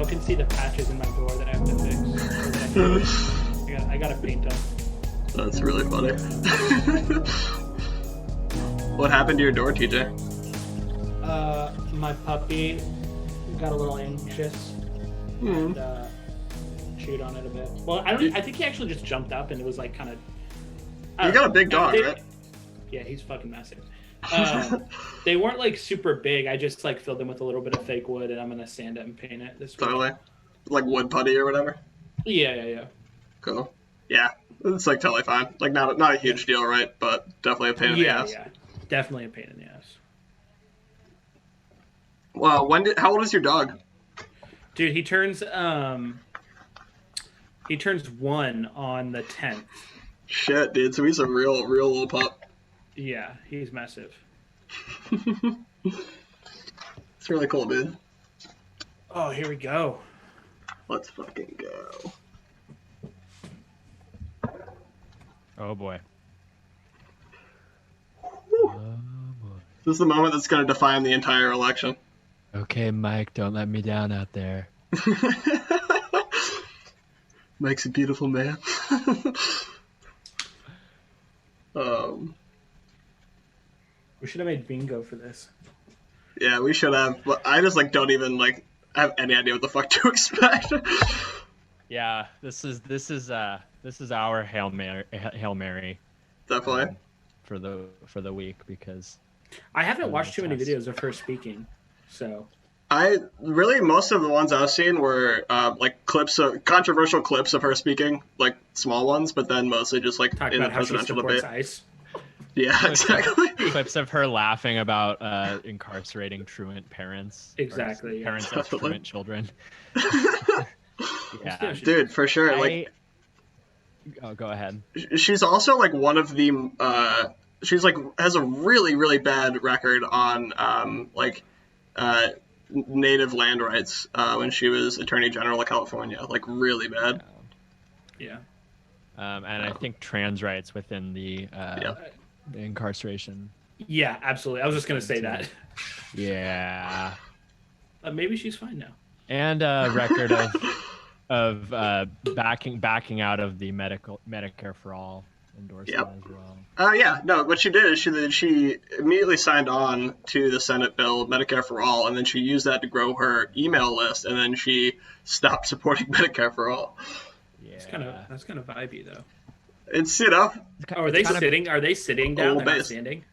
y'all can see the patches in my door that I have to fix. Or that I gotta paint them. That's really funny. What happened to your door, TJ? My puppy got a little anxious and chewed on it a bit. Well, I think he actually just jumped up and it was like kind of. You got a big dog, right? Yeah, he's fucking massive. They weren't like super big. I just like filled them with a little bit of fake wood, and I'm gonna sand it and paint it this week. Totally. Like wood putty or whatever. Yeah. Cool. Yeah, it's like totally fine. Like not a huge deal, right? But definitely a pain in the ass. Yeah, definitely a pain in the ass. Well, how old is your dog? Dude, he turns 1 on the 10th. Shit, dude. So he's a real little pup. Yeah, he's massive. It's really cool, dude. Oh, here we go. Let's fucking go. Oh boy. This is the moment that's going to define the entire election. Okay, Mike, don't let me down out there. Mike's a beautiful man. We should have made bingo for this. Yeah, we should have. But I just like don't even like have any idea what the fuck to expect. Yeah, this is our Hail Mary. Definitely. For the week because I haven't watched too many videos of her speaking, so. Most of the ones I've seen were like controversial clips of her speaking, like small ones, but then mostly just like Talk in about the how she presidential supports debate. ICE. Yeah, exactly. Clips of her laughing about incarcerating truant parents. Exactly. Yeah. Parents of truant children. Yeah, dude, for sure. Oh, go ahead. She's also like one of the. She's like has a really bad record on native land rights when she was Attorney General of California, like really bad. Yeah. And I think trans rights within the incarceration. Yeah, absolutely. I was just gonna say that. Yeah. Maybe she's fine now. And a record of backing out of the Medicare for All endorsement as well. Yeah, no, what she did is she immediately signed on to the Senate bill, Medicare for All, and then she used that to grow her email list, and then she stopped supporting Medicare for All. Yeah. That's kind of vibey though. It's are they sitting? Are they sitting down? They're not standing.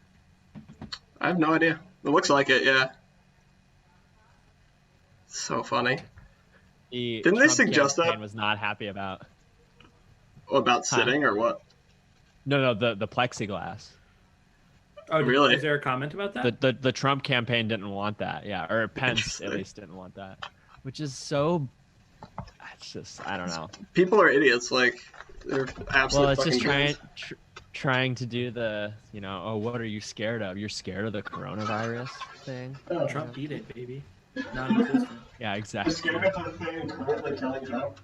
I have no idea. It looks like it, yeah. So funny. Didn't they suggest that? Was not happy about sitting or what? No, the plexiglass. Oh, really? Is there a comment about that? The Trump campaign didn't want that, yeah, or Pence at least didn't want that, which is so. It's just I don't know. People are idiots. Like they're absolute. Well, it's fucking just trying to do the what are you scared of? You're scared of the coronavirus thing. Oh, Trump beat it, baby. Non-existent. Yeah, exactly. Just getting up to the thing and covertly telling Trump.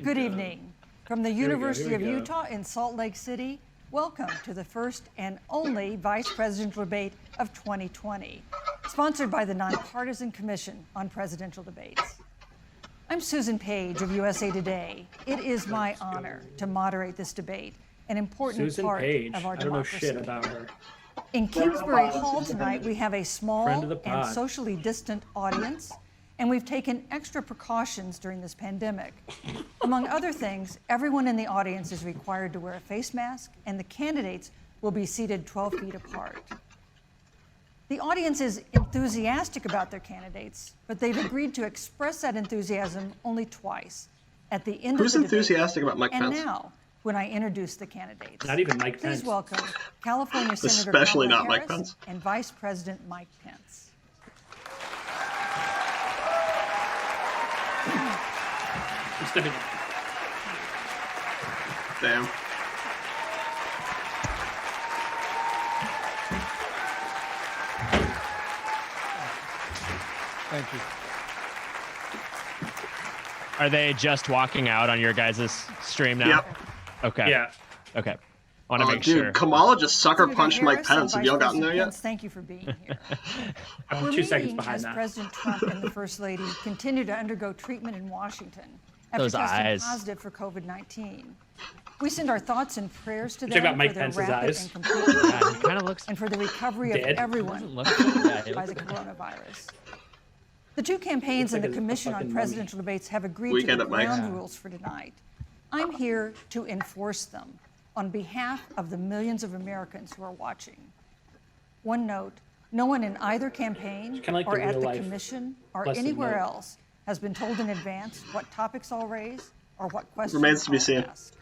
Good evening. From the University of Utah in Salt Lake City, welcome to the first and only vice presidential debate of 2020, sponsored by the Nonpartisan Commission on Presidential Debates. I'm Susan Page of USA Today. It is my honor to moderate this debate, an important part of our democracy. I don't know shit about her. In Kingsbury Hall tonight, we have a small and socially distant audience, and we've taken extra precautions during this pandemic. Among other things, everyone in the audience is required to wear a face mask, and the candidates will be seated 12 feet apart. The audience is enthusiastic about their candidates, but they've agreed to express that enthusiasm only twice, at the end of the debate. Who's enthusiastic about Mike Pence? And now, when I introduce the candidates. Not even Mike Pence. Please welcome California Senator Especially Kamala not Mike Harris Pence. and Vice President Mike Pence. Damn. Thank you. Are they just walking out on your guys' stream now? Yep. Okay. Yeah. Okay. Want to make sure. Kamala just sucker punched Mike Harris and Pence. Have Vice y'all gotten there President yet? Pence, thank you for being here. I'm We're 2 seconds meeting behind as that. President Trump and the First Lady continue to undergo treatment in Washington after Those testing eyes. positive for COVID-19. We send our thoughts and prayers to Check them out for Mike their Pence's rapid eyes. and complete Yeah, recovery he kind of looks. and for the recovery of Dead. everyone Look, yeah, he by looks the dead. coronavirus. The two campaigns and Looks the like a Commission on fucking Presidential Debates have agreed We to get the it, Mike. ground Yeah. rules for tonight. I'm here to enforce them on behalf of the millions of Americans who are watching. One note, no one in either campaign kinda like or the at real the life Commission or lesson anywhere note. else has been told in advance what topics I'll raise or what questions Remains to be I'll seen. ask.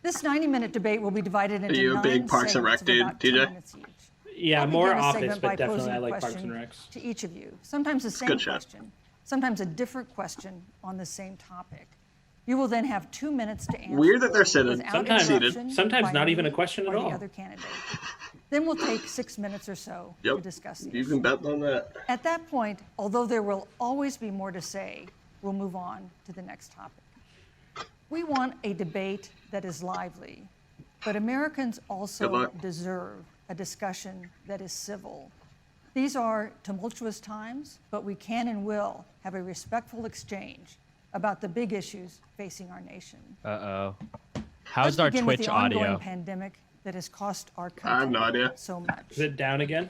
This 90-minute debate will be divided into you a 9 big Parks and Rec segments of dude, about 10 TJ? minutes each. Yeah, I'll more begin a office, segment but by definitely posing I a like Parks question and Recs. to each of you, sometimes the same good shot. question, sometimes a different question on the same topic. You will then have 2 minutes to answer. Weird that they're sitting. without Sometimes- interruption sometimes by not even me a question or at the all. other candidate. Then we'll take 6 minutes or so to Yep. discuss the You issue. can bet on that. At that point, although there will always be more to say, we'll move on to the next topic. We want a debate that is lively, but Americans Good also luck. deserve a discussion that is civil. These are tumultuous times, but we can and will have a respectful exchange about the big issues facing our nation. Uh-oh. Let's How's our begin with Twitch the ongoing audio? pandemic that has cost our country I have no idea. so much. Is it down again?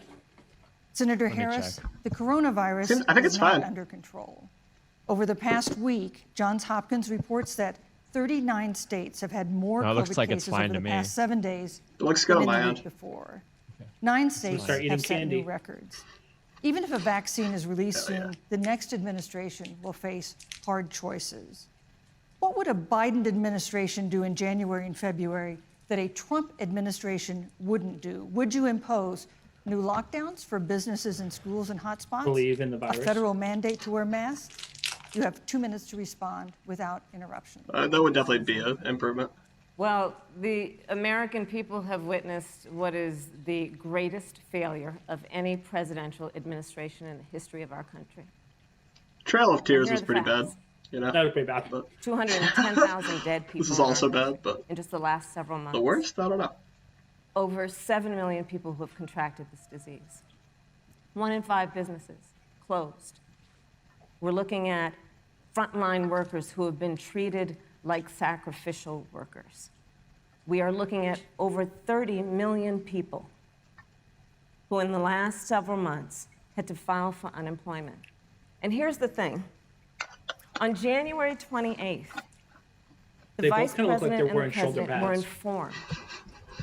Senator me Harris, check. the coronavirus I think is it's not fine. under control. Over the past week, Johns Hopkins reports that 39 states have had more No, it COVID looks like it's cases fine over to the me. past 7 days It looks good than on in my the end. week before. 9 states start eating have set candy. new records. Even if a vaccine is released Hell yeah. soon, the next administration will face hard choices. What would a Biden administration do in January and February that a Trump administration wouldn't do? Would you impose new lockdowns for businesses and schools and hotspots? Believe in the A virus. federal mandate to wear masks? You have 2 minutes to respond without interruption. That would definitely be an improvement. Well, the American people have witnessed what is the greatest failure of any presidential administration in the history of our country. Trail of Tears Here are was the pretty bad. facts. You know, That was pretty bad. but 210,000 dead people this is on also Earth bad. But in just the last several months. the worst, I don't know. Over 7 million people who have contracted this disease. 1 in 5 businesses closed. We're looking at frontline workers who have been treated like sacrificial workers. We are looking at over 30 million people who in the last several months had to file for unemployment. And here's the thing. On January 28th, the They both Vice kinda look like President they're and wearing the shoulder President were pads. informed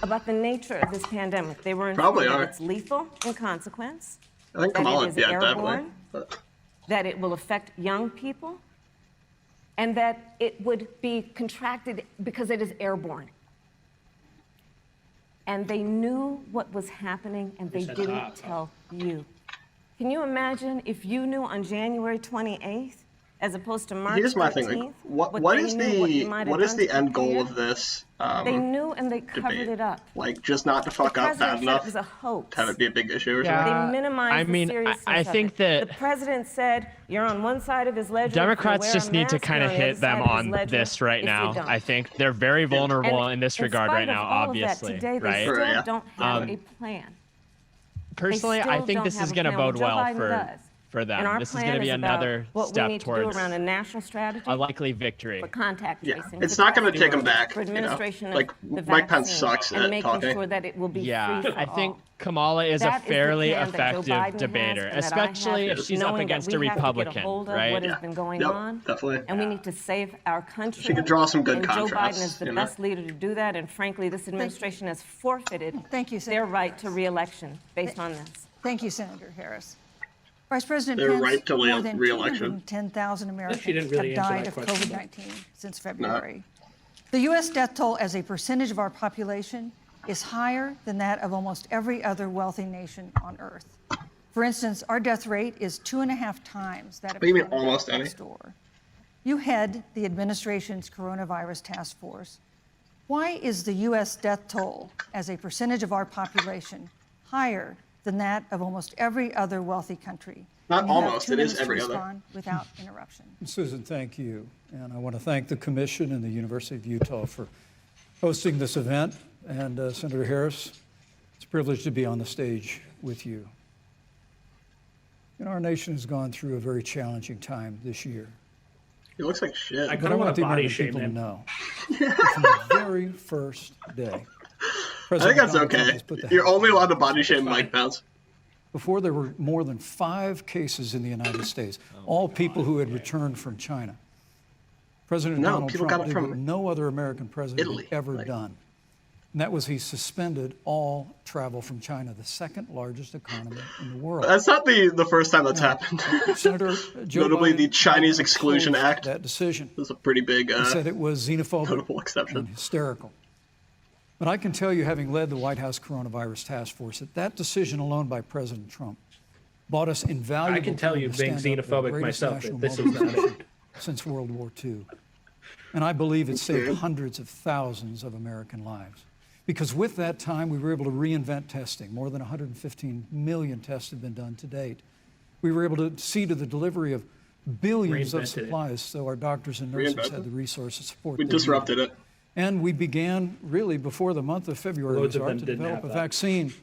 about the nature of this pandemic. They were Probably informed are. that it's lethal in consequence, I think that it Kamala, is yeah, definitely. airborne. But that it will affect young people, and that it would be contracted because it is airborne. And they knew what was happening, and they said didn't that. tell you. Can you imagine if you knew on January 28th, as opposed to March 13th, here's my thing: like, what they is knew, what you might have what is done the to end goal prepare? of this They knew, and they covered debate? it up. Like, just not to The fuck up president bad said enough it was a hoax. to have it be a big issue or Yeah. something. They minimized I mean, the seriousness I of think it. that The president said, you're on one side of his ledger. if you Democrats wear a just need to mask, kind you're of on the hit other them side of his on ledger this right if you now. don't. I think they're very vulnerable And in this in regard spite right of now, all of obviously, that, today, they right? still Yeah. don't have a plan. Personally, They I still think don't this have is a going to plan. Well, bode Joe well Biden for does. them. And our This is plan going to be is about another what we step need to do towards around a national strategy a likely victory. for contact Yeah, tracing. it's for not going to testing, take them back. For You know? administration Like, of the Mike Pence vaccine, sucks and at making talking. sure that it will be Yeah, free for I think all. Kamala is That a is the fairly plan that Joe effective Biden has debater, and that I especially have, if she's up knowing that against we a have to get a Republican, hold of right? what Yeah. has been going Yep, on, definitely. and we need to save our country. She could draw some good and Joe contrasts, Biden is the you know? best leader to do that, and frankly, this administration has forfeited Thank you, their Senator. right to re-election based on this. Thank you, Senator Harris. Vice President Their Pence, right to more than re-election. 210,000 didn't Americans really have answer died that of question. COVID-19 since February. The U.S. death toll as a percentage of our population is higher than that of almost every other wealthy nation on earth. For instance, our death rate is 2.5 times that of What do you mean, Canada almost any? next door. You head the administration's coronavirus task force. Why is the U.S. death toll as a percentage of our population higher than that of almost every other wealthy country? Not And you have almost, 2 it is minutes to every other. respond without interruption. Susan, thank you. And I want to thank the Commission and the University of Utah for hosting this event. And Senator Harris, it's a privilege to be on the stage with you. Our nation has gone through a very challenging time this year. He looks like shit. I But kind I of want want to the body American shame people to him. know that from the very first day, I think that's Donald Trump okay. has put the You're health only allowed to of body shame fine. Mike Pence. before there were more than 5 cases in the United States, all people who had returned from China. President No, Donald people Trump got it did from what no other American president Italy, had ever like- done. And that was he suspended all travel from China, the second largest economy in the world. That's not the first time that's happened. Senator Joe Notably, the Biden Chinese Exclusion opposed Act. that decision. This is a pretty big He said it was xenophobic notable exception. and hysterical. But I can tell you, having led the White House Coronavirus Task Force, that decision alone by President Trump bought us invaluable I can tell time you, to being stand up for the xenophobic greatest myself, national that this is not mobilization it. since World War II. And I believe it saved hundreds of thousands of American lives. Because with that time, we were able to reinvent testing. More than 115 million tests have been done to date. We were able to see to the delivery of billions of Reinvented it. supplies so our doctors and nurses Reinvented. had the resources to support We they needed. disrupted it. And we began, really, before the month of February Loads was of them to didn't develop have a that. vaccine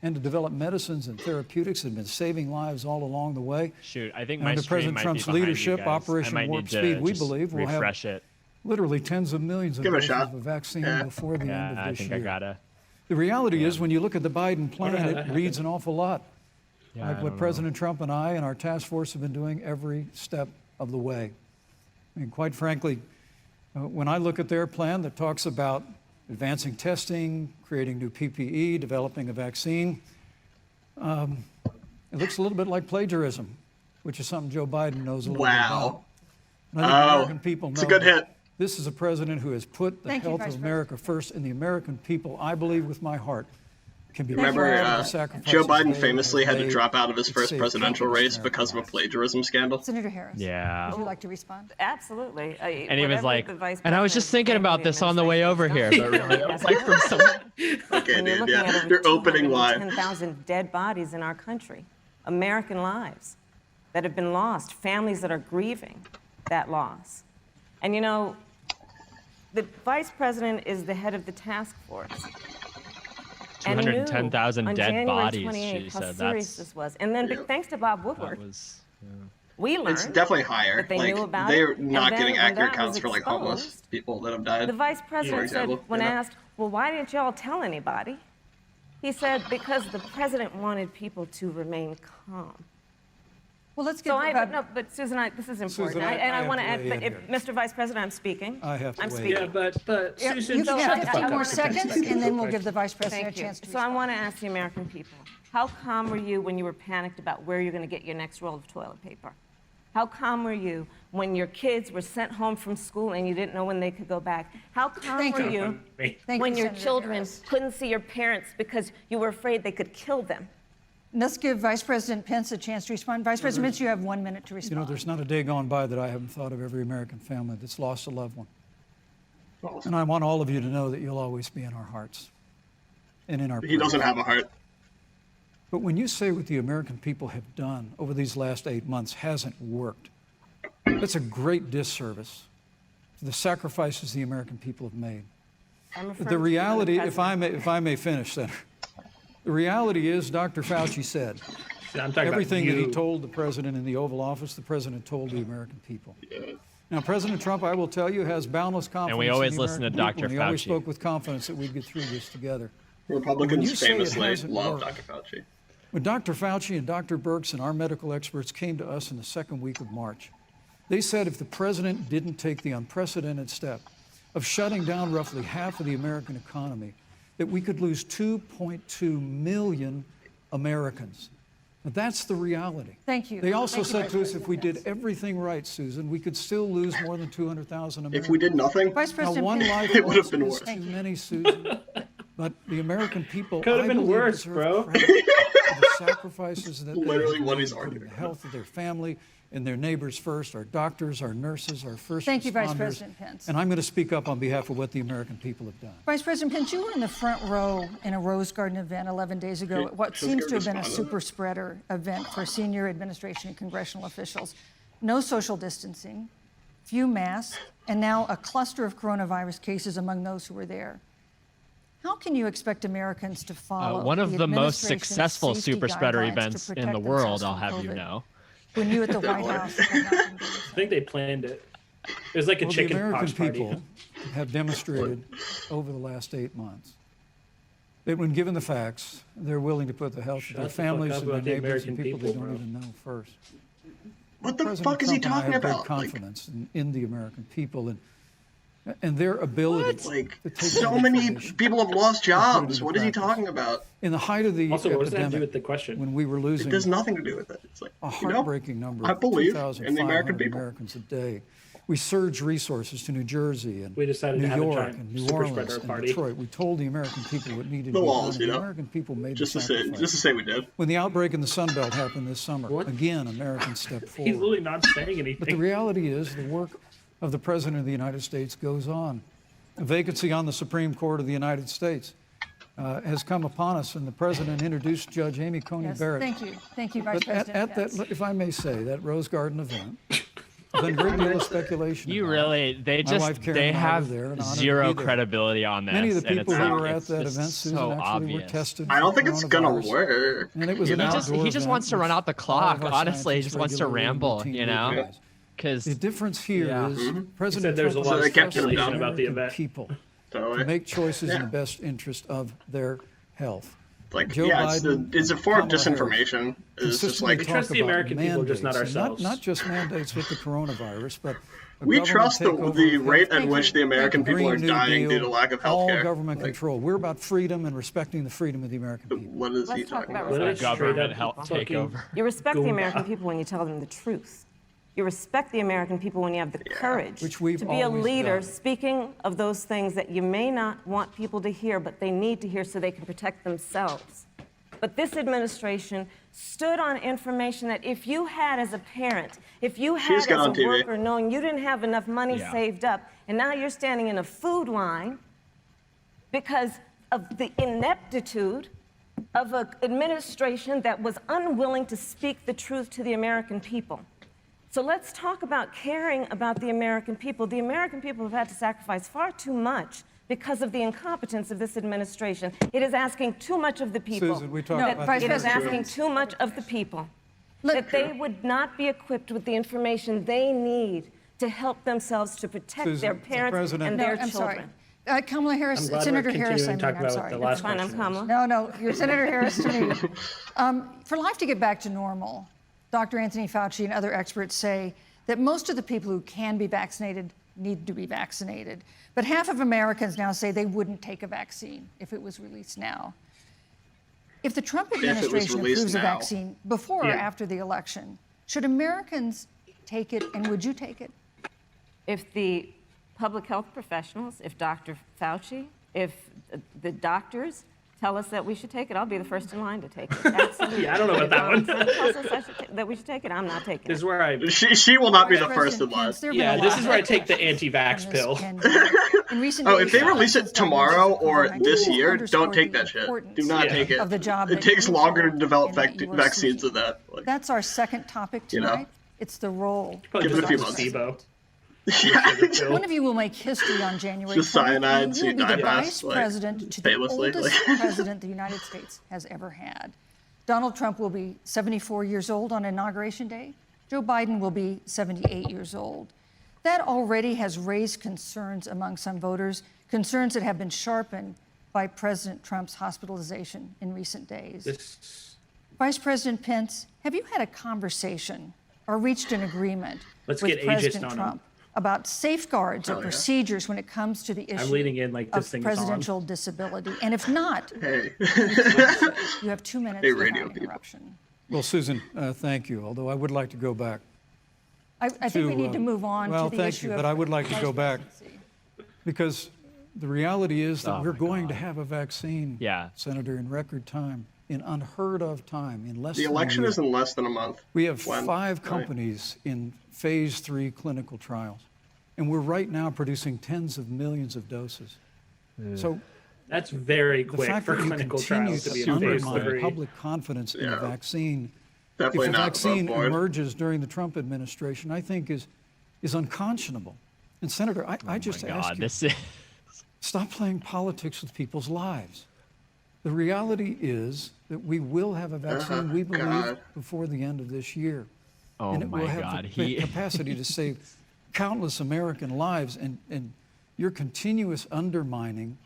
and to develop medicines and therapeutics that have been saving lives all along the way. Shoot, I think And my under stream President might Trump's be behind leadership, you guys. Operation I might Warp need to Speed, we just believe will have refresh it. literally tens of millions of Give it a doses shot. of a vaccine Yeah. before the end Yeah, of I this think year. I gotta. The reality is, when you look at the Biden plan, it reads an awful lot Yeah, I like don't what know. President Trump and I and our task force have been doing every step of the way. I mean, quite frankly, when I look at their plan that talks about advancing testing, creating new PPE, developing a vaccine, it looks a little bit like plagiarism, which is something Joe Biden knows a little bit about. Wow. And I think the American people know It's a good that hit. this is a president who has put the Thank you, health Vice of America first, and the American people, I believe with my heart, can be Remember, proud of the sacrifices Joe Biden they famously have had to made drop out of his to first save presidential countless race American because of a lives. plagiarism scandal. Senator Harris. Yeah. Would you like to respond? Absolutely. And he was like, and I was just thinking about this on the way over here, but really, it was like from someone. Okay, When you're dude, looking at yeah. over Your opening line. 210,000 dead bodies in our country, American lives that have been lost, families that are grieving that loss. And you know, the vice president is the head of the task force. And knew 210,000 on dead January bodies, 28th she how said. serious That's, this was. And then thanks to Bob that Woodward, was, yeah. we learned It's definitely higher. that they Like, knew about they're it. not And then getting when accurate that was counts for like homeless exposed, people that have died. the vice for president said, example, when you know? asked, well, why didn't y'all tell anybody? He said, because the president wanted people to remain calm. Well, let's get So but Susan, this is important. Susan, I I have want to to add, weigh but in if, here. Mr. Vice President, I'm speaking. I have to I'm weigh in. speaking. Yeah, but Yeah, Susan, you can shut have the fuck 15 up more for 10 seconds, and then we'll give the vice president Thank a you. chance to So I respond. want to ask the American people, how calm were you when you were panicked about where you're going to get your next roll of toilet paper? How calm were you when your kids were sent home from school and you didn't know when they could go back? How calm Thank were you. you Thank when you, your Senator children Harris. couldn't see your parents because you were afraid they could kill them? Let's give Vice President Pence a chance to respond. Vice President Pence, you have 1 minute to You respond. know, there's not a day gone by that I haven't thought of every American family that's lost a loved one. And I want all of you to know that you'll always be in our hearts and in our He doesn't prayers. have a heart. But when you say what the American people have done over these last 8 months hasn't worked, that's a great disservice to the sacrifices the American people have made. I'm referring to The you, reality, the if I may finish, Senator, the reality is Dr. Fauci said I'm talking everything about that you. he told the president in the Oval Office, the president told the American people. Now, President Trump, I will tell you, has boundless confidence we always in the listen to American people, Dr. and he always Fauci. spoke with confidence that we'd get through this together. When you Republicans say it famously hasn't love worked. Dr. Fauci. When Dr. Fauci and Dr. Birx and our medical experts came to us in the second week of March, they said if the president didn't take the unprecedented step of shutting down roughly half of the American economy, that we could lose 2.2 million Americans. Now, that's the reality. Thank you. They also Thank you, said Vice to us, President if we did Pence. everything right, Susan, we could still lose more than 200,000 Americans. If we did nothing, Vice Now, President one Pence. life It would have lost been is worse. too many, Susan. But the American people, Could have I been believe, worse, deserve bro. credit for the sacrifices that they Literally have what made, he's putting arguing the health of their family and their neighbors first, our doctors, our nurses, our first Thank you, Vice responders. President Pence. And I'm going to speak up on behalf of what the American people have done. Vice President Pence, you were in the front row in a Rose Garden event 11 days ago at what She's seems gonna to have been a respond to that. super spreader event for senior administration and congressional officials. No social distancing, few masks, and now a cluster of coronavirus cases among those who were there. how can you expect Americans to follow one of the most administration's successful safety super spreader guidelines to events in protect the world, themselves I'll from have you COVID know. when you at the White House have not been doing I so? think they planned it. It was like a Well, the chicken American pox party. people have demonstrated over the last 8 months that when given the facts, they're willing to put the health Shut of their the fuck families up and their about the neighbors and American people they people, don't bro. even know first. What the President fuck is he Trump and I talking have great about? Like, confidence in the American people and their ability like to take so that many information people have lost and put it jobs. into What is he practice. talking about? In the height of the Also, what does that have to do epidemic, with the question? when we were It losing has nothing to do with it. It's like, a you know, heartbreaking number I of believe in the 2,500 American people. Americans a day, we surged resources to New Jersey and We decided New to have a York giant and New super Orleans spreader and party. Detroit. We told the American people what needed The to be walls, done. you And know? the American people made Just the to say, sacrifice. just to say we did. When the outbreak in the Sun Belt happened this summer, again, Americans stepped He's forward. literally not saying anything. But the reality is the work of the President of the United States goes on. A vacancy on the Supreme Court of the United States has come upon us, and the President introduced Judge Amy Coney Yes, Barrett. thank you, Vice But at President. Pence. that, if I may say, that Rose Garden event, there's been a great deal of speculation. You about really, they My just, wife Karen they and I were have there and honored to zero be there. credibility on this. Many of the and people it's who like, were at it's that just event, Susan, so actually were obvious. tested. I don't for think it's gonna coronavirus. work. And it was you an know? outdoor He just event wants to with run out the all of clock. our Honestly, he scientists just wants to regularly and ramble, routinely you know? advised. Because The difference here is Mm-hmm. He President said there's a Trump lot of they kept him trusts down. the speculation about the American event. people Totally. to make choices in Yeah. the best interest of their health. Like, Joe yeah, Biden it's a form of Kamala Harris disinformation. It's just consistently like, We trust talk the about American people, just not mandates, and ourselves. Not just mandates with the coronavirus, but a we government trust the takeover of rate at healthcare, which the American Green people are New dying due Deal, to lack of all healthcare. government Like, control. We're about freedom and respecting the freedom of the American people. what is he Let's talk talking about about? Literally respect. straight government up help fucking takeover. You respect the Goomba. American people when you tell them the truth. You respect the American people when you have the courage Which we've to be a always leader done. speaking of those things that you may not want people to hear, but they need to hear so they can protect themselves. But this administration stood on information that if you had as a parent, if you had She's got as on a TV. worker knowing you didn't have enough money Yeah. saved up, and now you're standing in a food line because of the ineptitude of an administration that was unwilling to speak the truth to the American people. So let's talk about caring about the American people. The American people have had to sacrifice far too much because of the incompetence of this administration. It is asking too much of the people. Susan, we talked No, about Vice It is President. asking too much of the people. Look- That they would not be equipped with the information they need to help themselves to protect Susan, their the parents President- and No, their I'm sorry. children. Kamala I'm Harris, glad Senator we're Harris, continuing to talk I'm about sorry. the last Fine, I'm question. Kamala. No, you're Senator Harris to me. For life to get back to normal, Dr. Anthony Fauci and other experts say that most of the people who can be vaccinated need to be vaccinated. But half of Americans now say they wouldn't take a vaccine if it was released now. If the Trump it was administration released approves a now. vaccine before or Yeah. after the election, should Americans take it, and would you take it? If the public health professionals, if Dr. Fauci, if the doctors tell us that we should take it, I'll be the first in line to take it. Absolutely. Yeah, I don't know about If that Donald one. Trump tells us that we should take it, I'm not taking This it. is where I, She will not be Vice the first in President line. Pence, there have been yeah, a this lot is where I of take the on anti-vax this pill. pandemic. In recent Oh, days, if they President release it Trump's tomorrow government or has this year, underscored don't take the that shit. importance Do not Yeah. take it. of the job It that takes you longer to hold develop and that you are vaccines seeking. than that. Like, That's our second topic You know. tonight. It's the role. Probably Give it a just few Dr. months. SIBO. yeah. One of you will make history on January Just 20th. cyanide, You will be so you the die vice fast, like, president to the painlessly, oldest like. president the United States has ever had. Donald Trump will be 74 years old on Inauguration Day. Joe Biden will be 78 years old. That already has raised concerns among some voters, concerns that have been sharpened by President Trump's hospitalization in recent days. This, Vice President Pence, have you had a conversation or reached an agreement Let's with get ageist President on him. Trump about safeguards or yeah. procedures when it comes to the issue leading in like this of thing is on. presidential disability? And if not, Hey. you have 2 minutes Hey, without radio people. interruption. Well, Susan, thank you, although I would like to go back. I think we need to move on well, to the thank issue you, of but I would like to vice go back. presidency. Because the reality is that Oh we're my going God. to have a vaccine, Yeah. Senator, in record time, in unheard of time, in less The than election a year. is in less than a month. We have When? 5 Right. companies in phase 3 clinical trials, and we're right now producing tens of millions of doses. So that's very the quick fact for that you clinical continue trials to to be in phase undermine 3. public confidence in the Yeah. vaccine, Definitely if the not vaccine above board. emerges during the Trump administration, I think is unconscionable. And Senator, I just Oh my ask God, you, this is Stop playing politics with people's lives. The reality is that we will have a vaccine, we believe, God. before the end of this year. Oh And it will my have God. the capacity to save countless American lives. And your continuous undermining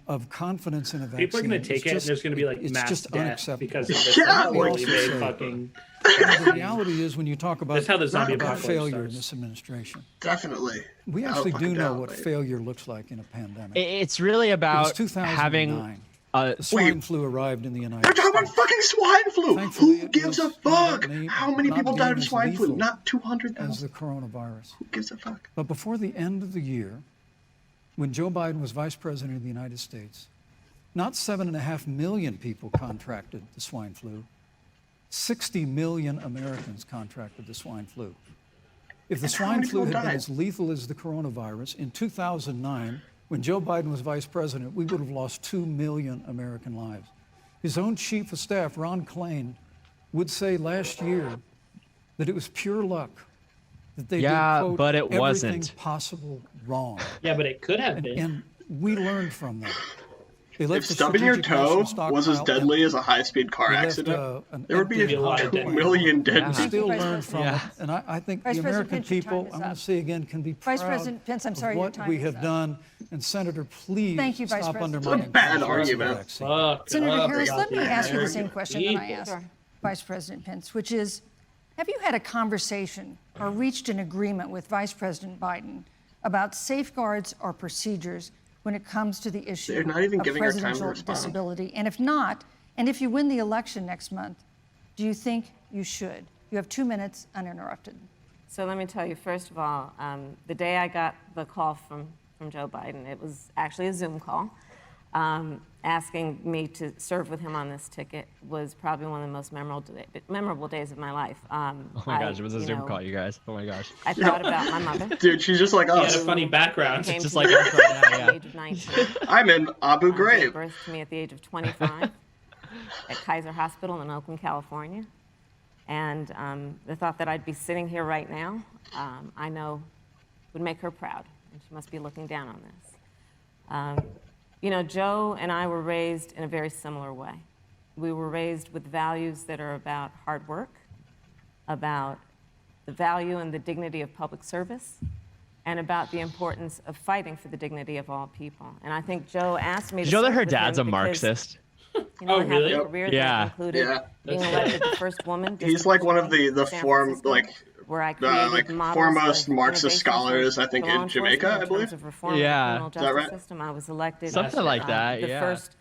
of confidence in a vaccine. People are going to take it, and there's going to be like it's mass just death unacceptable. because of this Yeah, like, like- poorly made fucking. The reality is, when you talk about, That's how the zombie about apocalypse failure starts. in this administration, Definitely. we Without actually fucking do know doubt, what mate. failure looks like in a pandemic. It's really It was about 2009. having The swine flu arrived in the United They're talking States. about fucking swine flu. Thankfully, Who it gives a was ended fuck? up How many not people died being of as swine flu? lethal Not as 200,000. the coronavirus. Who gives a fuck? But before the end of the year, when Joe Biden was vice president of the United States, not 7.5 million people contracted the swine flu. 60 million Americans contracted the swine flu. If the And how swine many flu had people been died? as lethal as the coronavirus, in 2009, when Joe Biden was vice president, we would have lost 2 million American lives. His own chief of staff, Ron Klain, would say last year that it was pure luck that they Yeah, did, quote, but it everything wasn't. possible wrong. Yeah, but it could have been. And we learned from that. They If left the stubbing your Strategic toe National was as Stockpile deadly empty. as a high-speed car They left, accident, an there would be empty a lot of 2 dead million dead Yeah. people. Thank you, Still Vice learn President. from Yeah. it. And I think Vice the President American Pence, your time people, is I'm going up. to say again, can be Vice proud President Pence, I'm sorry, of your what time we is have up. done. And Senator, please Thank you, Vice stop President. undermining It's a bad the argument. vaccine. Fuck Senator up Harris, about let me the ask you the American same question that I people. asked Vice President Pence, which is, have you had a conversation or reached an agreement with Vice President Biden about safeguards or procedures when it comes to the issue They're not even of giving her time to presidential respond. disability? And if not, and if you win the election next month, do you think you should? You have 2 minutes uninterrupted. So let me tell you, first of all, the day I got the call from Joe Biden, it was actually a Zoom call, asking me to serve with him on this ticket was probably one of the most memorable days of my life. Oh my gosh, it was a Zoom call, you guys. Oh my gosh. I thought about my mother. Dude, she's just like He had a us. funny background. Came Just to like me us right now, at yeah. the age of 19. I'm in Abu Gave Ghraib. birth to me at the age of 25 at Kaiser Hospital in Oakland, California. And the thought that I'd be sitting here right now, I know would make her proud. And she must be looking down on this. You know, Joe and I were raised in a very similar way. We were raised with values that are about hard work, about the value and the dignity of public service, and about the importance of fighting for the dignity of all people. And I think Joe asked me to Did you know that serve her with dad's a him because, Marxist? you know, Oh, I have really? a career Yeah. that included Yeah. being That's elected the first woman. He's like one of the San Francisco, where I like created models foremost of Marxist innovation scholars, for I think, law in enforcement Jamaica, I in believe. terms of reform of Yeah. the criminal Is that justice right? system. I was elected Something like that, the yeah. first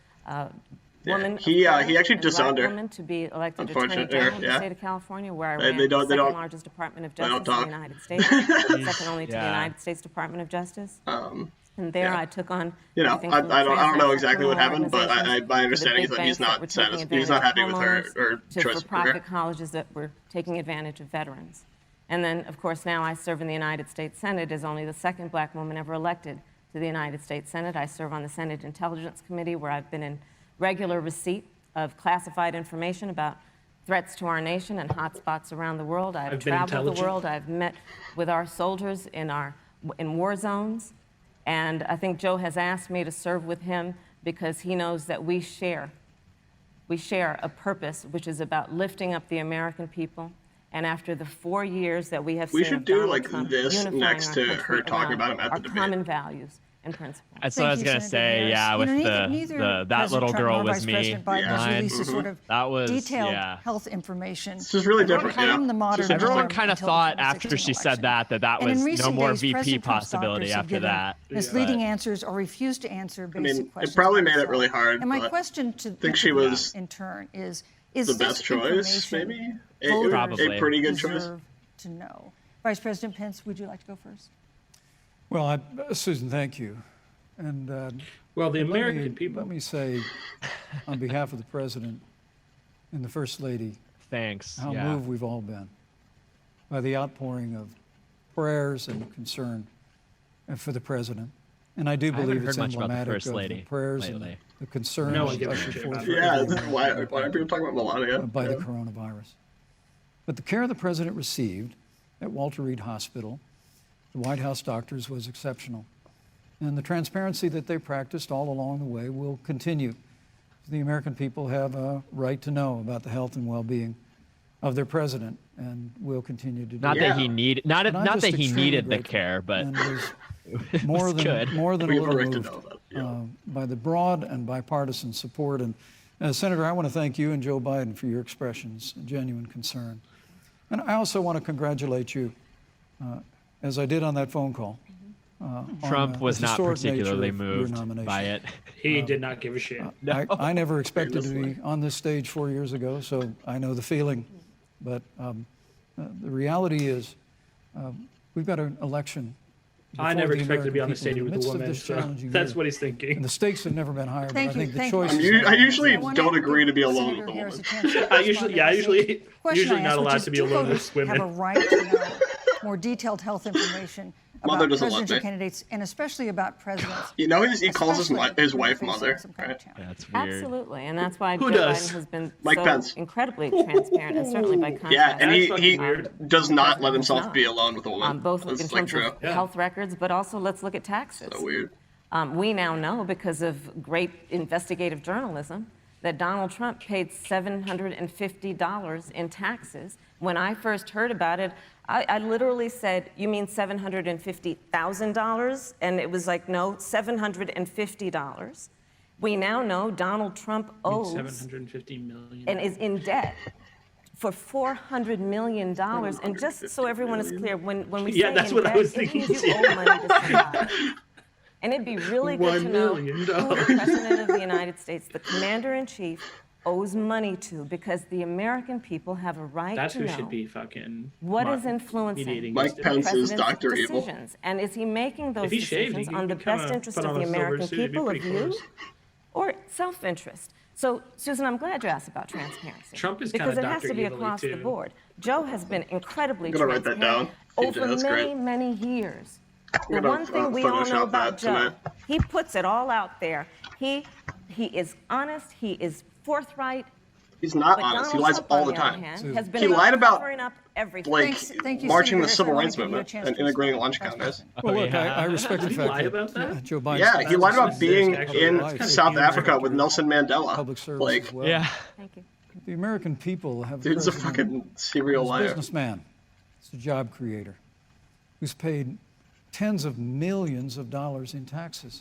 woman. of He color actually and disowned black her. woman to be elected Attorney Unfortunately, General of the yeah. state of California, where I They ran the don't- second largest Department of they don't Justice in the talk. United States, second only to the Yeah. United States Department of Justice. And there yeah. I took on. You know, everything I from don't know transnational exactly what criminal happened, but organizations my to the understanding is big that he's banks that not were taking he's not happy with her advantage of or homeowners, to choice of for-profit career. colleges that were taking advantage of veterans. And then, of course, now I serve in the United States Senate as only the second black woman ever elected to the United States Senate. I serve on the Senate Intelligence Committee, where I've been in regular receipt of classified information about threats to our nation and hotspots around the world. I've been traveled the intelligent. world. I've met with our soldiers in war zones. And I think Joe has asked me to serve with him because he knows that we share a purpose, which is about lifting up the American people. And after the 4 years that we have We seen should of do, Donald like, Trump this unifying next our to country her talking around about him at the our debate. common values and principles. That's what I was Thank you, gonna Senator say. Harris. Yeah, You with know, neither that President little Trump girl nor was Vice me. President Biden has Line. released a sort of That was detailed yeah. health information. It's just really Everyone different, called yeah. the modern Just Everyone norm kind of until the thought after 2016 she said election. that And in was no recent more days, VP President Trump's possibility doctors have after given that. misleading But- answers or refused to answer basic mean, it questions. probably about made it health. really hard, And my but question to think she was in turn is the this best choice, information maybe? voters Probably. A pretty good choice. deserve to know? Vice President Pence, would you like to go first? Well, Susan, thank you. And Well, the let American me- people. Let me say, on behalf of the President and the First Lady, Thanks. how yeah. moved we've all been by the outpouring of prayers and concern for the President. And I do haven't believe heard it's much about the emblematic First of the Lady prayers lately. and the concerns No one gives a ushered shit forth about for it. Yeah, everyone why are people talking about Melania? by Yeah. the coronavirus. But the care the President received at Walter Reed Hospital, the White House doctors, was exceptional. And the transparency that they practiced all along the way will continue. The American people have a right to know about the health and well-being of their president, and will continue to do Not that. that he needed, not And I'm that just he extremely needed the grateful. care, but And was it more was than good. more than a We have a little right to moved know that, yeah. by the broad and bipartisan support. And Senator, I want to thank you and Joe Biden for your expressions of genuine concern. And I also want to congratulate you, as I did on that phone call. Trump on, was the not historic nature particularly of your moved nomination. by it. He did not give a shit. I never expected to be on this stage 4 years ago, so I know the feeling. But the reality is, we've got an election. I before never the expected to be on the American people stage in with a midst of woman, this so challenging that's year. what he's thinking. And the stakes have never been higher, Thank but I you, think the thank choice you. is I usually I wanna don't agree to be give alone Senator with a Harris woman. a chance to I respond usually, to yeah, the usually question I not asked, allowed which to is, be do alone voters with have a women. right to know more detailed health information Mother about doesn't love presidential me. candidates, and especially about presidents? You know, he calls his especially wife when they're mother, facing some kind of right? challenge. Yeah, that's weird. Absolutely, and that's why Who Joe does? Biden has been Mike so Pence. incredibly transparent, and certainly by contrast. Yeah, and That's he fucking weird. does not let President has himself not. be alone with a woman. Both in That's terms true. of health records, but also let's look at taxes. So weird. We now know, because of great investigative journalism, that Donald Trump paid $750 in taxes. When I first heard about it, I literally said, "You mean $750,000?" And it was like, no, $750. We now know Donald Trump owes 750 million. and is in debt for $400 million. And just so everyone is clear, when we Yeah, say that's in what I debt, was it thinking means you too. owe money to somebody. And it'd be really good to $1 know million. who the President of the United States, the Commander-in-Chief, owes money to, because the American people have a right That's to who know should be fucking. what is influencing mediating Mike this Pence debate. is President's Dr. Evil. decisions. And is he making those If he shaved, decisions he on the could kinda best interest put of on the a silver American suit, it'd be people, of pretty you, close. or self-interest? So, Susan, I'm glad you asked about transparency. Trump is because kinda it has Dr. to be Evilly, across the too. board. Joe has been incredibly I'm gonna write that transparent down. over That's many, great. many years. The We're gonna, one thing we all know Photoshop about that Joe, tonight. he puts it all out there. He is honest. He is forthright. He's not But honest. He Donald lies Trump, all on the the other time. hand, has been He lied about, covering up everything. Like Thank you, marching Senator the civil Harris. I rights wanna give you a movement chance and to integrating respond, lunch Vice counters. President. Well, look, yeah. I respect the Did he fact lie that about that? Joe Biden. Yeah, he lied about being actually- in that's kinda South huge. Africa with Nelson Mandela. public service Like, as well. Yeah. Thank you. The American people have dude's a president fucking serial who's a liar. businessman. He's a job creator who's paid tens of millions of dollars in taxes,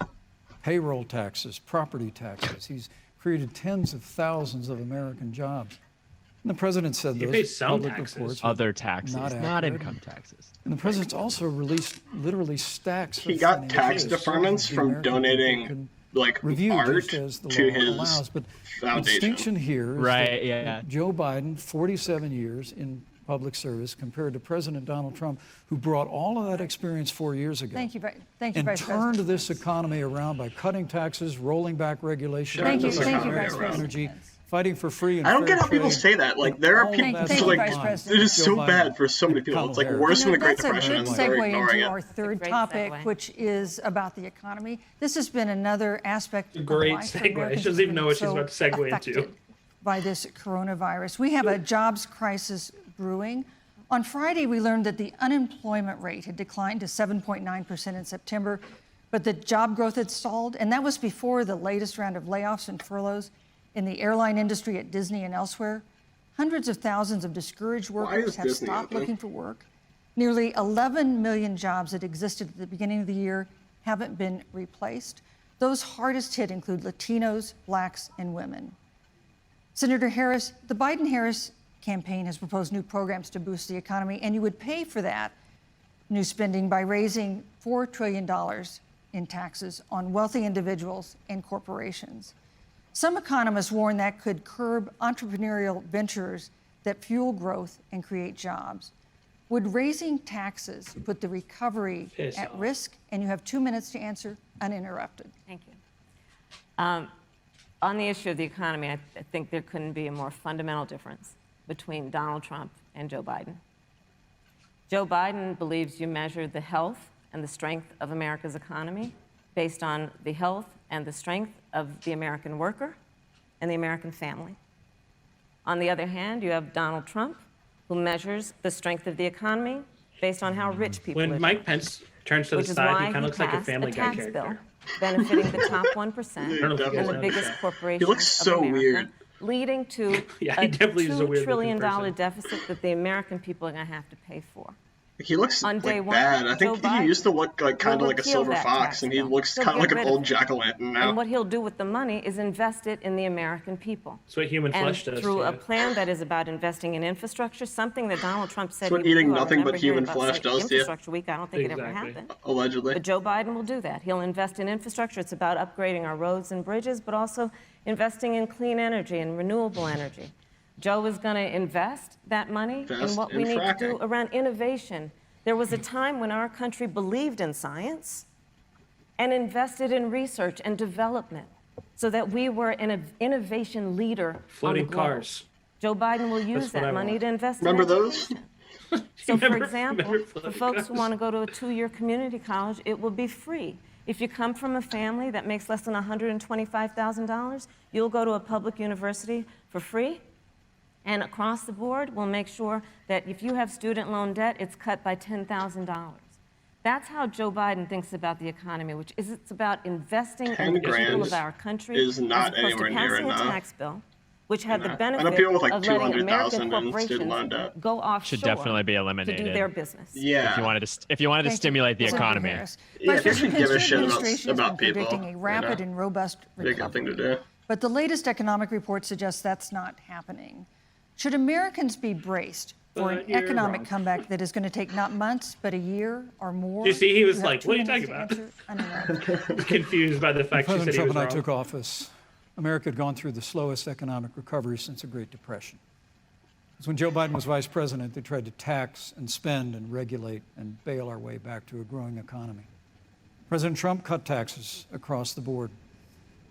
payroll taxes, property taxes. He's created tens of thousands of American jobs. And the president said He those pays some public taxes. reports were Other taxes, not not accurate. income taxes. And the president's also released literally stacks He of got financial tax sources deferments the from American people donating can like review art just as the to law his allows. But the foundation. distinction here is Right, that yeah. Joe Biden, 47 years in public service, compared to President Donald Trump, who brought all of that experience 4 years ago. Thank you, And Vice turned President. this economy around by cutting taxes, rolling back regulation, Thank you, This Vice economy President. around. energy, fighting for free and I don't fair get how people trade. say that. Like, And there are all of people. that's Thank It's you, like Vice President. it is so Joe Biden bad for so many and people. It's like Kamala worse than the Great That's a Depression, good and they're segue ignoring into it. our third great topic, segue. which is about the economy. This has been another aspect of Great life for segue. Americans She doesn't even that's know what she's been about to segue into. affected by this coronavirus. We have a jobs crisis brewing. On Friday, we learned that the unemployment rate had declined to 7.9% in September, but the job growth had stalled, and that was before the latest round of layoffs and furloughs in the airline industry at Disney and elsewhere. Hundreds of thousands of discouraged workers is have Disney stopped open? looking for work. Nearly 11 million jobs that existed at the beginning of the year haven't been replaced. Those hardest hit include Latinos, blacks, and women. Senator Harris, the Biden-Harris campaign has proposed new programs to boost the economy, and you would pay for that new spending by raising $4 trillion in taxes on wealthy individuals and corporations. Some economists warn that could curb entrepreneurial ventures that fuel growth and create jobs. Would raising taxes put the recovery Piss at off. risk? And you have 2 minutes to answer uninterrupted. Thank you. On the issue of the economy, I think there couldn't be a more fundamental difference between Donald Trump and Joe Biden. Joe Biden believes you measure the health and the strength of America's economy based on the health and the strength of the American worker and the American family. On the other hand, you have Donald Trump, who measures the strength of the economy based on how rich people When live. Mike Pence Turns to the which is side, why he kind of looks like a passed Family Guy tax bill character. benefiting the top 1% I don't know if you and guys the know biggest that. corporations He looks so of America, weird. leading to Yeah, he a definitely is a $2 weird-looking trillion person. deficit that the American people are going to have to pay for. He looks On day like one, bad. I Joe think he used to look like kind of will like a repeal silver that fox, tax and he bill. looks He'll kind of get like an rid of old it. jack-o'-lantern now. And what he'll do with the money is invest it in the American people. That's what Human And Flesh does. through a too. plan that is about investing in infrastructure, something that Donald Trump said That's what he would eating do. I nothing but remember hearing human about flesh saying does to you. Infrastructure Week. I don't think it ever Exactly. happened. Allegedly. But Joe Biden will do that. He'll invest in infrastructure. It's about upgrading our roads and bridges, but also investing in clean energy and renewable energy. Joe is going to invest that money in Invest what in we need to do fracking. around innovation. There was a time when our country believed in science and invested in research and development so that we were an innovation leader Floating on the globe. cars. Joe Biden will use That's what I that money want. to invest Remember in those? education. So, for Remember example, for floating folks who cars? want to go to a 2-year community college, it will be free. If you come from a family that makes less than $125,000, you'll go to a public university for free. And across the board, we'll make sure that if you have student loan debt, it's cut by $10,000. That's how Joe Biden thinks about the economy, which is it's about investing in 10 the people grand of our country is not as opposed anywhere to near passing a enough. tax bill, which had the I know benefit people with like of letting 200,000 American in student loan corporations debt. go offshore Should definitely be to eliminated. do their business. Yeah. If you wanted to Thank you, stimulate the Senator economy. Harris. Yeah, Vice they should President give a Pence's shit administration has about been people, predicting a you rapid know? and robust Big thing recovery. to do. But the latest economic report suggests that's not happening. Should Americans be braced for an You're economic wrong. comeback that is going to take not months, but a year or more? You see, he was have like, 2 "What are you minutes talking to about?" answer. I don't know. Confused by the fact she President said he Trump was and I wrong. took office, America had gone through the slowest economic recovery since the Great Depression. Because when Joe Biden was vice president, they tried to tax and spend and regulate and bail our way back to a growing economy. President Trump cut taxes across the board.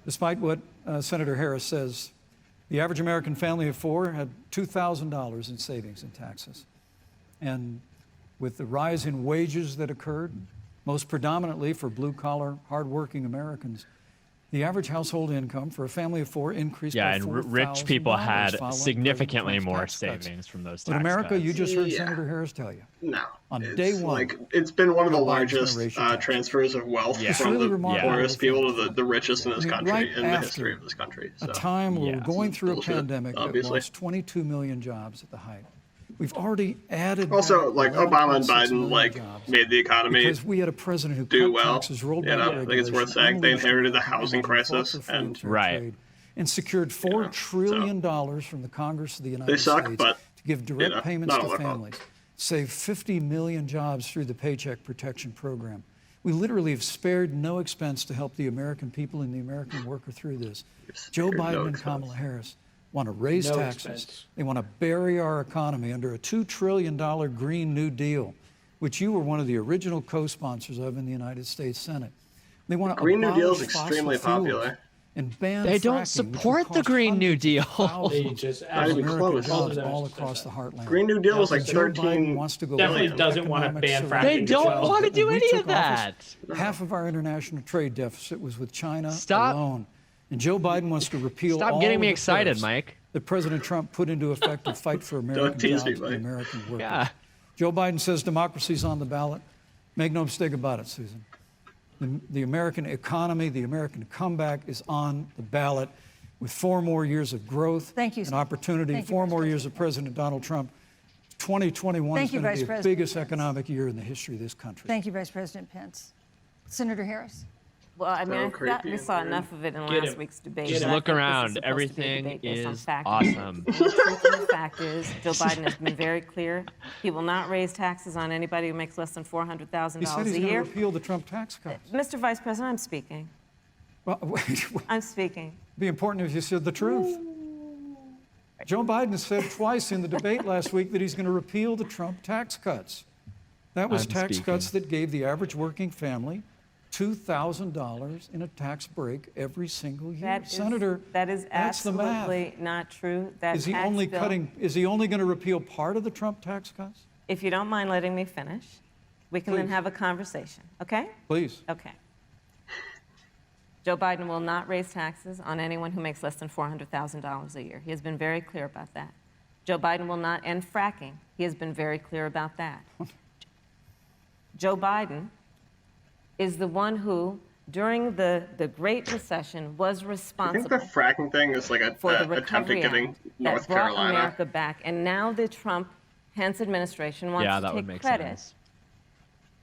Despite what Senator Harris says, the average American family of 4 had $2,000 in savings in taxes. And with the rise in wages that occurred, most predominantly for blue-collar, hardworking Americans, the average household income for a family of 4 increased Yeah, by and $4,000 rich people had following significantly President more Trump's tax cuts. savings from those But tax America, cuts. you just heard Yeah. Senator Harris tell you, No. On It's day one, like it's been one of the Joe Biden's gonna largest raise your taxes. transfers of wealth Yeah. It's from really the remarkable poorest to people think. to the richest in this I mean, country right in the after history of this country. a So. time where Yeah. we're going through a Bullshit, pandemic that obviously. lost 22 million jobs at the height. We've already added Also, back like Obama and 11.6 Biden, million like jobs made the economy because we had a president who do cut well. taxes, rolled You back know, I think it's worth regulation, saying they unleashed inherited the American housing energy, fought crisis, for free and fair Right. trade, and secured $4 trillion from the Congress of the United They suck, States but, to give direct know, payments not to all their fault. families, save 50 million jobs through the Paycheck Protection Program. We literally have spared no expense to help the American people and the American worker through this. Joe spared no Biden and expense. Kamala Harris want to raise No taxes. expense. They want to bury our economy under a $2 trillion Green New Deal, which you were one of the original co-sponsors of in the United States Senate. They want to Green New Deal is abolish fossil extremely fuels popular. and ban They don't fracking, which support would the cost Green New hundreds of Deal. thousands They just of Not even American close. jobs All of all them. across the heartland. Green New Deal was like Joe Biden 13 wants to go Definitely back to doesn't want to economic ban survival. fracking. They don't Well, want to do When we any took of that. office, half of our international trade deficit was with China Stop. alone. And Joe Biden wants to repeal Stop all getting of me the excited, tariffs Mike. that President Trump put into effect to fight for American tease jobs me, and Mike. American workers. Yeah. Joe Biden says democracy's on the ballot. Make no mistake about it, Susan. The American economy, the American comeback is on the ballot with 4 more years of growth Thank you, and sir. opportunity, Thank you, 4 Vice more President years of President Donald Trump. 2021 Thank is you, going Vice to be the President biggest Pence. economic year in the history of this country. Thank you, Vice President Pence. Senator Harris. Well, I mean, So I thought we creepy saw and enough of it in Get last him. week's debate. Just but I Look think this is around. supposed to be a Everything debate based on is fact. awesome. And the truth of the fact is, Joe Biden has been very clear. He will not raise taxes on anybody who makes less than $400,000 He said a he's going to year. repeal the Trump tax cuts. Mr. Vice President, I'm speaking. Well, it'd I'm speaking. be important if you said the truth. Joe Biden said twice in the debate last week that he's going to repeal the Trump tax cuts. That was I'm tax speaking. cuts that gave the average working family $2,000 in a tax break every single year. That is, Senator, that is that's the math. absolutely not true. That Is he tax only bill, cutting? Is he only going to repeal part of the Trump tax cuts? If you don't mind letting me finish, we can then Please. have a conversation, okay? Please. Okay. Joe Biden will not raise taxes on anyone who makes less than $400,000 a year. He has been very clear about that. Joe Biden will not end fracking. He has been very clear about that. Joe Biden is the one who, during the Great Recession, was I responsible think the fracking thing is like for the a attempt at Recovery getting Act North that brought Carolina. America back. And now the Trump-Pence administration wants Yeah, to that would take make credit sense.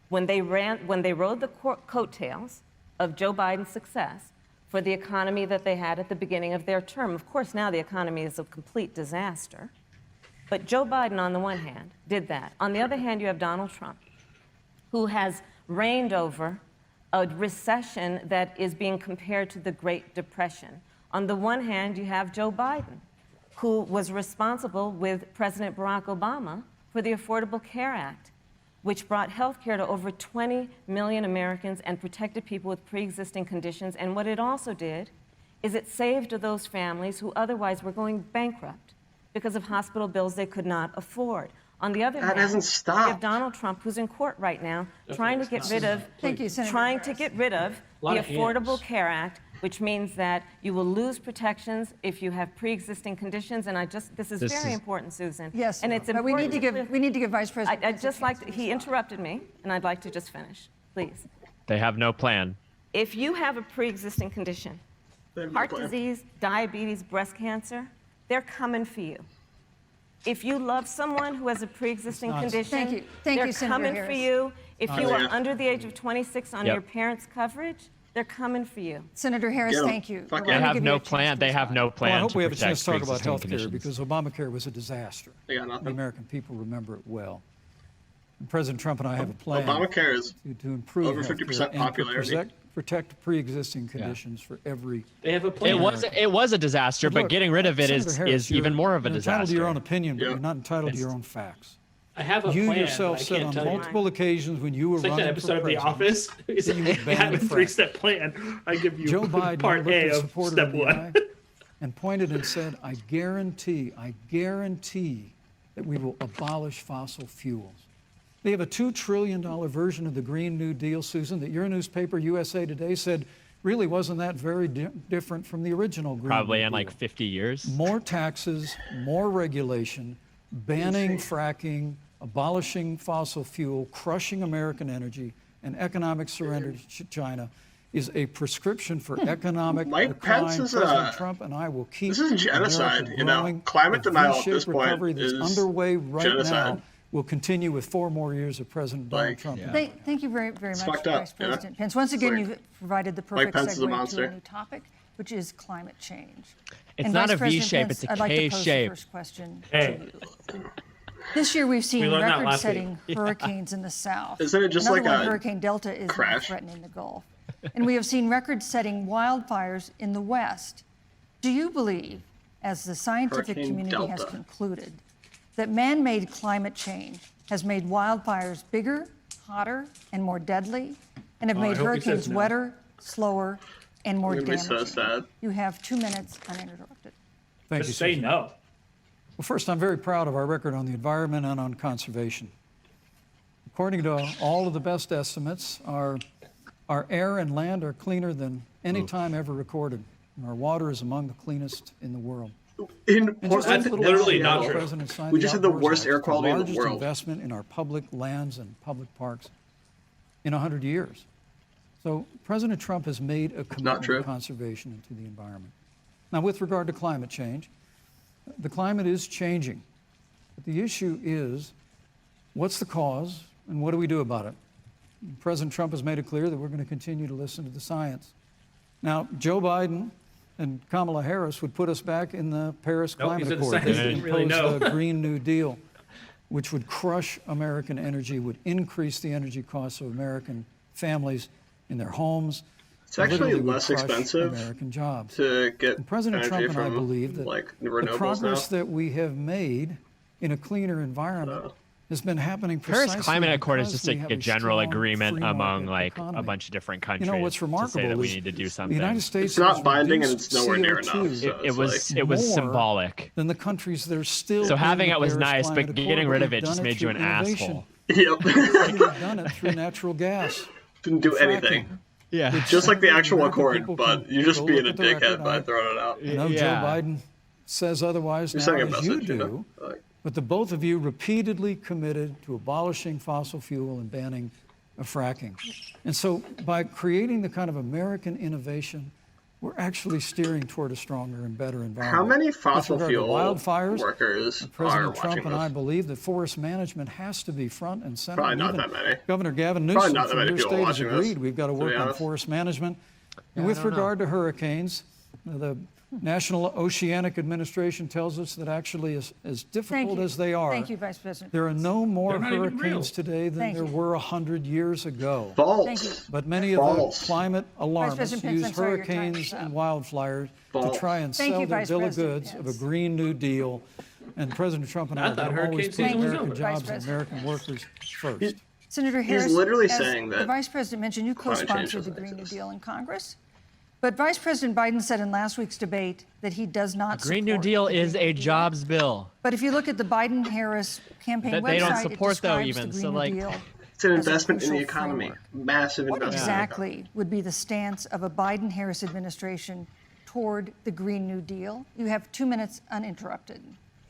when they rode the coattails of Joe Biden's success for the economy that they had at the beginning of their term. Of course, now the economy is a complete disaster. But Joe Biden, on the one hand, did that. On the other hand, you have Donald Trump, who has reigned over a recession that is being compared to the Great Depression. On the one hand, you have Joe Biden, who was responsible with President Barack Obama for the Affordable Care Act, which brought health care to over 20 million Americans and protected people with pre-existing conditions. And what it also did is it saved those families who otherwise were going bankrupt because of hospital bills they could not afford. On the other hand, hasn't stopped. you have Donald Trump, who's in court right now, trying to get rid of the Affordable Care Act, which means that you will lose protections if you have pre-existing conditions. And this is very important, Susan. Yes, and it's but important. we need to give Vice President. I'd just like to, he interrupted me, and I'd like to just finish, please. They have no plan. If you have a pre-existing condition, heart disease, diabetes, breast cancer, they're coming for you. If you love someone who has a pre-existing condition, they're coming for you. If you are under the age of 26 on your parents' coverage, they're coming for you. Senator Harris, thank you. They have no plan. They have no plan. Well, I hope we have a protect chance to talk about pre-existing health care conditions. because Obamacare was a disaster. They got The nothing. American people remember it well. And President Trump and I have a plan Obamacare is to improve over health 50% care and popularity. protect pre-existing conditions for every. They have a plan. It was a disaster, but Look, getting rid of it Senator Harris, is even more of a you're entitled to disaster. your own opinion, but Yeah. you're not entitled to your own facts. I have a You plan. yourself but I said can't on tell you. multiple occasions when you were It's like running that episode for of The president, Office. Is that you would ban I have a fracking. three-step plan. I give you Joe Biden part looked A at of supporter step in the one. eye and pointed and said, I guarantee that we will abolish fossil fuels. They have a $2 trillion version of the Green New Deal, Susan, that your newspaper, USA Today, said really wasn't that very different from the original Green Probably New in like Deal. 50 years. More taxes, more regulation, banning fracking, abolishing fossil fuel, crushing American energy, and economic surrender to China is a prescription for economic Mike decline. Pence is President Trump and I will keep this is genocide, America you know. growing. Climate The denial at V-shaped this point recovery that's is underway right genocide. now will continue with 4 more years of President Donald Like, Trump. yeah. Thank you very, very much, fucked up, Vice yeah. President Pence. Once again, Like, you've provided the Mike perfect Pence is a segue to monster. a new topic, which is climate change. It's And not Vice a President V-shape, Pence, it's a I'd like to pose the K-shape. first question Hey. to you. This year, we've seen learned that last record-setting hurricanes in the South. Isn't it just Another like one, a Hurricane Delta, is now crash? threatening the Gulf. And we have seen record-setting wildfires in the West. Do you believe, as the scientific Hurricane community has Delta. concluded, that man-made climate change has made wildfires bigger, hotter, and more deadly, and have made hope he hurricanes says no. wetter, slower, and more It's gonna be damaging? so sad. You have 2 minutes uninterrupted. Thank Just you, say Susan. no. Well, first, I'm very proud of our record on the environment and on conservation. According to all of the best estimates, our air and land are cleaner than any time ever recorded. And our water is among the cleanest in the world. In And just Portland, a little literally while not ago, true. the president signed We just had the Outdoors worst Act, air quality in the largest world. investment in our public lands and public parks in 100 years. So President Trump has made a commitment true. to conservation and to the environment. Now, with regard to climate change, the climate is changing. But the issue is, what's the cause and what do we do about it? President Trump has made it clear that we're going to continue to listen to the science. Now, Joe Biden and Kamala Harris would put us back in the Paris Nope, he Climate said the Accord. science They didn't really imposed know. a Green New Deal, which would crush American energy, would increase the energy costs of American families in their homes. It's actually literally would less crush expensive American jobs. to get And President energy Trump and I from believe that like the renewables progress now. that we have made in a cleaner environment has been happening precisely Paris Climate Accord is because just we like have a general strong agreement free among market like economy. a bunch of different countries. You know what's to say remarkable that we is need to do the something. United States It's not has binding and reduced it's nowhere near CO2 enough. So it was more symbolic. than the countries that are still So in having the it was Paris nice, Climate but Accord, getting rid of we've it just done made you an through innovation. asshole. Yep. We've done it through natural gas. Didn't do fracking. anything. Yeah. Just like the actual American accord, people but can you're just go being a look at the record. dickhead by throwing it out. I know Yeah. Joe Biden says otherwise You're now, sending a as you message, you know? do, Like, but the both of you repeatedly committed to abolishing fossil fuel and banning of fracking. And so by creating the kind of American innovation, we're actually steering toward a stronger and better environment. How many fossil fuel wildfires, workers President are Trump watching and I this? believe that forest management has to be front and center. Probably not Even that many. Governor Gavin Probably Newsom not that from many your people state has watching this, agreed we've got to to work be on honest. forest management. And I with don't know. regard to hurricanes, the National Oceanic Administration tells us that actually as difficult as they are, Thank you, Vice President. there are no more They're not even real. hurricanes today than Thank there you. were 100 years ago. False. Thank you. But many of False. the climate alarmists President Pence, use I'm sorry, your time hurricanes is up. and wildfires False. to try and Thank sell you, their Vice bill of President goods of a Pence. Green New Deal. And President Trump and I I are thought going to always hurricane put season was American over. Vice jobs and President. American workers first. Senator Harris, literally as saying that the Vice President mentioned, you climate change co-sponsored the doesn't Green New exist. Deal in Congress. But Vice President Biden said in last week's debate that he does not Green New support Deal the is Green New a Deal. jobs bill. But if you look at the Biden-Harris campaign That website, they don't it support, though, describes even. the So, Green like- New Deal It's an as a investment in the crucial economy. framework. Massive What investment. in the economy. exactly would be the stance of a Biden-Harris administration toward the Green New Deal? You have 2 minutes uninterrupted.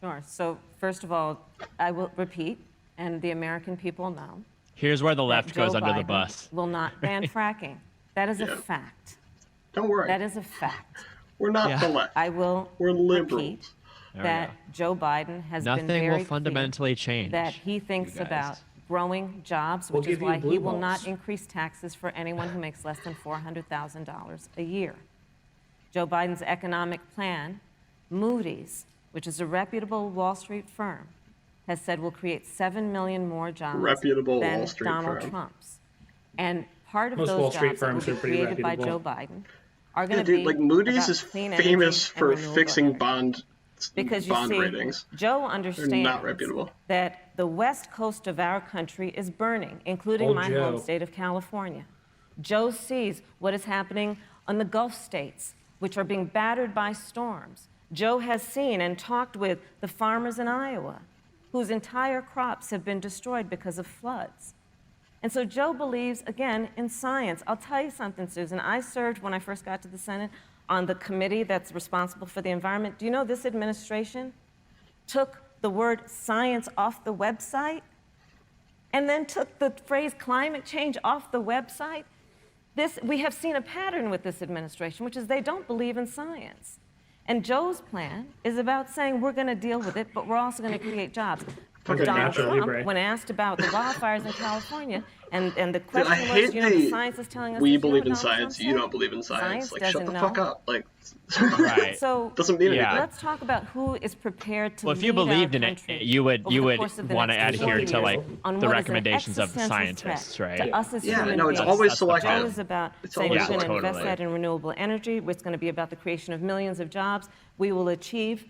Sure. So first of all, I will repeat, and the American people know, Here's where the that left Joe goes under the Biden bus. will not ban fracking. That is a Yeah. fact. Don't worry. That is a fact. We're not Yeah. the left. I will We're liberals. repeat There we that go. Joe Biden has been Nothing very will fundamentally change. clear that he thinks you guys. about growing jobs, We'll which is give you why blue he will not balls. increase taxes for anyone who makes less than $400,000 a year. Joe Biden's economic plan, Moody's, which is a reputable Wall Street firm, has said will create 7 million more jobs Reputable than Wall Street Donald firm. Trump's. And part of Most those Wall Street jobs that will firms be are pretty created by reputable. Joe Biden are going Yeah, to dude, be like Moody's about is clean energy famous and for renewable fixing energy. bond Because you see, ratings. Joe They're understands not reputable. that the west coast of our country is burning, including Old my Joe. home state of California. Joe sees what is happening on the Gulf states, which are being battered by storms. Joe has seen and talked with the farmers in Iowa, whose entire crops have been destroyed because of floods. And so Joe believes, again, in science. I'll tell you something, Susan. I served, when I first got to the Senate, on the committee that's responsible for the environment. Do you know this administration took the word science off the website and then took the phrase climate change off the website? We have seen a pattern with this administration, which is they don't believe in science. And Joe's plan is about saying we're going to deal with it, but we're also going to create jobs. Fucking Donald Nacho Trump, Libre. when asked about the wildfires in California, and the Dude, question I was, hate the science is telling us we this, believe in what Donald science, Trump you said? don't believe in science. Like, shut doesn't the fuck know. up. Like, Right. So doesn't mean Yeah. anything. let's talk about who is prepared to Well, if you lead our believed in it, country you would over the course of the want to next adhere 40 to like years on the what is an recommendations of the existential scientists, threat right? To us as Yeah, human no, it's beings. always That's the selective. plan. Joe is about It's saying always we're going to selective. invest that in renewable energy. It's going to be about the creation of millions of jobs. We will achieve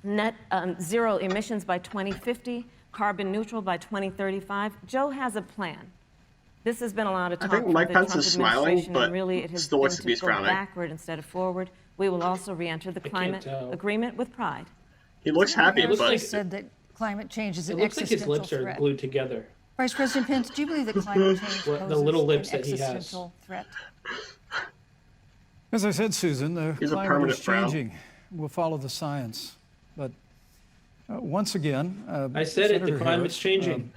net zero emissions by 2050, carbon neutral by 2035. Joe has a plan. This has been a lot of talk think from Mike the Pence Trump is smiling, administration, but and really it has still been looks to be to go frowning. backward instead of forward. We will also re-enter the climate tell. agreement with pride. He looks happy, Harris but said that climate change is It an looks like his existential lips are threat. glued together. Vice President Pence, do you believe that climate change What, poses the little lips an that he has. existential threat? As I said, Susan, the He's a climate permanent is frown. changing. We'll follow the science. But once again, I said it, the Senator climate's Harris, changing.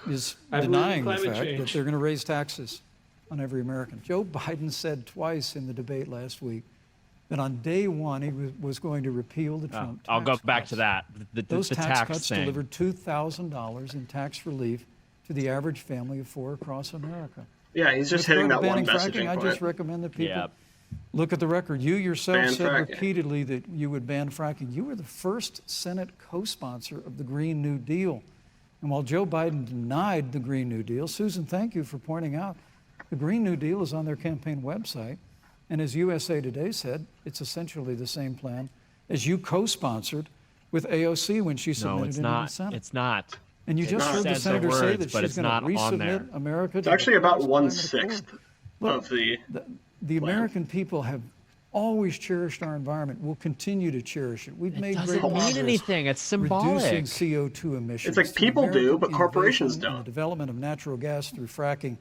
is I believe in denying the climate fact that change. they're going to raise taxes on every American. Joe Biden said twice in the debate last week that on day one he was going to repeal the Trump tax I'll go back cuts. to that. The Those tax cuts thing. delivered $2,000 in tax relief to the average family of four across America. yeah, he's just With hitting regard that to one banning fracking, messaging I just point. recommend that people Yep. look at the record. You yourself Ban said fracking. repeatedly that you would ban fracking. You were the first Senate co-sponsor of the Green New Deal. And while Joe Biden denied the Green New Deal, Susan, thank you for pointing out, the Green New Deal is on their campaign website. And as USA Today said, it's essentially the same plan as you co-sponsored with AOC when she No, submitted it's it in the not. Senate. It's not. And you just not. heard the Says the senator say words, that but she's it's going to not on there. resubmit America. It's to actually the about Paris Climate 1/6 Accord. of the. The American people have always cherished our environment. We'll continue to cherish it. We've It made doesn't great mean progress anything. It's reducing symbolic. CO2 emissions. It's like through people do, American but corporations innovation in don't. The development of natural gas through fracking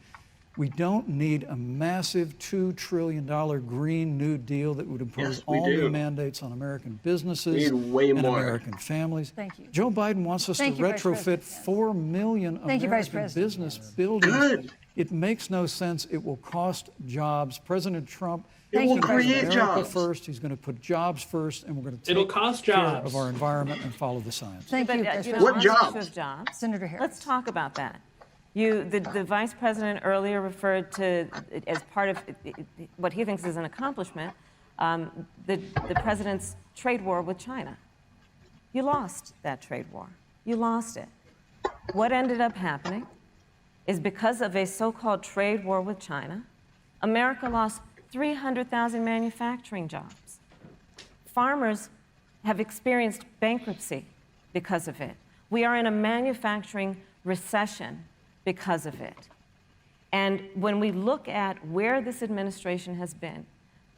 We don't need a massive $2 trillion Green New Deal that would impose all new mandates on American businesses and American families. Thank you. Joe Biden wants us to retrofit 4 million American business buildings. Good. It makes no sense. It will cost jobs. President Trump It will create America jobs first. He's going to put jobs first, and we're going to It'll take cost care jobs of our environment and follow the science. Thank you, Vice President. What on the jobs? issue of jobs? Senator Harris. Let's talk about that. The vice president earlier referred to, as part of what he thinks is an accomplishment, the president's trade war with China. You lost that trade war. You lost it. What ended up happening is because of a so-called trade war with China, America lost 300,000 manufacturing jobs. Farmers have experienced bankruptcy because of it. We are in a manufacturing recession because of it. And when we look at where this administration has been,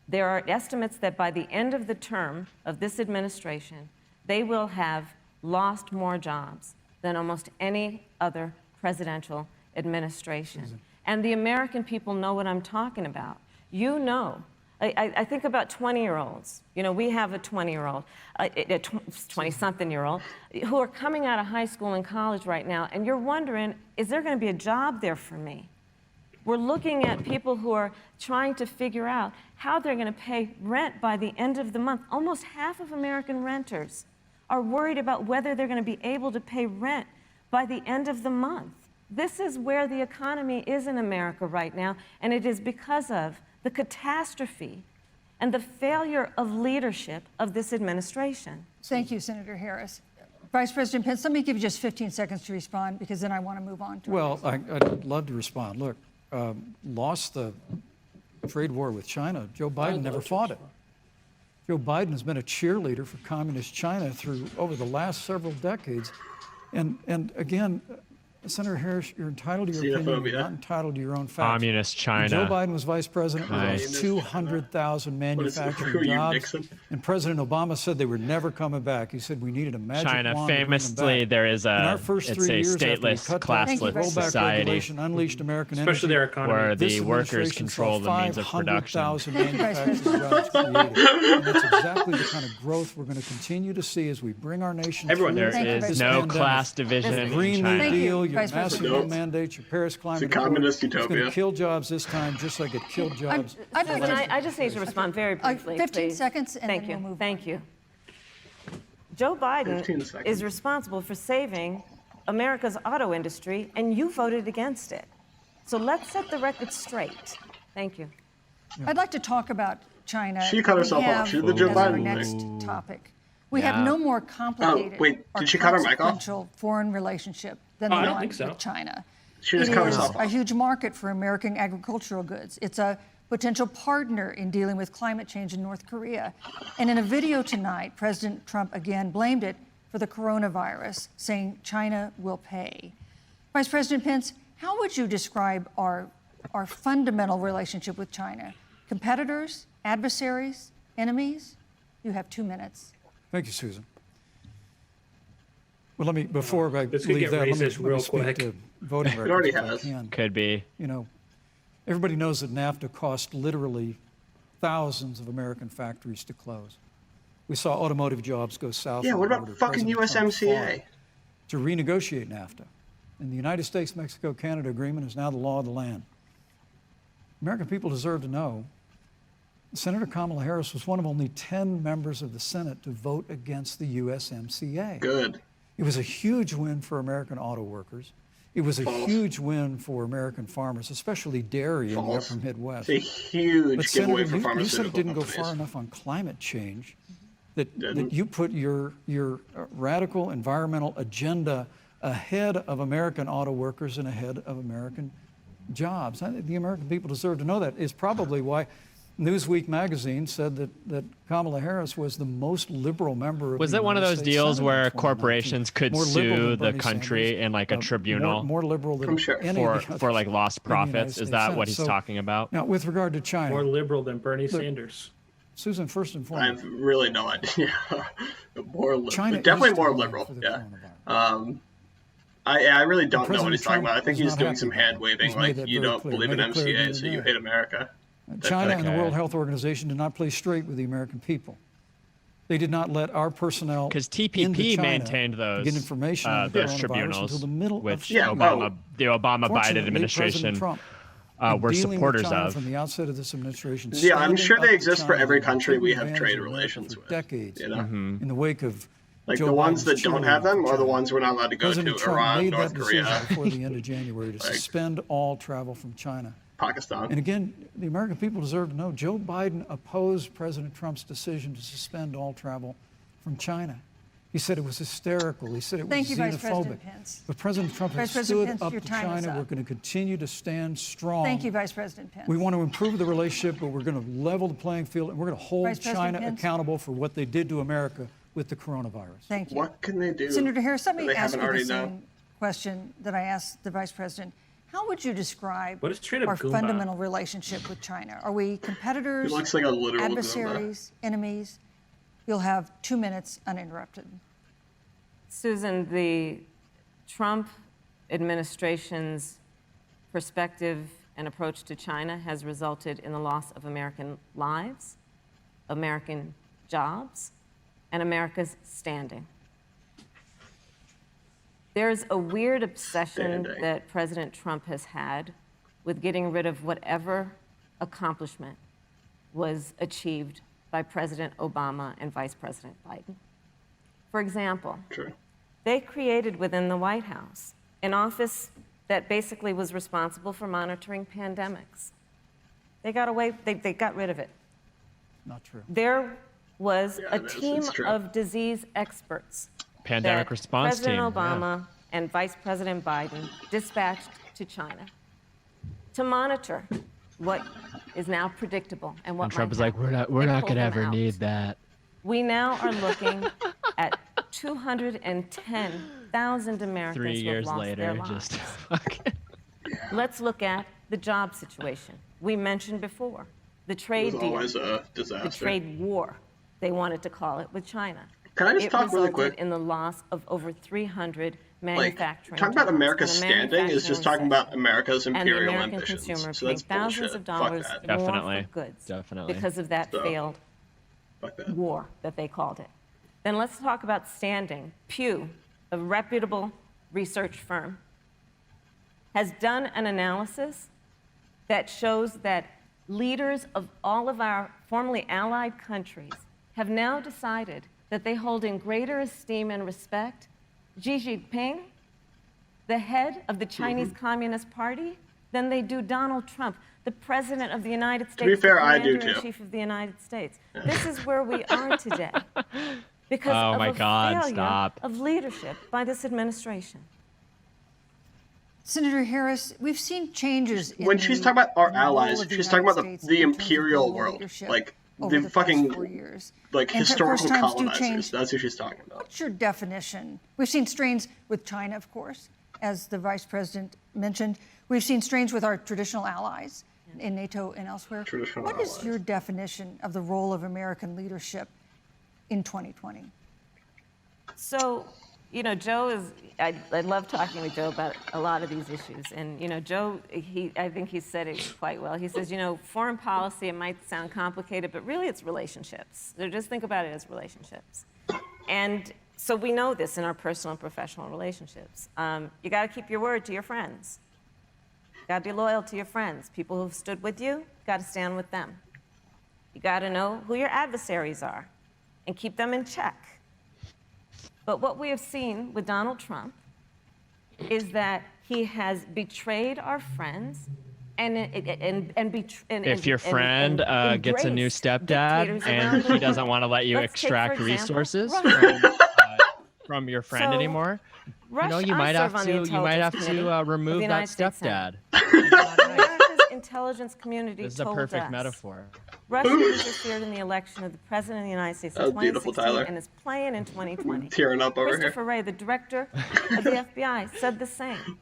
there are estimates that by the end of the term of this administration, they will have lost more jobs than almost any other presidential administration. And the American people know what I'm talking about. You know, I think about 20-year-olds. You know, we have a 20-year-old, a 20-something-year-old, who are coming out of high school and college right now, and you're wondering, is there going to be a job there for me? We're looking at people who are trying to figure out how they're going to pay rent by the end of the month. Almost half of American renters are worried about whether they're going to be able to pay rent by the end of the month. This is where the economy is in America right now, and it is because of the catastrophe and the failure of leadership of this administration. Thank you, Senator Harris. Vice President Pence, let me give you just 15 seconds to respond, because then I want to move on to Well, I'd love to respond. Look, lost the trade war with China. Joe Biden never fought it. Joe Biden has been a cheerleader for communist China over the last several decades. And again, Senator Harris, you're entitled to your opinion. You're not entitled to your own facts. Communist China. When Joe Biden was vice president, we Nice. lost 200,000 manufacturing who are you, jobs. Nixon? And President Obama said they were never coming back. He said we needed a magic China, wand to bring them famously, back. there is In our a, first it's 3 a years after we stateless, cut taxes, classless rolled back society regulation, unleashed American Especially their energy, economy. where this the workers administration control saw the means of production. 500,000 manufacturing jobs created. And that's exactly the kind of growth we're going to continue to see as we bring our nation Everyone, through There Thank you, is this no pandemic. class division The in Green New China. Thank you, Deal, your Vice massive President. new mandates, your Paris climate It's a communist accord, it's going utopia. to kill jobs this time, just like it killed jobs. I'd like And to- I just need to respond very briefly, 15 please. seconds, and Thank then you. we'll move Thank you. Joe 15 Biden seconds. is responsible for saving America's auto industry, and you voted against it. So let's set the record straight. Thank you. I'd like to talk about China. She cut herself We off. have She did the Joe as our Biden next thing. topic. We Yeah. have no more complicated Oh, wait, or did she cut her mic off? consequential foreign relationship than the I don't one think so. with China. She just It cut is herself a off. huge market for American agricultural goods. It's a potential partner in dealing with climate change in North Korea. And in a video tonight, President Trump again blamed it for the coronavirus, saying China will pay. Vice President Pence, how would you describe our fundamental relationship with China? Competitors, adversaries, enemies? You have 2 minutes. Thank you, Susan. Well, let me, before I This could leave get that, let racist me real speak quick. to voting records. already if I has. can. Could be. You know, everybody knows that NAFTA cost literally thousands of American factories to close. We saw automotive jobs go south. Yeah, of what the about border. fucking President Trump USMCA? fought to renegotiate NAFTA. And the United States-Mexico-Canada agreement is now the law of the land. American people deserve to know Senator Kamala Harris was one of only 10 members of the Senate to vote against the USMCA. Good. It was a huge win for American auto workers. It was a False. huge win for American farmers, especially dairy in the False. upper Midwest. It's a huge But giveaway Senator, for you said pharmaceutical it didn't go companies. far enough on climate change, that Didn't. you put your radical environmental agenda ahead of American auto workers and ahead of American jobs. The American people deserve to know that. It's probably why Newsweek magazine said that Kamala Harris was the most liberal member of Was the it one of United those States deals Senate in where 2019. corporations could More liberal sue than the Bernie country Sanders, in like a tribunal more liberal than I'm sure. any of the for others like lost in the United profits? Is States that Senate. what he's So, talking about? Now, with regard to China, More liberal than Bernie Sanders. Susan, first and I foremost, have really no idea. More China liberal. Definitely is more to blame liberal. for the Yeah. coronavirus. I really don't know what President he's talking about. I Trump think is he's not doing happy some about it. hand waving, He's made like that you very don't clear. believe in Made it clear MCA, so today. you hate America. China and the Okay. World Health Organization did not play straight with the American people. They did not let our personnel Because into TPP China maintained to those get information on the those coronavirus tribunals, until the middle of which Yeah, February. the Obama-Biden Fortunately, administration President Trump were dealing with supporters China of. from the outset of this administration. Yeah, I'm standing sure up they to exist for China, every and country we taking have advantage trade of America relations for with. decades. You know, In the wake of like Joe the ones Biden's that don't have cheerleading them for are the China. ones we're not allowed to go President to: Trump Iran, made North that decision Korea, before the end of January to Like- suspend all travel from China. Pakistan. And again, the American people deserve to know Joe Biden opposed President Trump's decision to suspend all travel from China. He said it was hysterical. He said it was Thank you, Vice xenophobic. President Pence. But President Trump has Vice President stood Pence, up your to time is China. up. We're going to continue to stand strong. Thank you, Vice President Pence. We want to improve the relationship, but we're going to level the playing field, and we're going to hold Vice President China Pence. accountable for what they did to America with the coronavirus. Thank you. What can they do? Senator Harris, let that me they ask haven't you the already same done? question that I asked the Vice President. How would you describe What is straight up our Goomba? fundamental relationship with China? Are we competitors, He looks like a literal Goomba. adversaries, enemies? You'll have 2 minutes uninterrupted. Susan, the Trump administration's perspective and approach to China has resulted in the loss of American lives, American jobs, and America's standing. There's a weird obsession Standing. that President Trump has had with getting rid of whatever accomplishment was achieved by President Obama and Vice President Biden. For example, True. they created within the White House an office that basically was responsible for monitoring pandemics. They got rid of it. Not true. There was a it is. team It's true. of disease experts Pandemic that response President team, yeah. Obama and Vice President Biden dispatched to China to monitor what is now predictable and what And Trump might is like, happen. we're They not pulled gonna them ever out. need that. We now are looking at 210,000 Americans 3 who have years lost their later, lives. just fucking. Let's look at the job situation. We mentioned before the It trade was deal, always a the disaster. trade war, they wanted to call it, with China. Can I just It talk really resulted quick? in the loss of over 300 Like, manufacturing talking about jobs America's and a standing is just manufacturing talking about recession. America's And the imperial American ambitions. consumer So paying that's thousands bullshit. of dollars Fuck that. more Definitely. for goods Definitely. because of that So- failed Fuck that. war that they called it. Then let's talk about standing. Pew, a reputable research firm, has done an analysis that shows that leaders of all of our formerly allied countries have now decided that they hold in greater esteem and respect Xi Jinping, the head of the Chinese Communist Party, than they do Donald Trump, the President of the United States, be fair, the I do too. Commander-in-Chief of the United States. This is where we are today because Oh of my a God, failure stop. of leadership by this administration. Senator Harris, we've seen changes in When she's talking about our in the role allies, of the she's talking United about States the in terms of imperial global world, leadership like over the past fucking 4 years. like And of course, historical times do colonizers. change. That's who she's talking about. What's your definition? We've seen strains with China, of course, as the Vice President mentioned. We've seen strains with our traditional allies in NATO and elsewhere. Traditional What is allies. your definition of the role of American leadership in 2020? So, you know, Joe is, I love talking with Joe about a lot of these issues. And, you know, Joe, I think he said it quite well. He says, you know, foreign policy, it might sound complicated, but really it's relationships. So just think about it as relationships. And so we know this in our personal and professional relationships. You got to keep your word to your friends. You got to be loyal to your friends. People who've stood with you, got to stand with them. You got to know who your adversaries are and keep them in check. But what we have seen with Donald Trump is that he has betrayed our friends If your friend gets a new embraced stepdad dictators around and the he world. doesn't want to let you Let's take, for extract example, resources Russia. from your friend So, anymore, Russia, you I might serve have on the to Intelligence Committee of the remove that United States Senate. stepdad. America's intelligence community This is a told perfect us metaphor. Russia interfered in the election of the President of the United States in That was beautiful, 2016 Tyler. and is playing in 2020. Tearing up over here. Christopher Wray, the director of the FBI, said the same.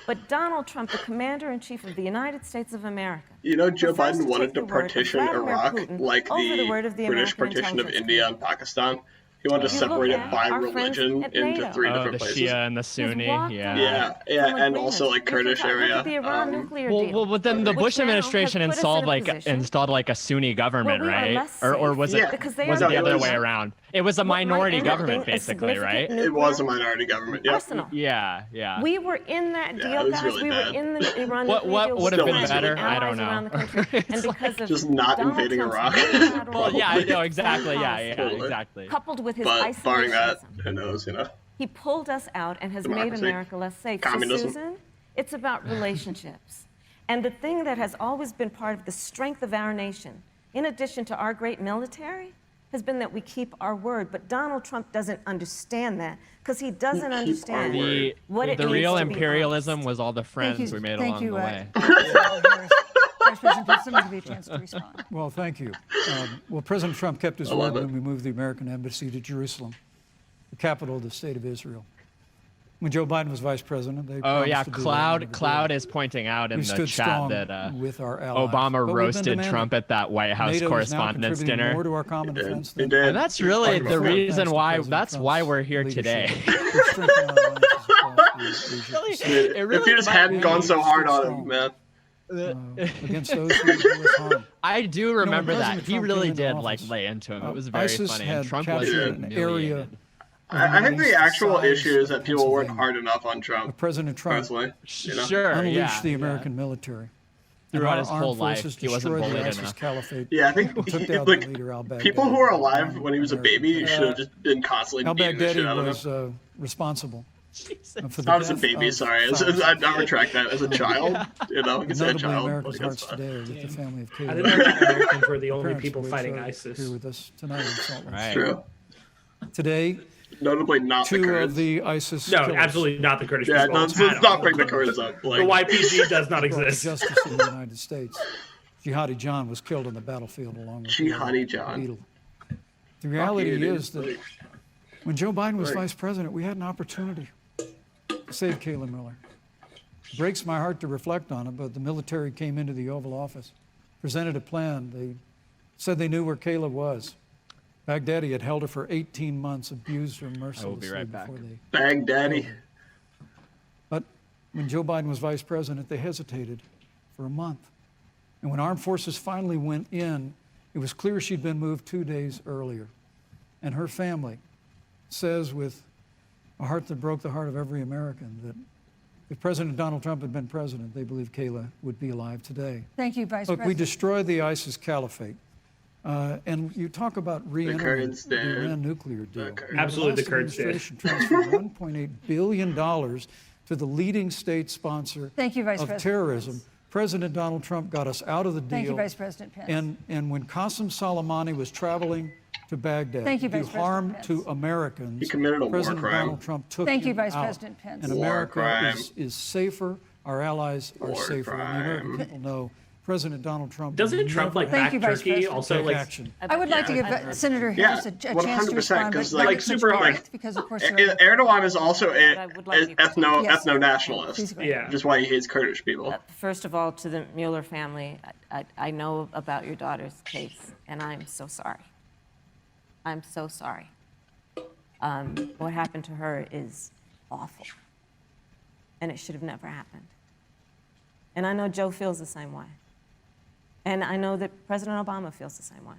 But Donald Trump, the commander-in-chief of the United States of America, You know, Joe prefers Biden to wanted take to the word of partition Vladimir Iraq Putin like over the the word of the British American partition of intelligence India and community. Pakistan. He wanted to You separate look it at by our friends religion at into NATO. 3 the different places. Shia and the Sunni. walked Yeah. Yeah, Some and also like agreements. Kurdish Look area. at the Iran nuclear Well, deal. but then the which Bush now administration has put us in a position installed like a Sunni government, where we are right? less Or safe was it because they was are it the other doing way that. around? It was a what might minority end up government, being a basically, right? significant It was a nuclear minority government. Yep. arsenal. Yeah, yeah. We were in that Yeah, deal, it was guys. really we bad. were in the Iran What nuclear deal. would with have been Still is better? really I allies don't know. around the country. And because of Just not Donald invading Trump's Iraq. unilateral Well, yeah, I know exactly. foreign Yeah, policy, yeah, Totally. exactly. coupled with his But barring that, isolationism, who knows, you know? he pulled us out and has made Democracy. America less safe. Communism. So, Susan, it's about relationships. And the thing that has always been part of the strength of our nation, in addition to our great military, has been that we keep our word. But Donald Trump doesn't understand that because he doesn't understand The what it the means real to be imperialism honest. was all the friends we made thank along you, the way. Vice President Pence, I'm going to give you a chance to respond. Well, thank you. Well, President Trump kept his I word love it. when we moved the American embassy to Jerusalem, the capital of the state of Israel. When Joe Biden was vice president, they Oh promised yeah, to do that over the Cloud day. is pointing out in We the stood chat strong that with our allies. Obama But we've been roasted demanding. Trump at that White House NATO is now correspondence contributing dinner. more to our common defense He than did. And that's really ever the before, reason thanks to why. President That's Trump's why we're here leadership. today. We've strengthened our alliances across the Asia-Pacific. If he just hadn't gone so hard on him, man. Against those who do us harm. I do remember that. President He Trump really came into did like office, lay into him. It was very ISIS funny. had And Trump was captured an area humiliated. I think the actual size issue is of that people weren't Pennsylvania. hard enough on Trump, President Trump personally. You know? Sure, unleashed yeah, the American military. And Throughout our his armed whole life, forces he wasn't destroyed the bullied ISIS enough. caliphate. Yeah, I think Took he, down like the leader, al-Baghdadi. people who were alive when he was a baby should have just been constantly beating the shit out Al-Baghdadi of him. was responsible for the Not as a death baby, of sorry. thousands. I retract that. As a child, you know, he's a Notably, child. America's Like, hearts that's fine. today are with the family of Caleb. I didn't know that Americans were the only Parents people which fighting are ISIS. Here with us tonight in Salt Lake. Right. True. Today, Notably not the two Kurds. of the ISIS No, killers absolutely not the Kurdish Yeah, people. let's at all. not bring the Kurds up. The Like, YPG does not brought to exist. justice in the United States. Jihadi John was killed on the battlefield along with Jihadi John. Beetle. The reality dude. is that Like, when Joe Biden was Right. vice president, we had an opportunity to save Kayla Miller. It breaks my heart to reflect on it, but the military came into the Oval Office, presented a plan. They said they knew where Kayla was. Baghdadi had held her for 18 months, abused her mercilessly right back. before they. Baghdadi. But when Joe Biden was vice president, they hesitated for a month. And when armed forces finally went in, it was clear she'd been moved 2 days earlier. And her family says with a heart that broke the heart of every American that if President Donald Trump had been president, they believe Kayla would be alive today. Thank you, Vice Look, we President. destroyed the ISIS caliphate. And you talk about re-entering Kurds the did. Iran nuclear deal. The Kurds. You know, Absolutely, last the Kurds did. administration transferred $1.8 billion to the leading state sponsor Thank you, Vice of President terrorism. Pence. President Donald Trump got us out of the deal. Thank you, Vice President Pence. And when Qasem Soleimani was traveling to Baghdad Thank you, to do Vice President harm Pence. to Americans, He committed a war President crime. Donald Trump took Thank you, him Vice out. President Pence. And War America crime. is safer. Our allies are War safer. And the American crime. people know President Donald Trump. Doesn't will Trump like never Thank back you, Vice Turkey? President. Also, take like action. I would like to give Senator Harris a chance to 100%, respond, 'cause, but like, not with super, such like, warmth, because of course you're Erdogan is also I would like you to- Yes. ethno-nationalist, Please go which ahead. is why he hates Kurdish people. First of all, to the Mueller family, I know about your daughter's case, and I'm so sorry. I'm so sorry. What happened to her is awful, and it should have never happened. And I know Joe feels the same way. And I know that President Obama feels the same way.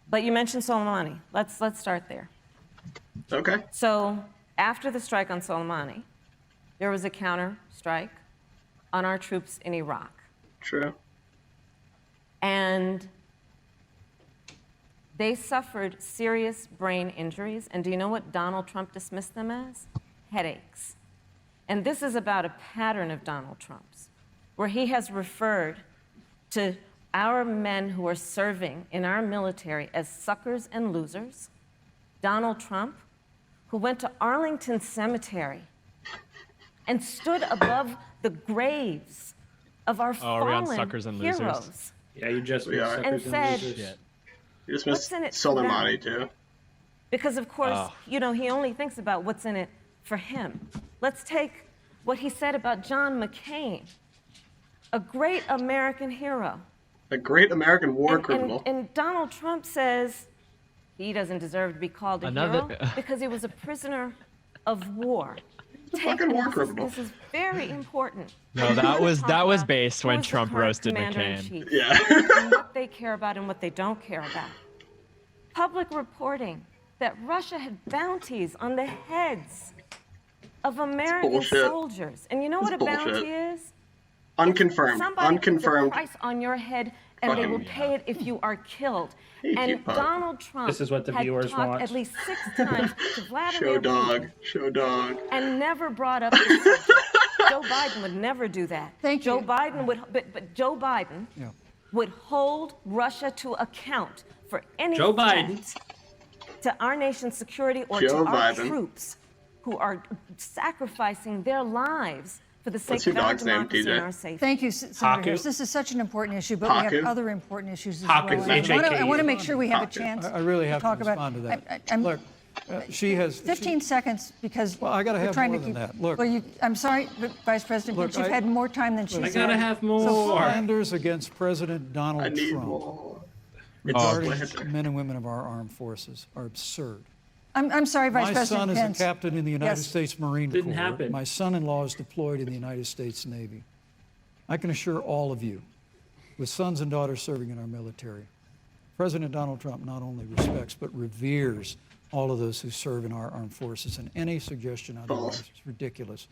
But you mentioned Soleimani. Let's start there. Okay. So after the strike on Soleimani, there was a counter strike on our troops in Iraq. True. And they suffered serious brain injuries. And do you know what Donald Trump dismissed them as? Headaches. And this is about a pattern of Donald Trump's, where he has referred to our men who are serving in our military as suckers and losers. Donald Trump, who went to Arlington Cemetery and stood above the graves of our are we on fallen suckers and losers? heroes. Yeah, you just We are. And said, Shit. You just What's missed in it for Soleimani, them? too. because of course, Oh. you know, he only thinks about what's in it for him. Let's take what he said about John McCain, a great American hero A great American war criminal. And Donald Trump says he doesn't deserve to be called a hero because he was a prisoner of war. This is very important. No, that was based when Trump roasted McCain. Yeah. And what they care about and what they don't care about. Public reporting that Russia had bounties on the heads of American soldiers. And you know what a bounty is? Unconfirmed. Somebody puts a price on your head, and they will pay it if you are killed. And Donald Trump this is what the viewers talked want. at least 6 times to Vladimir Putin Show dog. and never brought up the subject. Joe Biden would never do that. Thank Joe you. Biden would, but Joe Biden would hold Russia to account for any threat to our nation's security or to our troops who are sacrificing their lives for the sake of our democracy and our safety. Thank you, Senator Harris. This is such an important issue, but we have other important issues as well. I want to make sure we have a chance I really have to talk to respond to that. Look, she has 15 seconds because I got to have trying more to than keep. that. Look, well, I'm sorry, but Vice President Pence, you've had more time than she's had. I gotta have more. So, slanders against President Donald Trump regarding men and women of our armed forces are absurd. I'm sorry, Vice My President son Pence. is a captain in the United States Marine Corps. Didn't happen. My son-in-law is deployed in the United States Navy. I can assure all of you, with sons and daughters serving in our military, President Donald Trump not only respects but reveres all of those who serve in our armed forces, and any suggestion otherwise is ridiculous.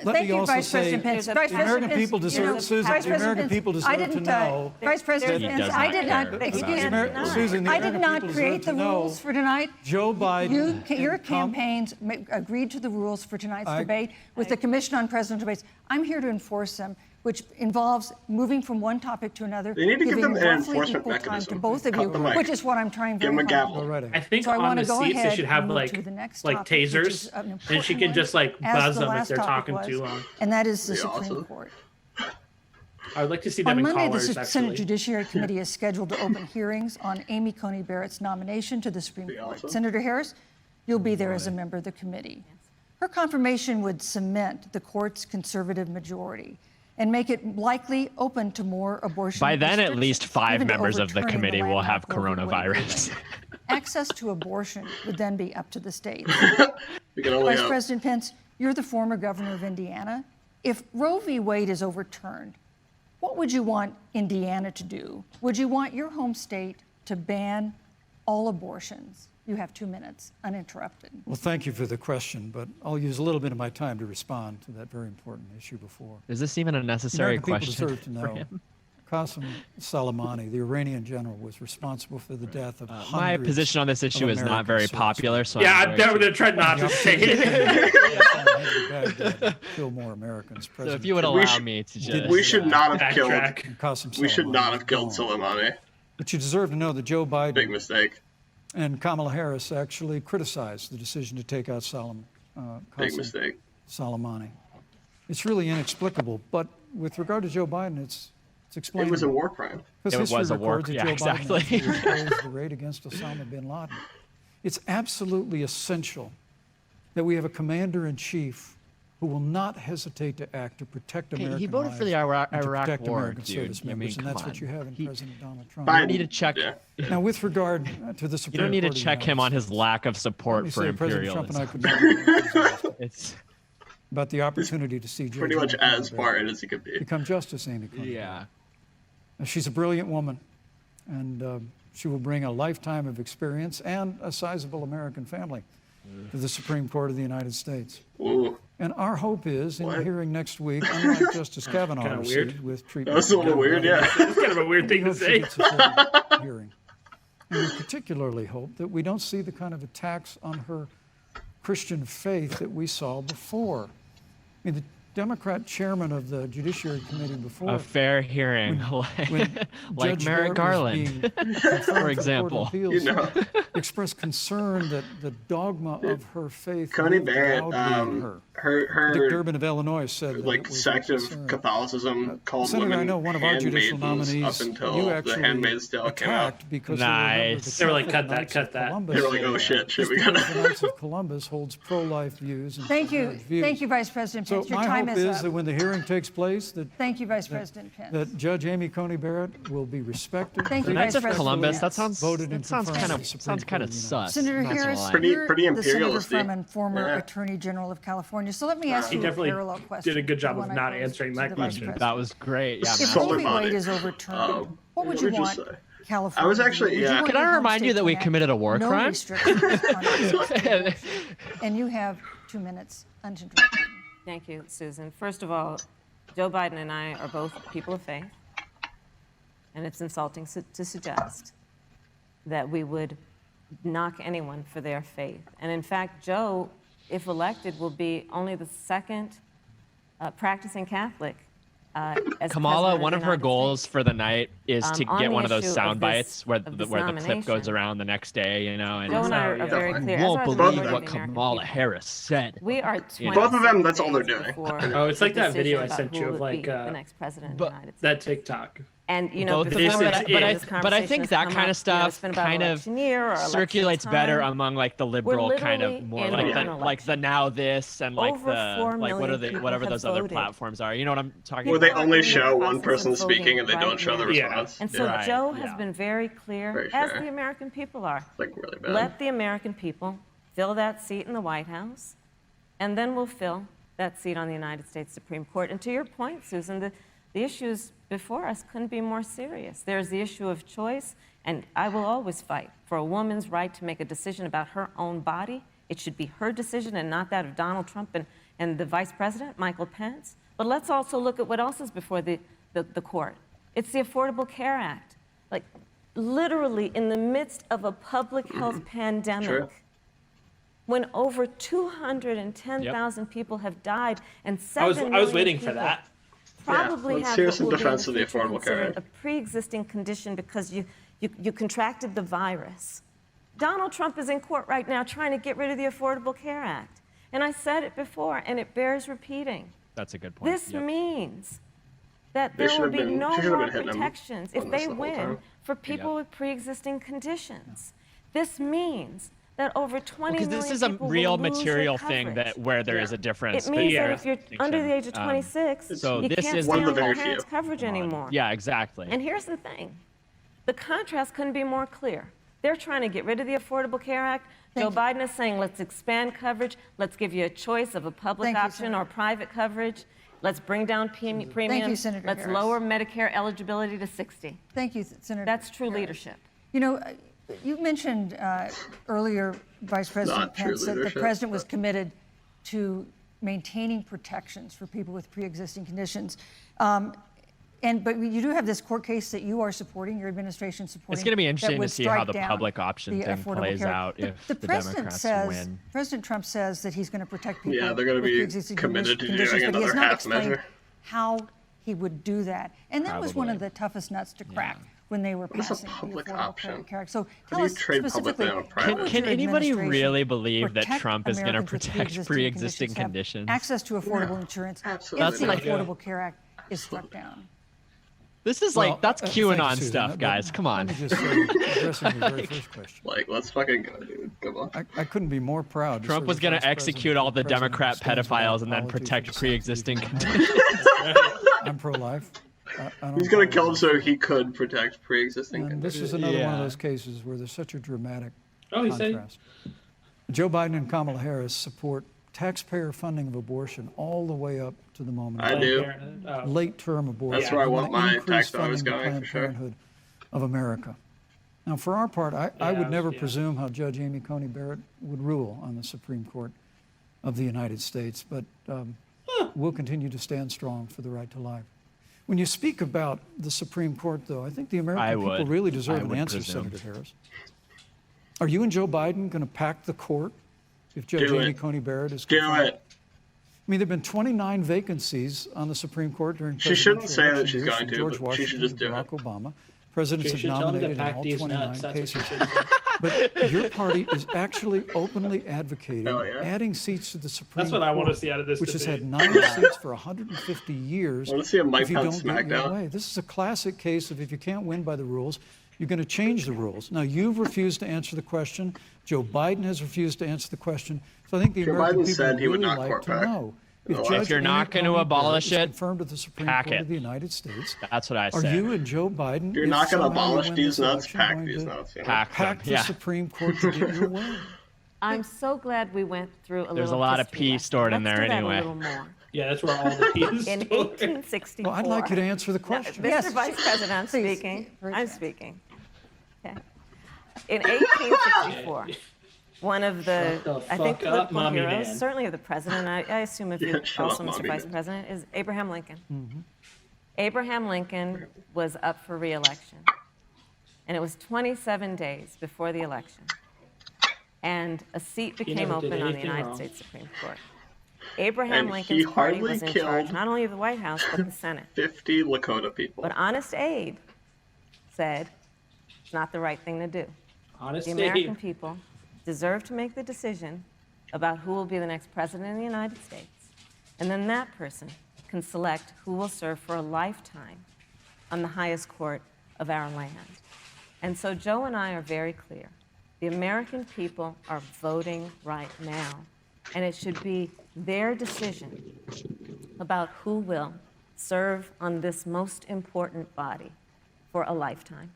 Thank you, Vice President Pence. The American people deserve, Susan, the American people deserve to know. Vice President Pence, I did not, excuse me, Susan, I did not create the rules for tonight. Joe Biden. Your campaigns agreed to the rules for tonight's debate with the Commission on Presidential Debates. I'm here to enforce them, which involves moving from one topic to another, They need to give giving them an roughly enforcement equal time mechanism. to both of Cut you, the mic. which is what I'm trying Give very them a hard gavel. to do. I think So I on want the to go seats they ahead should have and move to the next topic, which tasers, is an and she important can one, just as buzz the them if last they're topic talking was, too long. and that is the Yeah, Supreme awesome. Court. I would like to see them On in Monday, the collars, Senate actually. Judiciary Committee is scheduled to open hearings on Amy Coney Barrett's nomination to the Supreme Court. awesome. Senator Harris, you'll be there as a member of the committee. Her confirmation would cement the court's conservative majority and make it likely open to more abortion. By then, at restrictions, least 5 even to members of the overturning committee will have landmark Roe v. Wade coronavirus. ruling. Access to abortion would then be up to the states. We can only Vice hope. President Pence, you're the former governor of Indiana. If Roe v. Wade is overturned, what would you want Indiana to do? Would you want your home state to ban all abortions? You have 2 minutes, uninterrupted. Well, thank you for the question, but I'll use a little bit of my time to respond to that very important issue before. Is this even a necessary American question people deserve to for know. him? Qasem Soleimani, the Iranian general, was responsible for the death of My hundreds position on this issue of is not American very citizens. popular, so Yeah, I'm I'm very going to try not to say it. Baghdad, kill more Americans. So if you would We allow should- me to just... We should not have killed. Backtrack. Qasem We should not Soleimani have killed is gone. Soleimani. But you deserve to know that Joe Big Biden mistake. and Kamala Harris actually criticized the decision to take out Big Qasem mistake. Soleimani. It's really inexplicable, but with regard to Joe Biden, it's explainable. It was a war crime. Because It history was a war- records that yeah, Joe exactly. Biden actually opposed the raid against Osama bin Laden. It's absolutely essential that we have a commander-in-chief who will not hesitate to act to protect American he voted for the lives and to Iraq protect war, American dude. service I mean, members, and come that's what on. you have in President Donald Trump. Biden- need to check- Yeah. Now, with regard to the Supreme You don't need to Court of the check him United on his States, lack of let support me for say President Trump and I imperialism. could not be more enthusiastic It's about the opportunity to see Judge Pretty much Amy Coney as Barrett Spartan as he could be. become Justice Amy Coney Barrett. yeah. She's a brilliant woman, and she will bring a lifetime of experience and a sizable American family to the Supreme Court of the United States. Ooh. And our hope is, in the What? hearing next week, unlike Justice Kavanaugh Kinda weird. received with treatment. That was a little weird, yeah. It's kind of a weird we thing to hope she say. gets a fair hearing. And we particularly hope that we don't see the kind of attacks on her Christian faith that we saw before. I mean, the Democrat chairman of the Judiciary Committee before, A fair hearing, when like Judge Merrick Barrett was Garland, being confirmed for the Court of example. Appeals, You know. expressed concern that the dogma of her faith Coney lived Barrett, loudly in her. Dick Durbin of Illinois said that like sect of Catholicism called Senator, women I know one of our judicial nominees, up until you the actually Handmaid's Tale came out. attacked because Nice. They were like, cut that. They were like, oh shit, we gotta. The Knights of Columbus holds pro-life views. And Thank you. pro-marriage views. Thank you, Vice President Pence. So Your my time hope is is up. that when the hearing takes place, Thank you, Vice President Pence. that Judge Amy Coney Barrett will be respected. Thank you, Knights Vice of President Columbus. Pence. That sounds kind of sus. Senator not gonna Harris, lie. Pretty you're the senator imperialistic. from and former Yeah. Attorney General of California. So let me ask He you a definitely parallel question. did a good job the of one I not posed answering to that the Vice question. President. That was great. Yeah, If man. Solar Roe v. Wade body. is overturned, what would what you would you want say? California I was to do? actually- Would you yeah. want Can I your home remind you state that to we enact committed a war no crime? restrictions on abortion? And you have 2 minutes uninterrupted. Thank you, Susan. First of all, Joe Biden and I are both people of faith, and it's insulting to suggest that we would knock anyone for their faith. And in fact, Joe, if elected, will be only the second practicing Catholic. As Kamala, president one the of her United goals States. for the night is to On get the one of those issue sound of bites this- where of the this clip goes nomination. around the next day, and Joe and I are Yeah. very clear. you as won't are the believe majority what of the American Kamala people. Harris said. We are Both 27 of them, that's all they're days doing. before Oh, it's like the that video I decision sent about you who of, would be like, the next president of but- the United States. That TikTok. And you know, Both of before them, that, but this I conversation think has that come kind up, of stuff it's been about kind of election year or election circulates better time. among like the liberal We're kind of literally more in like an the election. now this and like Over 4 like what are million the people whatever have those other voted. platforms are. You know what I'm talking Where they about? only in the show one process person of voting speaking and they don't right show the now. Yeah. response. And so Right, Joe has yeah. been very clear, Very as sure. the American people are. Like really bad. Let the American people fill that seat in the White House, and then we'll fill that seat on the United States Supreme Court. And to your point, Susan, the issues before us couldn't be more serious. There's the issue of choice, and I will always fight for a woman's right to make a decision about her own body. It should be her decision and not that of Donald Trump and the Vice President, Michael Pence. But let's also look at what else is before the court. It's the Affordable Care Act. Like, literally in the midst of a public health pandemic, True. when over 210,000 people have died and 7 I was million waiting for people that. probably let's have hear what some will be in defense of the future Affordable Care considered Act. a pre-existing condition because you contracted the virus. Donald Trump is in court right now trying to get rid of the Affordable Care Act. And I said it before, and it bears repeating. That's a good point. This Yep. means that They there will should be have been- no she should have more been hitting him protections if on this they the whole win time. for people Yep. with pre-existing conditions. This means that over 20 Because million this is a people real will lose their material thing coverage. that where there is a difference. It means Yeah. that if you're under the age of 26, so you this can't is stay one of on the very your parents' few. coverage anymore. Yeah, exactly. And here's the thing. The contrast couldn't be more clear. They're trying to get rid of the Affordable Care Act. Joe Biden is saying, let's expand coverage. Let's give you a choice of a public Thank you, option Senator. or private coverage. Let's bring down premiums. Senator Let's Harris. lower Medicare eligibility to 60. Thank you, Senator. That's true Harris. leadership. You know, you mentioned earlier, Vice President Not true Pence, that the leadership. president was committed to maintaining protections for people with pre-existing conditions. But you do have this court case that you are supporting, your administration supporting. It's going to be that interesting to would see how strike the down public option the thing Affordable plays Care Act. out if the president Democrats says, win. President Trump says that he's going to protect people Yeah, they're gonna with be pre-existing committed to conditions, doing but he has another not half explained measure. how he would do that. And that was one of Probably. the toughest nuts to crack when they were is a passing public the Affordable option? Care Act. So do tell you us trade public specifically, than on how private? would Can your anybody administration really believe that protect Trump is going to Americans with protect pre-existing have conditions? access to affordable insurance absolutely if the not. Affordable Care Act is struck down? This is Well, like that's thank you, QAnon Susan. stuff, But guys. Come on. Let me just say, addressing your very first question. Like, let's fucking go, dude. Come on. I couldn't be more proud. to Trump serve was as going Vice to execute President all of the President who Democrat stands without pedophiles and then apology for protect the sons of pre-existing these conditions. I'm pro-life. I don't He's gonna kill him apologize. so he could protect pre-existing And this conditions. is another one Yeah. of those cases where there's such a dramatic Oh, he said. contrast. Joe Biden and Kamala Harris support taxpayer funding of abortion all the way up to the moment I of do. late-term abortion. That's where I They want wanna my increase tax dollars funding to going, for Planned sure. Parenthood of America. Now, for our part, I would never presume how Judge Amy Coney Barrett would rule on the Supreme Court of the United States, but we'll continue to stand strong for the right to life. When you speak about the Supreme Court, though, I think the American people would. really deserve I an would answer, presume. Senator Harris. Are you and Joe Biden going to pack the court if Judge Do Amy it. Coney Barrett is Do confirmed? it. I mean, there have been 29 vacancies on the Supreme Court during She shouldn't presidential say that election she's years going from to, George but she Washington should just to do Barack it. Obama. Presidents have nominated in all 29 cases. But your party is actually openly advocating adding seats to the Supreme Court. That's what I want to see out of this which debate. has had 9 seats for 150 years. I want to see a Mike if you Pence don't get your smackdown. way. This is a classic case of if you can't win by the rules, you're going to change the rules. Now, you've refused to answer the question. Joe Biden has refused to answer the question. So I think the Joe American Biden people said would he would really not like court to back. know. If you're not going to abolish it, confirmed at the Supreme pack Court it. of the United States. That's what I Are said. you and Joe Biden? You're if not going to somehow you abolish win these this nuts, election, pack going these to nuts. You know? Pack the them. Supreme Court to get your way? I'm so glad we went through a There's little a lot of history pee lesson. stored in Let's there do that anyway. a little more. Yeah, that's where all the peas In stored. 1864. Well, I'd like you to answer the question. Mr. Yes. Vice President, I'm Please. speaking. Very I'm fast. speaking. Okay. In 1864, one of the, Shut the I think, fuck up, political mommy heroes, man. certainly of the president, I assume of you Yeah, shut also, up, Mr. mommy Vice man. President, is Abraham Lincoln. Abraham Lincoln was up for re-election. And it was 27 days before the election. And a seat became never did open on the anything United wrong. States Supreme Court. Abraham And Lincoln's he party hardly was in killed charge not only of the White House, but the Senate. 50 Lakota people. But Honest Abe said it's not the right thing to do. Honest The American Abe. people deserve to make the decision about who will be the next president of the United States. And then that person can select who will serve for a lifetime on the highest court of our land. And so Joe and I are very clear. The American people are voting right now, and it should be their decision about who will serve on this most important body for a lifetime.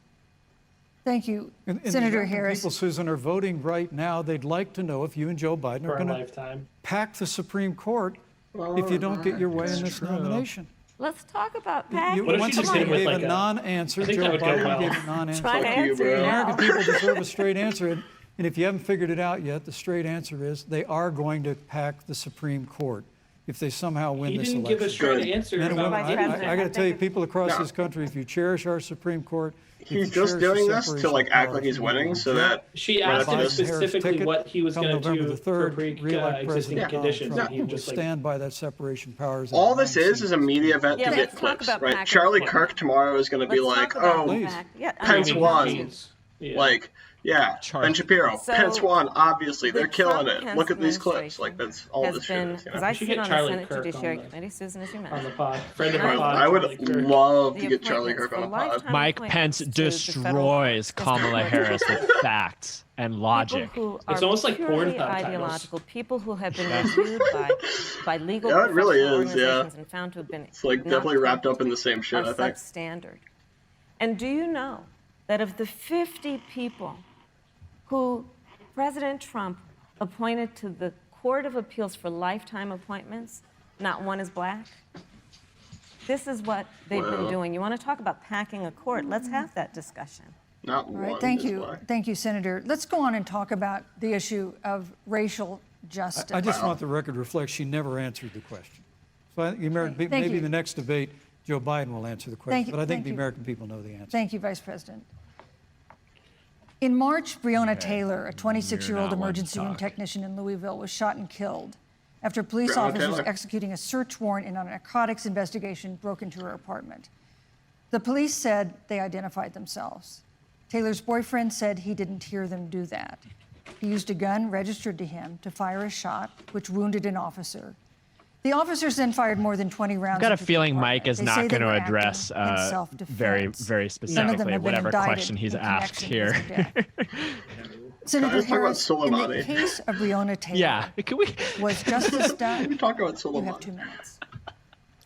Thank you, And the Senator American Harris. people, Susan, are voting right now. They'd like to know if you and Joe Biden For are a going to lifetime. pack the Supreme Court if you don't get your way in this nomination. Let's talk about packing. What if she Once just again, hit him with gave like a a- non-answer. I think Joe that would go Biden well. gave a non-answer. Try to Fuck you, answer bro. it The now. American people deserve a straight answer. And if you haven't figured it out yet, the straight answer is they are going to pack the Supreme Court if they somehow win He this didn't election. give a straight Good. answer Men and about women, Vice President, I got to I tell you, think people across No. this country, if you cherish our Supreme Court, if you He's just cherish the doing this to separation like of act powers, like he's you winning will so reject that She right asked after him this, specifically ticket what he was come going to November do the for 3rd, pre-existing re-elect President Donald conditions. Trump. And he He will just like, stand by that separation of powers. all this is a media event Yeah, to let's get talk clicks, about right? packing Charlie the court. Kirk tomorrow is going to be Let's like, talk about oh, the fact. Yeah, I Pence mean, won. Yeah. Like, yeah, Charlie. Ben Shapiro, So, Pence won, obviously, the they're killing it. Trump-Pence Look at these clips. administration Like, that's all has this shit been, is, you because know? I should sit get on the Charlie Senate Kirk on Judiciary the- Committee, Susan, as you on the mentioned. pod. Friend of the I pod. I would Charlie Kirk. love The to get Charlie appointments Kirk on for a pod. lifetime Mike appointments Pence to the federal destroys district Kamala court Harris judges. with facts and logic. People who It's are almost like porn purely thumb titles. ideological, people who have been reviewed by legal Yeah, it really professional is, yeah. organizations and found to have been It's like not definitely wrapped corrupt up in the same shit, are I think. substandard. And do you know that of the 50 people who President Trump appointed to the Court of Appeals for lifetime appointments, not one is black? This is what they've been Wow. doing. You want to talk about packing a court? Let's have that discussion. Not All one. right, thank is you. black. Thank you, Senator. Let's go on and talk about the issue of racial justice. I just want the record to reflect she never answered the question. So I think the American people, Thank maybe you. the next debate, Joe Biden will answer the question. Thank you- But I think thank the you. American people know the answer. Thank you, Vice President. In March, Breonna Taylor, a 26-year-old not one to emergency room talk. technician in Louisville, was shot and killed after police Breonna officers Taylor. executing a search warrant in a narcotics investigation broke into her apartment. The police said they identified themselves. Taylor's boyfriend said he didn't hear them do that. He used a gun registered to him to fire a shot, which wounded an officer. The officers then fired more than 20 rounds. I've got a into the feeling apartment. Mike is They not say they going to were acting address in self-defense. very None of them specifically have been whatever indicted question he's in asked connection here. with her death. Senator Let's talk about Harris, in the Soleimani. case of Breonna Taylor, Yeah, can we? was justice We done? talk about You have 2 Soleimani. minutes.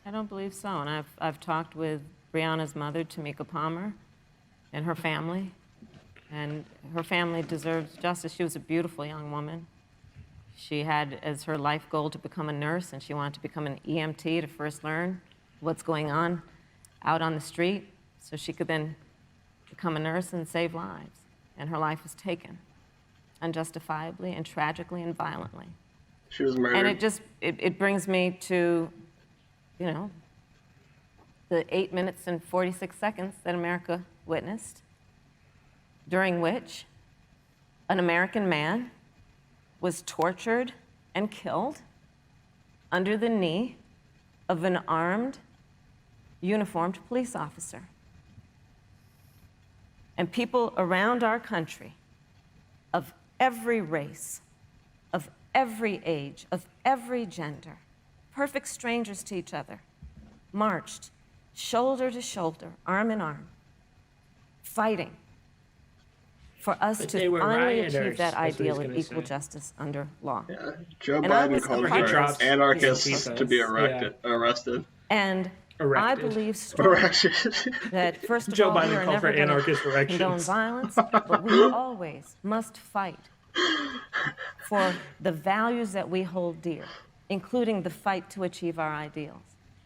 I don't believe so. And I've talked with Breonna's mother, Tamika Palmer, and her family. And her family deserves justice. She was a beautiful young woman. She had as her life goal to become a nurse, and she wanted to become an EMT to first learn what's going on out on the street so she could then become a nurse and save lives. And her life was taken unjustifiably and tragically and violently. She was murdered. And it just, it brings me to, you know, the 8 minutes and 46 seconds that America witnessed, during which an American man was tortured and killed under the knee of an armed, uniformed police officer. And people around our country of every race, of every age, of every gender, perfect strangers to each other, marched shoulder to shoulder, arm in arm, fighting for us to finally achieve that ideal of equal justice under law. Yeah. Joe Biden called for anarchists to be arrested. And I believe that, first of Joe all, we Biden are called for never going anarchist to condone erections. violence, but we always must fight for the values that we hold dear, including the fight to achieve our ideals.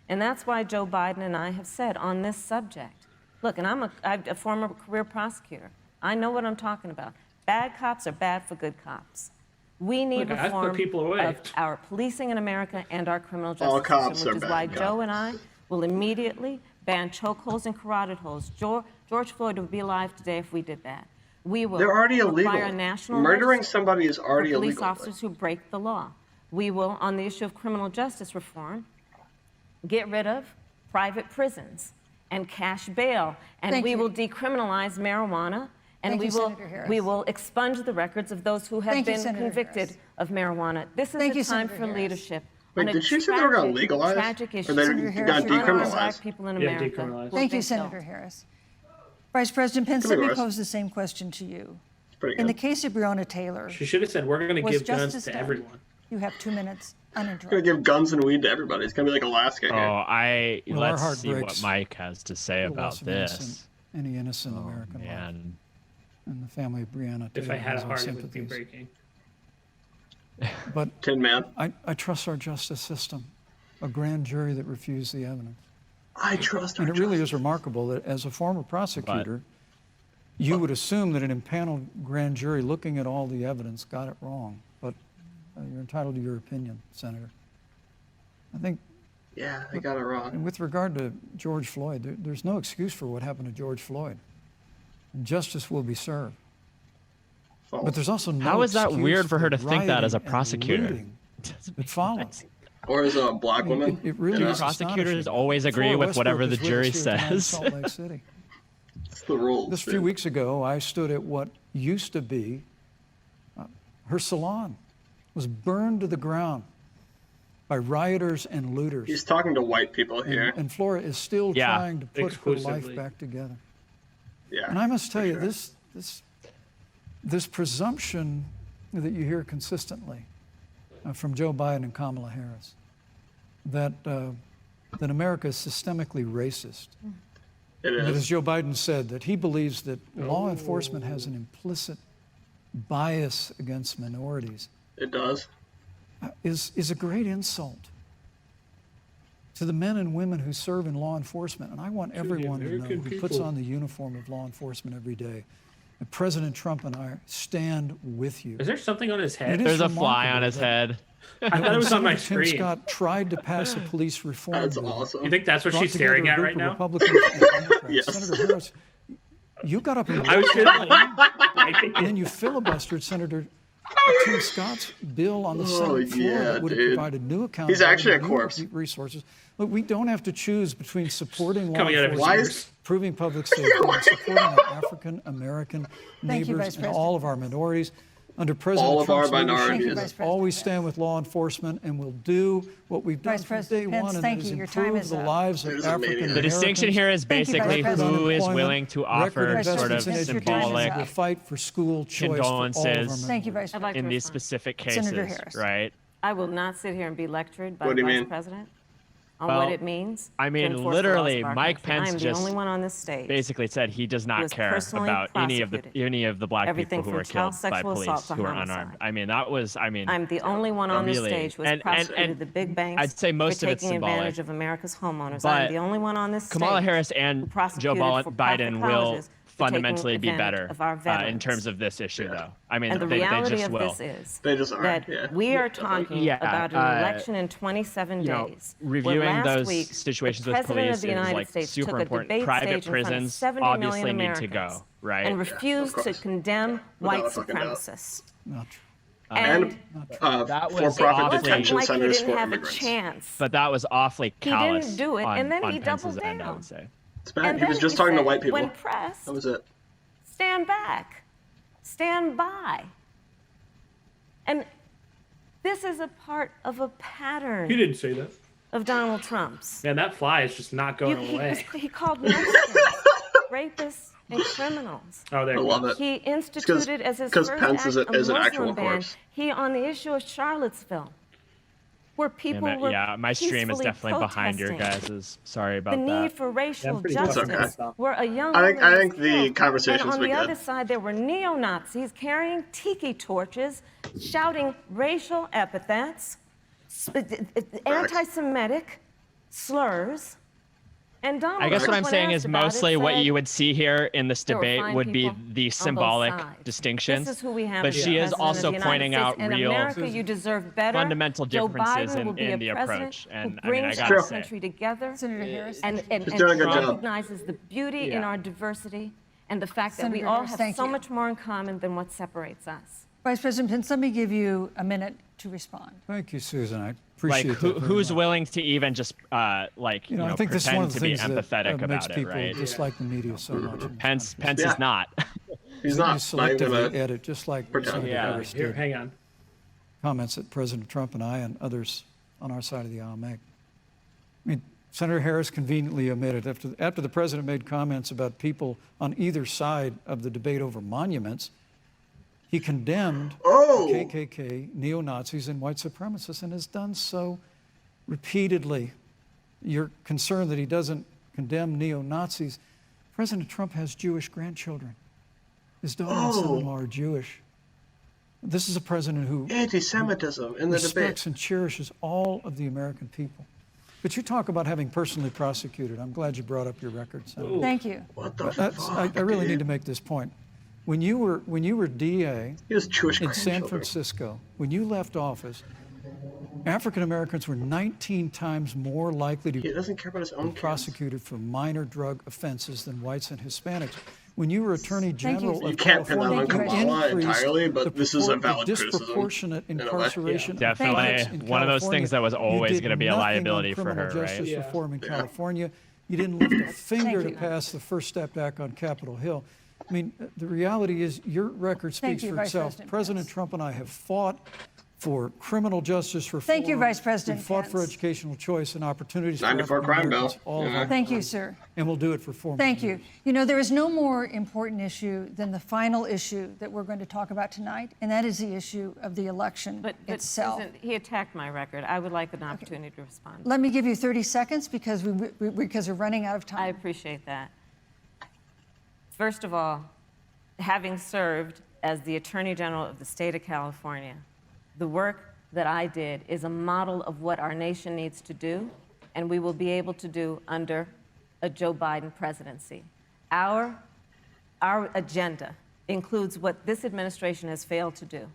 And that's why Joe Biden and I have said on this subject, look, and I'm a former career prosecutor. I know what I'm talking about. Bad cops are bad for good cops. We need reform of our policing in America and our criminal justice system, which is why Joe and I will immediately ban chokeholds and carotid holds. George Floyd would be alive today if we did that. We will They're already illegal. require a national Murdering somebody is already for police illegal. officers who break the law. We will, on the issue of criminal justice reform, get rid of private prisons and cash bail, and we will decriminalize marijuana, and we will expunge the records of those who have been convicted of marijuana. This is the time for leadership. Wait, did she say they were going to legalize? Tragic issue. Or they're going to decriminalize? Black people in America. Thank you, Senator Harris. Vice President Pence, let me pose the same question to you. In the case of Breonna Taylor, she should have said, we're going to give guns to everyone. You have 2 minutes uninterrupted. Going to give guns and weed to everybody. It's going to be like Alaska here. Let's see what Mike has to say about this. Any innocent American life. And the family of Breonna Taylor. If I had a heart, it would be breaking. But Tin Man. I trust our justice system. A grand jury that refused the evidence. I trust our And it really is remarkable that as a former prosecutor, you would assume that an impaneled grand jury looking at all the evidence got it wrong. But you're entitled to your opinion, Senator. I think. Yeah, they got it wrong. And with regard to George Floyd, there's no excuse for what happened to George Floyd. And justice will be served. False. But there's also no How is that excuse weird for her to think that as a rioting prosecutor? and looting that follows. Or as a black woman. It really is prosecutors always agree with whatever the jury says. Salt Lake City. It's the rules. Just a few weeks ago, I stood at what used to be her salon. Was burned to the ground by rioters and looters. He's talking to white people here. And Flora is still trying to put her life back together. Yeah. And I must tell you, this presumption that you hear consistently from Joe Biden and Kamala Harris, that America is systemically racist. It is. That, as Joe Biden said, that he believes that law enforcement has an implicit bias against minorities. It does. Is a great insult to the men and women who serve in law enforcement. And I want everyone to know who puts on the uniform of law enforcement every day. And President Trump and I stand with you. Is there something on his head? There's a fly on his head. I thought it was on my screen. Tim Scott tried to pass a police reform That's bill. awesome. You think that's what she's staring at right now? Republicans and Democrats. Yes. Senator Harris, you got up and then you filibustered Senator Tim Scott's bill on the Senate floor that would have provided new accountability. He's actually a corpse. Resources. Look, we don't have to choose between supporting law Coming out of his enforcement, ears. improving public safety, and supporting our African American neighbors and all of our minorities. Under President all of Trump's our leadership, minorities. we'll always stand with law enforcement, and we'll do what we've done from day one, and that is improve the lives of African Americans. The distinction here is basically who is willing to offer sort of symbolic We'll fight for school choice condolences in these specific cases, right? I will not sit here and be lectured by What the do you Vice mean? President on what it means. I mean, to enforce literally, the laws of our Mike country. Pence I am just the only one on this stage basically said he does not was care personally about any of the black Everything people who were from child killed by sexual police assault to who were homicide. unarmed. I mean, that was, I'm the only one on this really, stage who has prosecuted the big banks I'd say most for of it's taking symbolic. advantage of America's homeowners. But I'm the only one on this stage Kamala Harris and who Joe prosecuted for private Biden will colleges for taking fundamentally be advantage better of our in veterans. terms of this issue, though. I mean, And the they reality just of will. this is They just are, that we are talking about an election in 27 days. Reviewing those week, situations the with President police of the is United like States super took a important. debate Private stage in front of prisons 70 obviously million need to Americans go, right? and refused to condemn white a fucking doubt. supremacists. Not true. And That was for-profit awfully- detention like he centers didn't for have immigrants. a chance. But that was awfully callous. He didn't do it, on, and then on he Pence's doubled end, I down. would say. It's bad. And He was then just talking to said, white people. When pressed, That was it. stand back, stand by. And this is a part of a pattern. He didn't say that. Of Donald Trump's. Man, that fly is just not going away. He called Mexicans rapists and criminals. Oh, there you go. I love it. He instituted as his first Pence act is a an actual Muslim ban. corpse. He, on the issue of Charlottesville, where people were my stream is peacefully definitely behind your protesting guys'. Sorry about the that. need for racial pretty justice, okay. where a young I woman think was the killed. conversation's And on been the good. other side, there were neo-Nazis carrying tiki torches, shouting racial epithets, anti-Semitic slurs. And Donald I guess what I'm when saying asked is about it, mostly what said, you would see here in this there were debate fine would be people the on both symbolic sides. distinctions. This is who we have But as she the is president also of the United pointing States. out In real America, you deserve better. fundamental Joe differences Biden will be in a the president approach. And who I mean, I brings gotta our say, country together Senator Harris. and doing a good job. recognizes the beauty in our diversity and the fact that we Senator all Harris, have thank so you. much more in common than what separates us. Vice President Pence, let me give you a minute to respond. Thank you, Susan. I like, appreciate that very who's much. willing to even just I think this is one pretend of the to be things that empathetic makes about it, people right? dislike the media so much. in this Pence country. is not. He's You not. Not selectively even gonna. edit, just like pretend. Senator Yeah. Harris Here, did. hang on. Comments that President Trump and I and others on our side of the aisle make. I mean, Senator Harris conveniently omitted, after the president made comments about people on either side of the debate over monuments, he condemned Oh! the KKK, neo-Nazis, and white supremacists, and has done so repeatedly. You're concerned that he doesn't condemn neo-Nazis. President Trump has Jewish grandchildren. His daughter and son-in-law are Jewish. This is a president who Anti-Semitism in the respects debate. and cherishes all of the American people. But you talk about having personally prosecuted. I'm glad you brought up your record, Senator. Thank you. What the That's, fuck? I really dude? need to make this point. When you were DA He has Jewish in San grandchildren. Francisco, when you left office, African Americans were 19 times more likely to He doesn't care about his own be kids. prosecuted for minor drug offenses than whites and Hispanics. When you were Attorney Thank you. General You of can't pin that on California, you Kamala increased entirely, but the this is a the valid criticism, disproportionate in a way. incarceration of Definitely blacks in one of those California. things that was You always did gonna be a nothing on liability for criminal her, right? justice Yeah. reform in California. You didn't lift a finger to you. pass the First Step Act on Capitol Hill. I mean, the reality is your record Thank speaks you, for Vice itself. President President Pence. Trump and I have fought for criminal justice reform. Thank you, Vice President We fought for Pence. educational choice and opportunities for 94 African crime bill. Americans all Yeah. over. Thank you, sir. And we'll do it for 4 Thank million. you. You know, there is no more important issue than the final issue that we're going to talk about tonight, and that is the issue of the election But itself. Susan, he attacked my record. I would like an opportunity to respond. Let me give you 30 seconds because we're running out of I time. appreciate that. First of all, having served as the Attorney General of the state of California, the work that I did is a model of what our nation needs to do, and we will be able to do under a Joe Biden presidency. Our agenda includes what this administration has failed to do.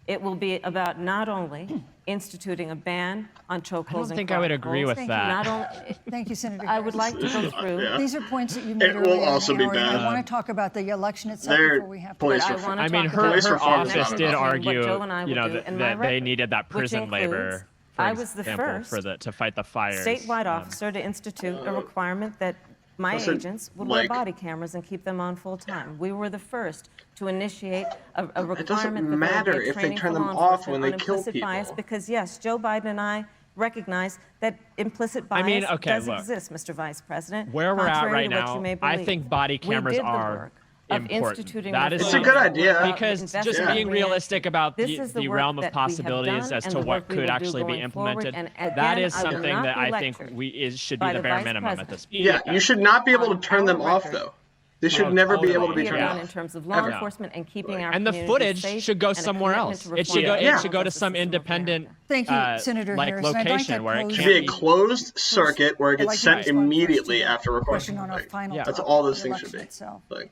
It will be about not only instituting a ban on chokeholds I don't and think I would agree with Thank you. that. not only, Thank you, Senator I would Harris. like to go through. Yeah. These are points that you made It will earlier in the also be hour, and I bad. want to talk about the election itself They're before we have to. police But I reform. wanna I mean, talk her, about Police her reform is office not did enough. argue, What Joe and I you know, will do, that, and my that they record, needed that which prison includes, labor, for I was the example, first to fight the fires. statewide officer to institute a requirement that my Listen, agents would wear like- body cameras and keep them on full time. We were the first to initiate a requirement It doesn't that there would matter be a if they training turn for them law off when enforcement they on kill implicit bias, people. because yes, Joe Biden and I recognize that implicit bias I mean, okay, does look, exist, Mr. Vice President. Where we're at contrary right to what now, you may I believe. think body We cameras did the are work of important. instituting That is It's a reform good idea. about because just investigating being grants. realistic about This the, is the work realm of that we have possibilities done as and to the what work we could will do actually be going forward. implemented, And that again, is I will something not that be I think lectured should by be the the bare Vice minimum at President. this point. Yeah, you should not be able to On turn them our off, record. though. They should never be able to be totally, turned yeah. done in off. terms of law Ever. enforcement and keeping our And the communities footage safe should go and a somewhere commitment else. to It should go. reform Yeah. It should go to some the system of independent, America. Thank you, Senator like Harris. And I'd like location to where it pose- It can't should be a be. closed circuit where it I'd gets like to sent respond first immediately to after recording. question on our final Yeah. That's topic, all the those things should election be. itself. Like,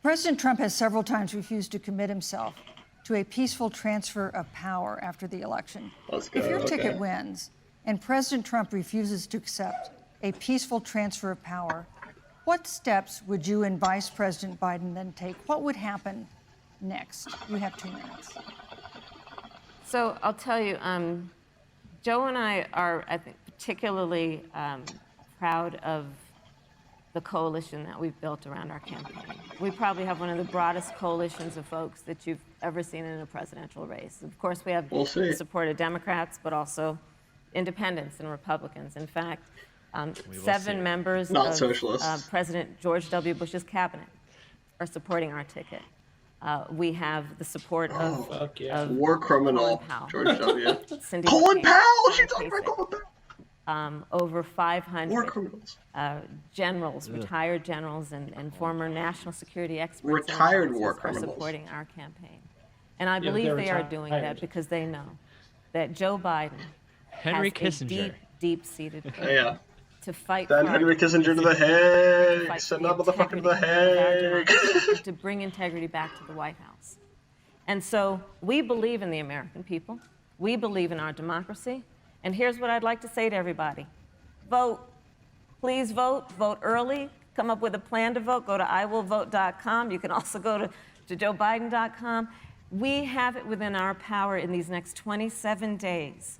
President Trump has several times refused to commit himself to a peaceful transfer of power after the election. Let's go, If your okay. ticket wins and President Trump refuses to accept a peaceful transfer of power, what steps would you and Vice President Biden then take? What would happen next? You have 2 minutes. So I'll tell you, Joe and I are, I think, particularly proud of the coalition that we've built around our campaign. We probably have one of the broadest coalitions of folks that you've ever seen in a presidential race. Of course, we have the support of Democrats, but also independents and Republicans. In fact, 7 members of President George W. Bush's cabinet are supporting our ticket. We have the support of war criminal Colin George W. Colin Powell! She talked about Colin Powell! Over 500 war criminals. Generals, retired generals, and former national security experts retired war are criminals supporting our campaign. And I believe they are doing that because they know that Joe Biden Henry has Kissinger. a deep-seated yeah. to fight Send for Henry Kissinger to the Hague. Send that motherfucker to the Hague. to bring integrity back to the White House. And so we believe in the American people. We believe in our democracy. And here's what I'd like to say to everybody. Vote. Please vote. Vote early. Come up with a plan to vote. Go to iwillvote.com. You can also go to joebiden.com. We have it within our power in these next 27 days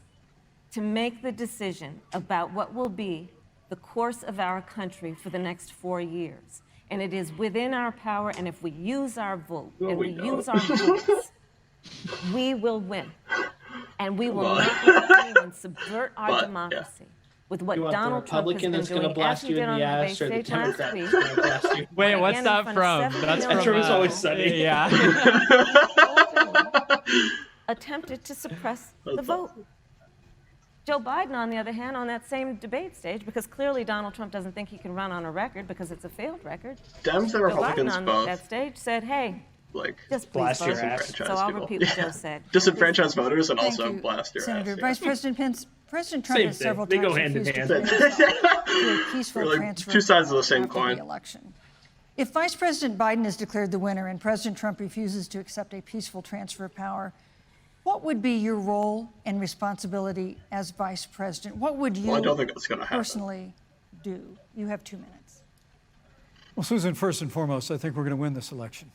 to make the decision about what will be the course of our country for the next 4 years. And it is within our power, and if we use our vote and we use our voice, we will win. And we will not let anyone subvert our democracy with what Donald Trump has been doing, as he did on the debate stage last week. Wait, what's that from? That's from It's Always Sunny. Yeah. Attempted to suppress the vote. Joe Biden, on the other hand, on that same debate stage, because clearly Donald Trump doesn't think he can run on a record because it's a failed record. Dems and Republicans Joe Biden both. on that stage said, hey, just blast your ass. So I'll repeat what Joe said. Disenfranchise voters and also you, blast your Senator. ass. Vice President Pence, President Trump has several They times go hand in refused hand. to do a peaceful Really, transfer two sides of the same after coin. the election. If Vice President Biden is declared the winner and President Trump refuses to accept a peaceful transfer of power, what would be your role and responsibility as Vice President? What would you I don't think that's gonna happen. personally do? You have 2 minutes. Well, Susan, first and foremost, I think we're going to win this election.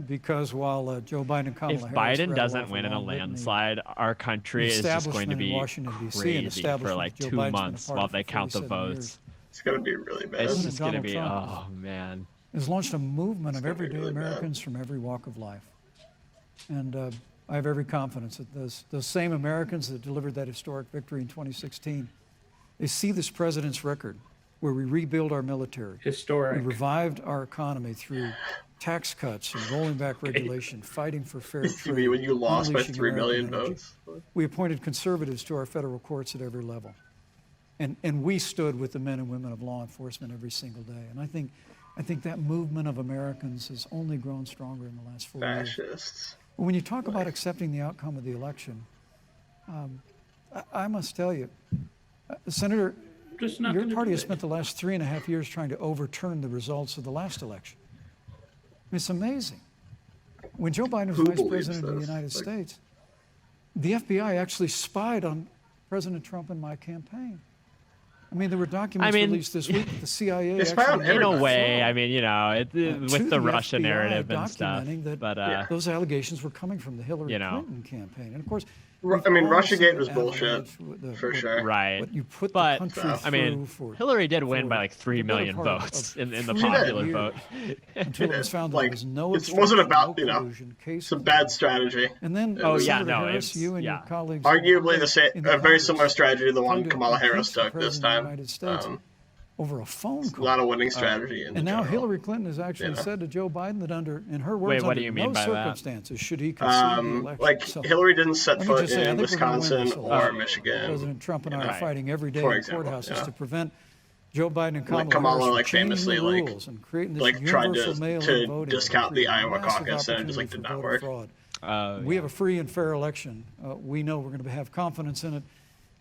Because while Joe Biden and Kamala If Harris Biden rattle doesn't off win in a long litany landslide, our country is just going to establishment in be Washington, D.C. and crazy for establishment like Joe 2 Biden's been a months part while of they for count the 47 votes. years. It's gonna be really bad. It's President just going to be, Donald oh man. has launched a movement of gonna be everyday really bad. Americans from every walk of life. And I have every confidence that those same Americans that delivered that historic victory in 2016, they see this president's record where we rebuild our military. Historic. We revived our economy through tax cuts and rolling back regulation, fighting for fair You trade. mean when you lost by unleashing 3 million American energy. votes? We appointed conservatives to our federal courts at every level. And we stood with the men and women of law enforcement every single day. And I think that movement of Americans has only grown stronger in the last 4 years. Fascists. When you talk about accepting the outcome of the election, I must tell you, Senator, Just not your gonna party do has it. spent the last 3.5 years trying to overturn the results of the last election. I mean, it's amazing. When Joe Biden was Who vice believes president of the this? United Like- States, the FBI actually spied on President Trump and my campaign. I mean, there were documents released this week that the CIA They spy on actually In a everybody. way, I mean, you know, to with the Russia FBI narrative and stuff. documenting that But those allegations were coming from the Hillary You know. Clinton campaign. And of course, I mean, we've all Russiagate seen was the bullshit, avalanche with the- for what- sure. right. What you put But the country I mean, through for Hillary did win for by like 3 the better million part of votes in the 3 popular years vote. until it was found that Like, there was no it obstruction, wasn't about, no you know, collusion, case Some law. bad strategy. And then Oh, yeah, Senator no, Harris, it's- you and your yeah. colleagues Arguably the same, in the a very Congress similar strategy to the one tried to Kamala Harris impeach the took this President of the time. United States over a phone call. Not a winning strategy. in And now general. Hillary Clinton has actually said to Joe Biden that in her words, Wait, what do under you mean no by that? circumstances should he concede the election. Like So, Hillary didn't set let me foot just say, I in think we're gonna win Wisconsin this or election. Michigan. President Trump and I are Right. fighting every day For in example, courthouses yeah. to prevent Joe Biden and Kamala, Kamala, Harris from like, changing famously, the like- rules and creating this like, tried universal to mail-in voting discount the and creating Iowa massive caucus, and it just, like, opportunity did for not voter work. fraud. We have a free and fair election. We know we're going to have confidence in it.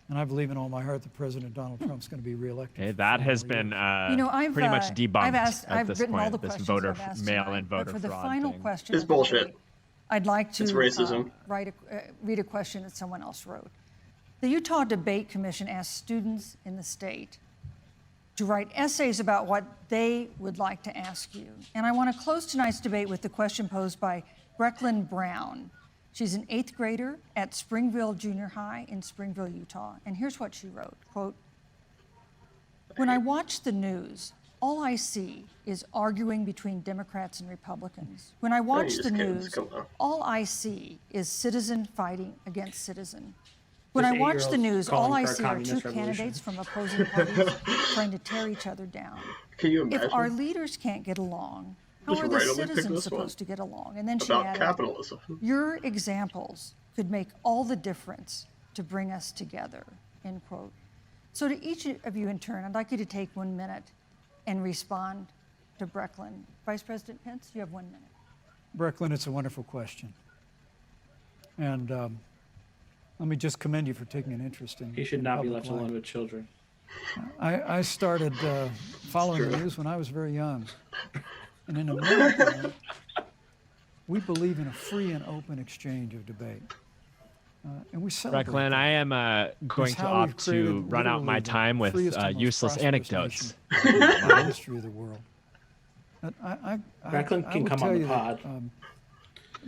And I believe in all my heart that President Donald Trump's going to be reelected. Okay, for that 4 has more been years. pretty much debunked I've at this written all point. the This questions voter I've asked mail-in tonight, voter but for the fraud final thing. question, It's of the bullshit. debate, I'd like to It's racism. read a question that someone else wrote. The Utah Debate Commission asked students in the state to write essays about what they would like to ask you. And I want to close tonight's debate with the question posed by Brecklin Brown. She's an 8th grader at Springville Junior High in Springville, Utah. And here's what she wrote, quote, "When I watch the news, all I see is arguing between Democrats and Republicans. When I watch the news, all I see is citizen fighting against citizen. When I watch the news, all I see are two candidates from opposing parties trying to tear each other down. Can you imagine? If our leaders can't get along, how are the citizens supposed to get along? And then she added, capitalism. Your examples could make all the difference to bring us together, end quote. So to each of you in turn, I'd like you to take 1 minute and respond to Brecklin. Vice President Pence, you have 1 minute. Brecklin, it's a wonderful question. And let me just commend you for taking an interest in. He should not be left alone with children. I started following the news when I was very young. And in America, we believe in a free and open exchange of debate. And we celebrate Brecklin, I am going to opt to run out my time with useless anecdotes. In the history of the world. Brecklin can come on the pod.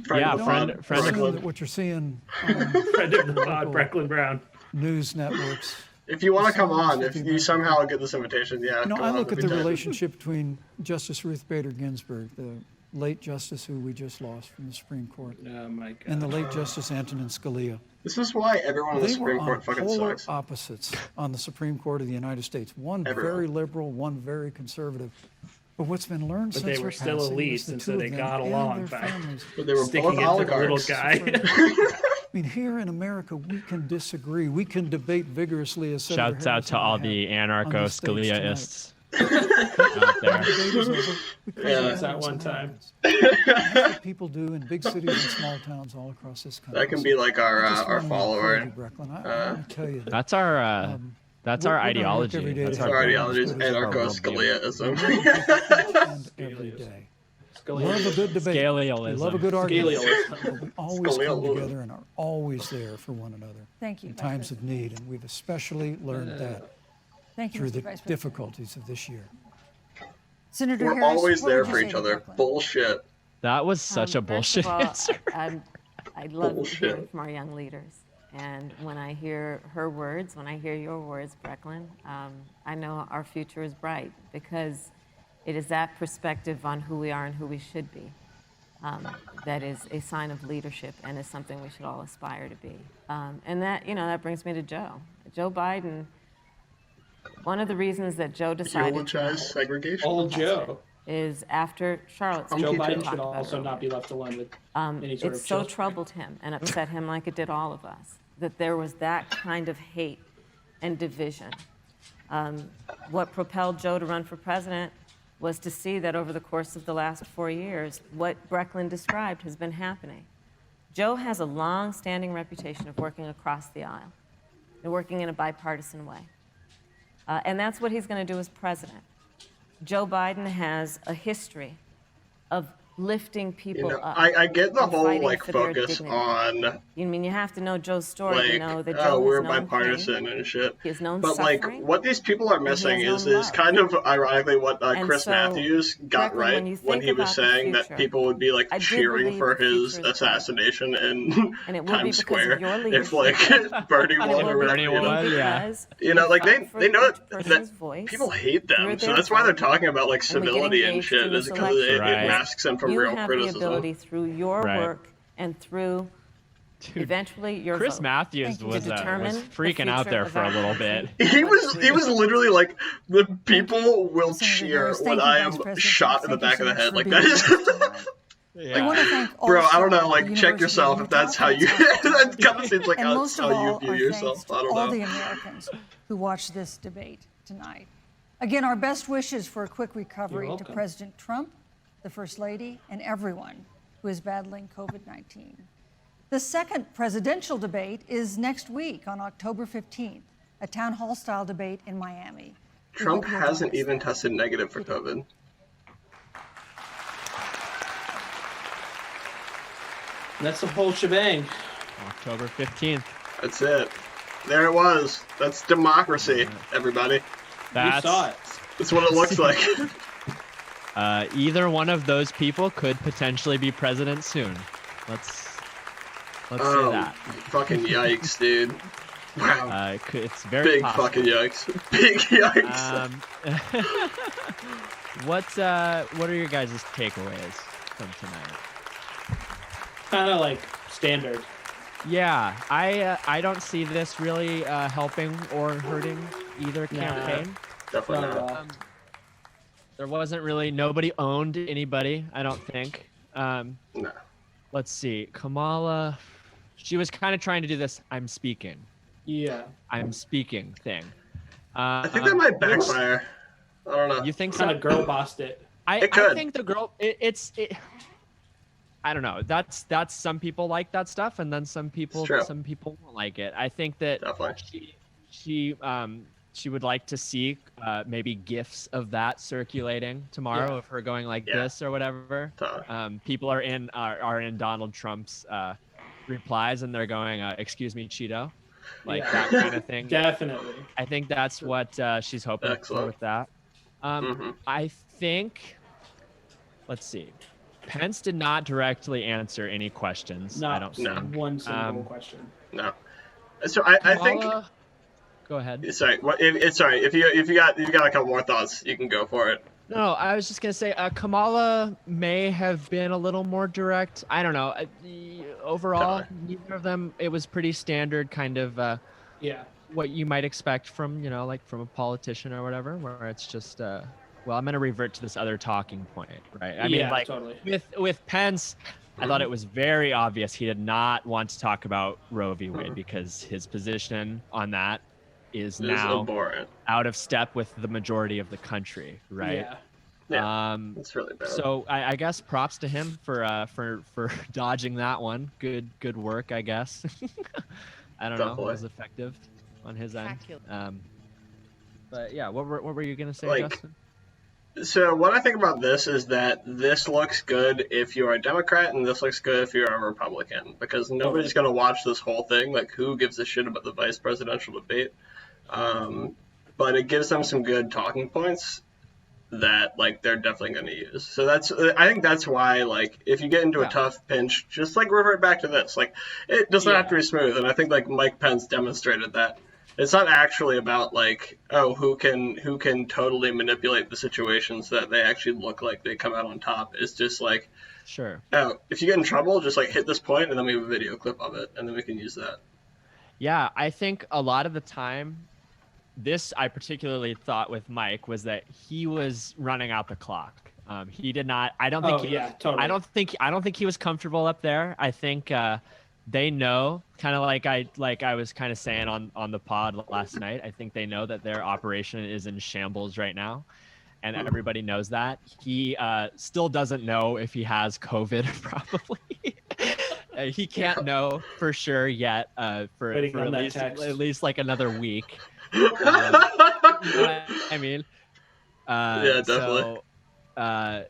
Friend that what you're seeing friend of the pod, Brecklin Brown. News networks. If you want to come on, if you somehow get this invitation, yeah. I look at the relationship between Justice Ruth Bader Ginsburg, the late justice who we just lost from the Supreme Court, and the late Justice Antonin Scalia. This is why everyone on the Supreme Court fucking sucks. They were on polar opposites on the Supreme Court of the United States. One very liberal, one very conservative. But what's been learned since they were still elites, and so they got along by but they were sticking both oligarchs. The little guy. I mean, here in America, we can disagree. We can debate vigorously. As shouts out to all the anarcho-Scaliaists out there. It's that one time. That's what people do in big cities and small towns all across this country. That can be like our follower. I tell you that's our that's our ideology. That's our ideology is anarcho-Scaliaism. Every day. Love a good debate. Scalialism. Love a good argument. We always come together and are always there for one another. Thank you, in times of need, and we've especially learned that through the difficulties of this year. Senator We're Harris, always there for each other. Bullshit. That was such a bullshit answer. I love hearing from our young leaders. And when I hear her words, when I hear your words, Brecklin, I know our future is bright because it is that perspective on who we are and who we should be that is a sign of leadership and is something we should all aspire to be. And that, that brings me to Joe. Joe Biden, one of the reasons that Joe decided to segregation. Old Joe. Is after Charlottesville. Joe Biden should also not be left alone with any sort of children. It so troubled him and upset him like it did all of us, that there was that kind of hate and division. What propelled Joe to run for president was to see that over the course of the last 4 years, what Brecklin described has been happening. Joe has a long-standing reputation of working across the aisle and working in a bipartisan way. And that's what he's going to do as president. Joe Biden has a history of lifting people up. I get the whole focus on. You have to know Joe's story to know that Joe we're has known bipartisan pain. and shit. He has known but suffering. What these people are missing is kind of ironically what Chris Matthews got right when he was saying that people would be cheering for his assassination in Times Square if Bernie won or whatever. They know that people hate them, so that's why they're talking about civility and shit, is because it masks them from real criticism. You have the ability through your work and through eventually your Chris vote Matthews was freaking out there for a little bit. He was literally like, the people will cheer when I am shot in the back of the head. That is. Bro, I don't know. Check yourself if that's how you. That kind of seems like that's how you view yourself. I don't know. All the Americans who watch this debate tonight. Again, our best wishes for a quick recovery to President Trump, the First Lady, and everyone who is battling COVID-19. The second presidential debate is next week on October 15th, a town hall style debate in Miami. Trump hasn't even tested negative for COVID. That's the whole shebang. October 15th. That's it. There it was. That's democracy, everybody. You saw it. That's what it looks like. Either one of those people could potentially be president soon. Let's say that. Fucking yikes, dude. Wow. It's very big possible. Fucking yikes. Big yikes. What are your guys' takeaways from tonight? Kind of like standard. Yeah, I don't see this really helping or hurting either campaign. Definitely not. There wasn't really, nobody owned anybody, I don't think. No. Let's see, Kamala, she was kind of trying to do this I'm speaking thing. I think that might backfire. I don't know. You think so? Kind of girl bossed it. It could. I think the girl, I don't know. That's some people like that stuff, and then some people won't like it. I think that she would like to see maybe gifs of that circulating tomorrow of her going like this or whatever. People are in Donald Trump's replies, and they're going, "Excuse me, Cheeto," like that kind of thing. Definitely. I think that's what she's hoping for with that. I think. Let's see. Pence did not directly answer any questions. I don't think. One single question. No. So I think. Go ahead. Sorry. If you got a couple more thoughts, you can go for it. No, I was just gonna say Kamala may have been a little more direct. I don't know. Overall, neither of them. It was pretty standard, kind of. What you might expect from like from a politician or whatever, where it's just. Well, I'm going to revert to this other talking point, right? I mean, like totally. with Pence, I thought it was very obvious he did not want to talk about Roe v. Wade because his position on that is now out of step with the majority of the country, right? Yeah. That's really bad. So I guess props to him for dodging that one. Good work, I guess. I don't know. It was effective on his end. But yeah, what were you going to say, Justin? So what I think about this is that this looks good if you're a Democrat and this looks good if you're a Republican, because nobody's going to watch this whole thing. Like, who gives a shit about the vice presidential debate? But it gives them some good talking points that like they're definitely going to use. So I think that's why, like, if you get into a tough pinch, just like revert back to this. Like, it doesn't have to be smooth. And I think like Mike Pence demonstrated that. It's not actually about like, who can totally manipulate the situation so that they actually look like they come out on top. It's just like, if you get in trouble, just like hit this point and then we have a video clip of it and then we can use that. Yeah, I think a lot of the time, this I particularly thought with Mike was that he was running out the clock. He did not. I don't think. Totally. I don't think he was comfortable up there. I think. They know, kind of like I was kind of saying on the pod last night, I think they know that their operation is in shambles right now, and everybody knows that. He still doesn't know if he has COVID, probably. He can't know for sure yet for at least like another week. I mean, yeah, definitely. So, I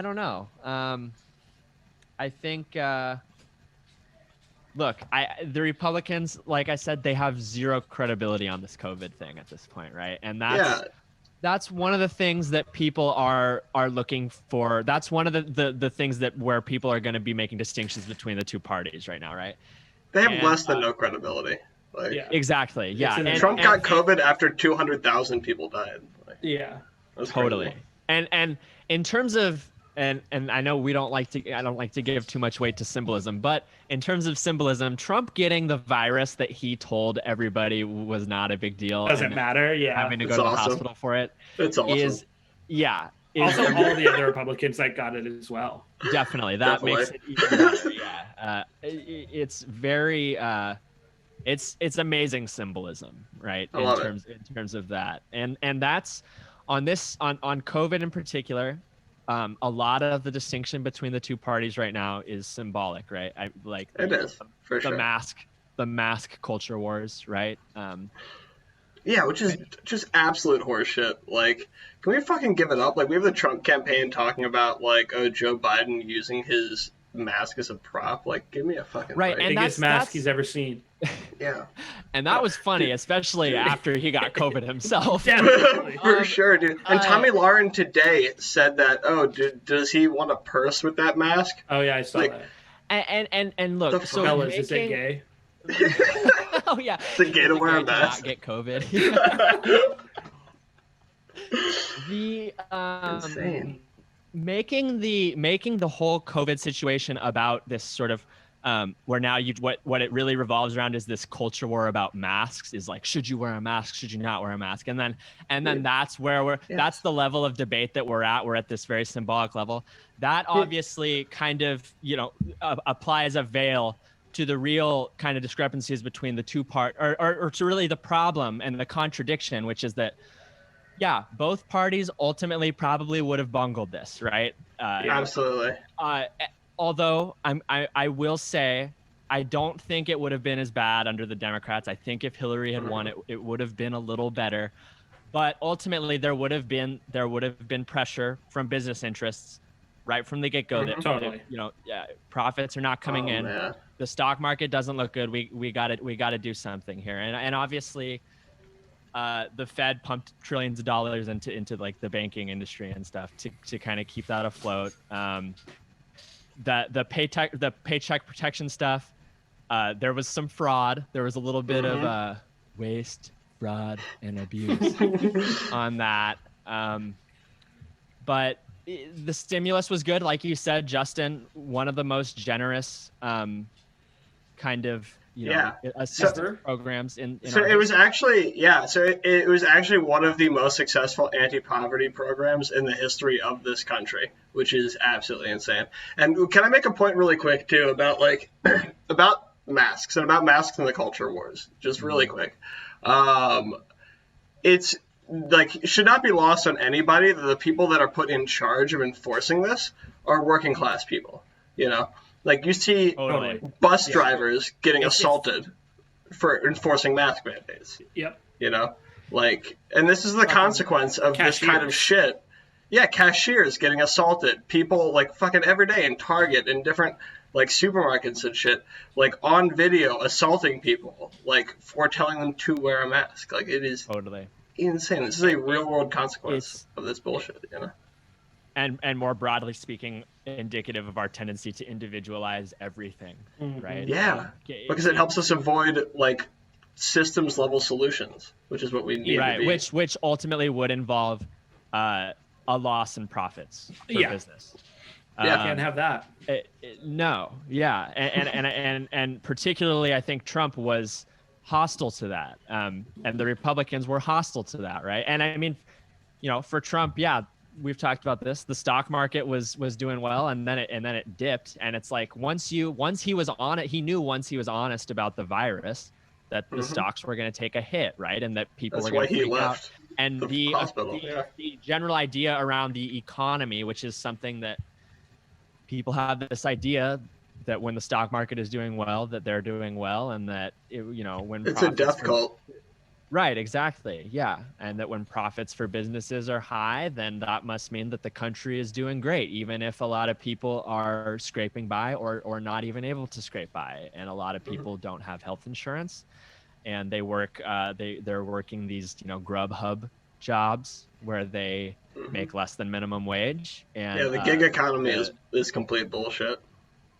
don't know. I think... Look, the Republicans, like I said, they have zero credibility on this COVID thing at this point, right? And that's one of the things that people are looking for. That's one of the things that where people are going to be making distinctions between the two parties right now, right? They have less than no credibility. Like, exactly. Yeah. And Trump got COVID after 200,000 people died. Like, totally. Crazy. And in terms of and I know I don't like to give too much weight to symbolism, but in terms of symbolism, Trump getting the virus that he told everybody was not a big deal. Doesn't matter. Yeah. Having to go to the hospital for it. It's awesome. Also, all the other Republicans that got it as well. Definitely. That makes it even better. Yeah. It's very it's amazing symbolism, right? In terms of that. And that's on COVID in particular. A lot of the distinction between the two parties right now is symbolic, right? It is for sure. The mask culture wars, right? Which is just absolute horseshit. Like, can we fucking give it up? Like, we have the Trump campaign talking about like, Joe Biden using his mask as a prop. Like, give me a fucking right. break. And biggest mask he's ever seen. Yeah. And that was funny, especially after he got COVID himself. For sure, dude. And Tommy Lauren today said that, does he want a purse with that mask? Oh, yeah, I saw that. And look, so fellas, is it gay? Oh, yeah. Is it gay to wear a mask? Not get COVID. The Insane. making the whole COVID situation about this sort of where now what it really revolves around is this culture war about masks, is like, should you wear a mask, should you not wear a mask, and then that's where that's the level of debate that we're at this very symbolic level that obviously kind of applies a veil to the real kind of discrepancies between the two or to really the problem and the contradiction, which is that both parties ultimately probably would have bungled this, right? Absolutely. Although I will say, I don't think it would have been as bad under the Democrats. I think if Hillary had won, it would have been a little better. But ultimately, there would have been pressure from business interests right from the get-go that totally. Profits are not coming in. Man. The stock market doesn't look good. We got to do something here. And obviously, the Fed pumped trillions of dollars into like the banking industry and stuff to kind of keep that afloat. The paycheck protection stuff, there was some fraud. There was a little bit of waste, fraud, and abuse on that. But the stimulus was good, like you said, Justin. One of the most generous kind of assistance programs in so it was actually it was actually one of the most successful anti-poverty programs in the history of this country, which is absolutely insane. And can I make a point really quick too about about masks and the culture wars, just really quick. It's like, should not be lost on anybody that the people that are put in charge of enforcing this are working class people. Like, you see bus drivers getting assaulted for enforcing mask mandates. Yep. And this is the consequence of this kind of shit. Yeah, cashiers getting assaulted. People, like, fucking every day in Target and different, like, supermarkets and shit, like, on video assaulting people, like, for telling them to wear a mask. Like, it is insane. This is a real-world consequence of this bullshit, And more broadly speaking, indicative of our tendency to individualize everything, right? Yeah, because it helps us avoid like systems level solutions, which is what we need to be. Which ultimately would involve a loss in profits for business. Can't have that. And particularly, I think Trump was hostile to that, and the Republicans were hostile to that, right? And I mean, for Trump, we've talked about this. The stock market was doing well, and then it dipped. And it's like once he was on it, he knew once he was honest about the virus that the stocks were going to take a hit, right? And that people were going to freak out. And the general idea around the economy, which is something that people have this idea that when the stock market is doing well, that they're doing well, and that when it's a death cult. Right, exactly. Yeah. And that when profits for businesses are high, then that must mean that the country is doing great, even if a lot of people are scraping by or not even able to scrape by. And a lot of people don't have health insurance, and they work, they're working these, Grubhub jobs where they make less than minimum wage. And the gig economy is complete bullshit.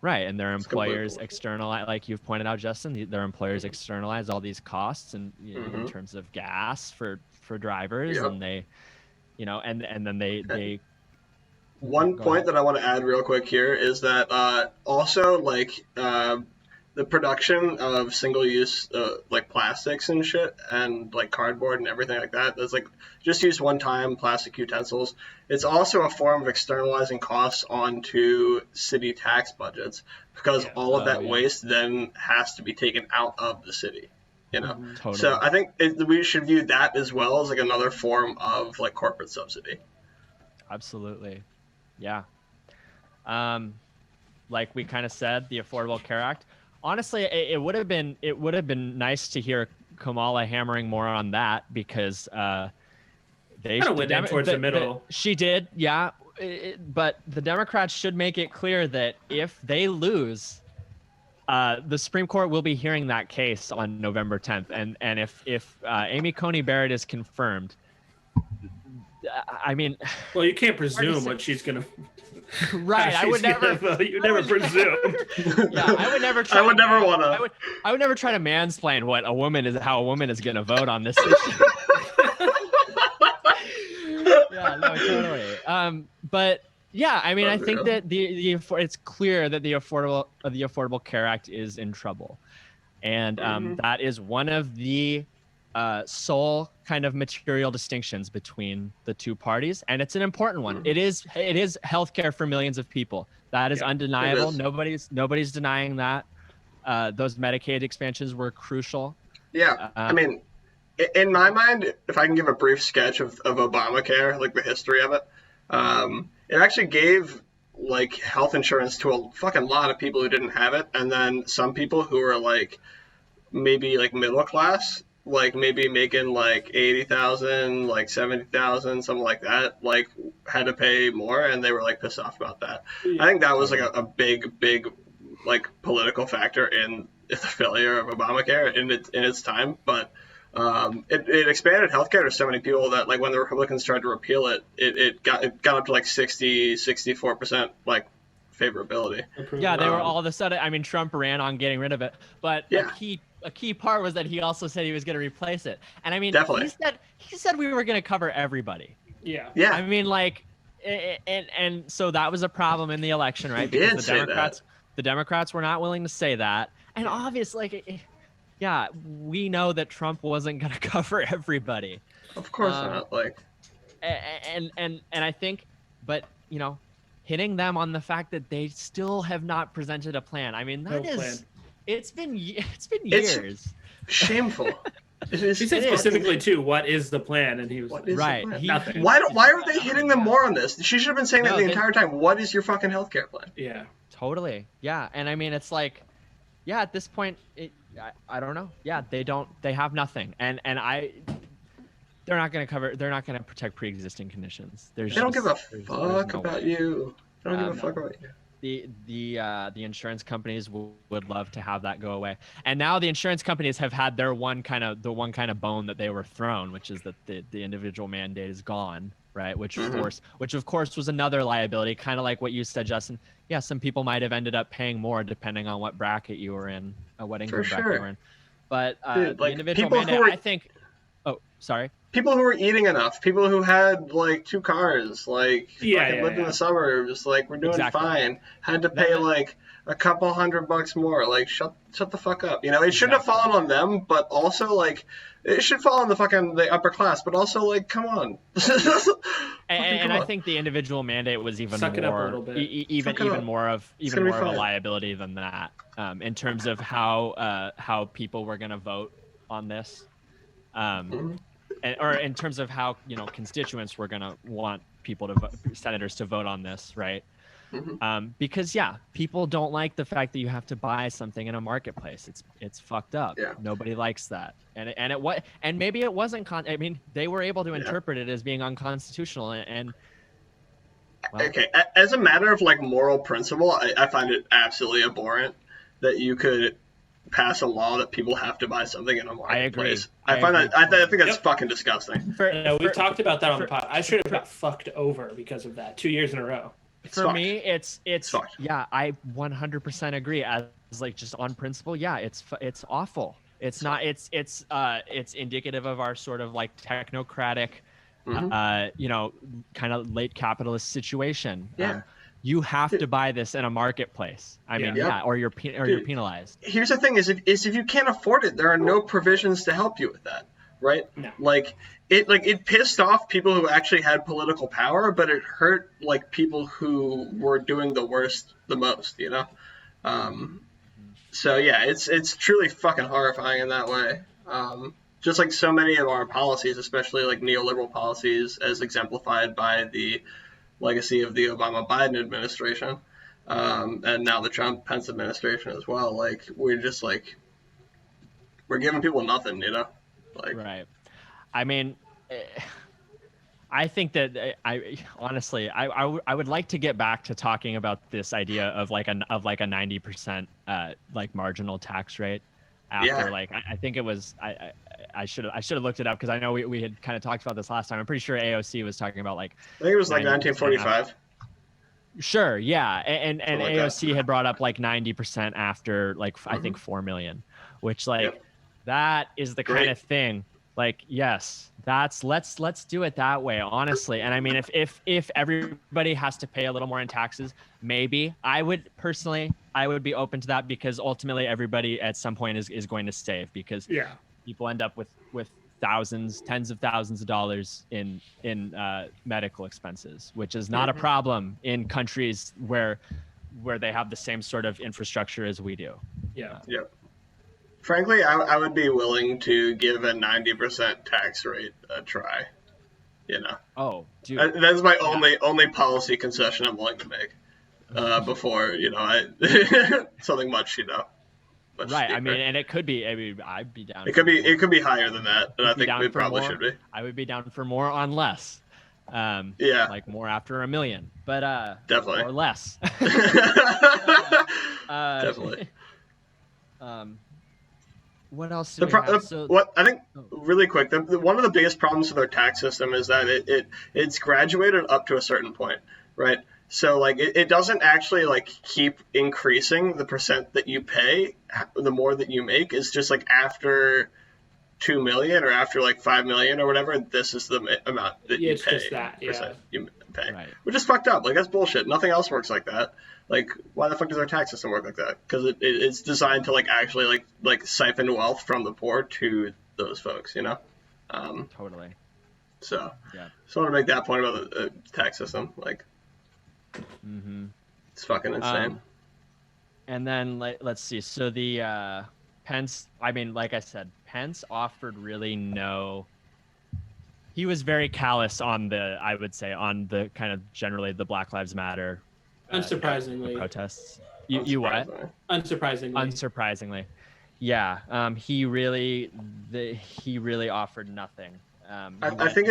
Right, and their employers externalize, like you've pointed out, Justin, their employers externalize all these costs and in terms of gas for drivers, and they, and then they. One point that I want to add real quick here is that also like the production of single-use like plastics and shit and like cardboard and everything like that. That's like just use one-time plastic utensils. It's also a form of externalizing costs onto city tax budgets because all of that waste then has to be taken out of the city. Totally. So I think we should view that as well as like another form of like corporate subsidy. Absolutely, yeah. Like we kind of said, the Affordable Care Act. Honestly, it would have been nice to hear Kamala hammering more on that because they kind of went in towards the middle. She did, yeah. But the Democrats should make it clear that if they lose, the Supreme Court will be hearing that case on November 10th, and if Amy Coney Barrett is confirmed, I mean, well, you can't presume what she's gonna. Right, I would never. You never presume. Yeah, I would never. I would never want to. I would never try to mansplain how a woman is going to vote on this issue. Yeah, no, totally. But yeah, I mean, I think that it's clear that the Affordable Care Act is in trouble, and that is one of the sole kind of material distinctions between the two parties, and it's an important one. It is healthcare for millions of people. That is undeniable. Nobody's denying that. Those Medicaid expansions were crucial. Yeah, I mean, in my mind, if I can give a brief sketch of Obamacare, like the history of it, it actually gave like health insurance to a fucking lot of people who didn't have it, and then some people who were like maybe like middle class, like maybe making like 80,000, like 70,000, something like that, like had to pay more, and they were like pissed off about that. I think that was like a big like political factor in the failure of Obamacare in its time, but it expanded healthcare to so many people that like when the Republicans tried to repeal it, it got up to like 64% like favorability. Yeah, they were all of a sudden. I mean, Trump ran on getting rid of it, but a key part was that he also said he was going to replace it. And I mean, he said we were going to cover everybody. Yeah. I mean, like, and so that was a problem in the election, right? Because the Democrats were not willing to say that, and obviously, like, we know that Trump wasn't going to cover everybody. Of course not. Like, and I think, but you know, hitting them on the fact that they still have not presented a plan. I mean, it's been years. It's shameful. She said specifically too, what is the plan? And he was right. Nothing. Why are they hitting them more on this? She should have been saying that the entire time. What is your fucking healthcare plan? Yeah. Totally. Yeah. And I mean, it's like, at this point, I don't know. Yeah, they have nothing. And they're not going to protect pre-existing conditions. They don't give a fuck about you. They don't give a fuck about you. The insurance companies would love to have that go away, and now the insurance companies have had their one kind of bone that they were thrown, which is that the individual mandate is gone, right? Which of course was another liability, kind of like what you said, Justin. Yeah, some people might have ended up paying more depending on what bracket you were in, what income bracket you were in. But Dude, the individual mandate, I think. Oh, sorry. People who were eating enough, people who had like 2 cars, like lived in the suburbs, like we're doing fine, had to pay like a couple $100 more. Like shut the fuck up. You know, it shouldn't have fallen on them, but also like it should fall on the upper class. But also like, come on. And I think the individual mandate was even more of a liability than that, in terms of how people were going to vote on this. Or in terms of how constituents were going to want senators to vote on this, right? Because people don't like the fact that you have to buy something in a marketplace. It's fucked up. Yeah. Nobody likes that, and maybe it wasn't. I mean, they were able to interpret it as being unconstitutional, and well, okay. As a matter of like moral principle, I find it absolutely abhorrent that you could pass a law that people have to buy something in a marketplace. I think that's fucking disgusting. We talked about that on the pod. I should have got fucked over because of that 2 years in a row. For me, it's I 100% agree. As like just on principle, it's awful. It's not. It's indicative of our sort of like technocratic, kind of late capitalist situation. Yeah. You have to buy this in a marketplace. I mean, or you're penalized. Here's the thing: is if you can't afford it, there are no provisions to help you with that, right? No. Like it pissed off people who actually had political power, but it hurt like people who were doing the worst the most, you know. So yeah, it's truly fucking horrifying in that way. Just like so many of our policies, especially like neoliberal policies, as exemplified by the legacy of the Obama-Biden administration, and now the Trump-Pence administration as well. Like we're giving people nothing, you know. Like, right. I mean, I think that I honestly would like to get back to talking about this idea of like a 90% like marginal tax rate after like I think it was I should have looked it up because I know we had kind of talked about this last time. I'm pretty sure AOC was talking about like I think it was like 1945. Sure, yeah, and AOC had brought up like 90% after like I think 4 million, which like that is the kind of thing Like, yes, let's do it that way, honestly. And I mean, if everybody has to pay a little more in taxes, maybe I would be open to that, because ultimately everybody at some point is going to save, because people end up with tens of thousands of dollars in medical expenses, which is not a problem in countries where they have the same sort of infrastructure as we do. Yeah. Frankly, I would be willing to give a 90% tax rate a try. You know. Oh, dude. That's my only policy concession I'm willing to make. Before something much, much right. steeper. I mean, and it could be. I mean, I'd be down. It could be higher than that, and I think we probably should be. I would be down for more on less. Like more after $1 million, but definitely, or less. Definitely. What else do we have? What I think, really quick, one of the biggest problems with our tax system is that it's graduated up to a certain point, right? So like it doesn't actually like keep increasing the percent that you pay the more that you make. It's just like after 2 million or after like 5 million or whatever, this is the amount that you pay. Just that, you pay, right. Which is fucked up. Like that's bullshit. Nothing else works like that. Like why the fuck does our tax system work like that? Because it's designed to like actually like siphon wealth from the poor to those folks, Totally. So I want to make that point about the tax system. Like, it's fucking insane. And then let's see. So the Pence. I mean, like I said, Pence offered really no. He was very callous on I would say, on the kind of generally the Black Lives Matter. Unsurprisingly. Protests. You what? Unsurprisingly. Yeah. He really offered nothing. I think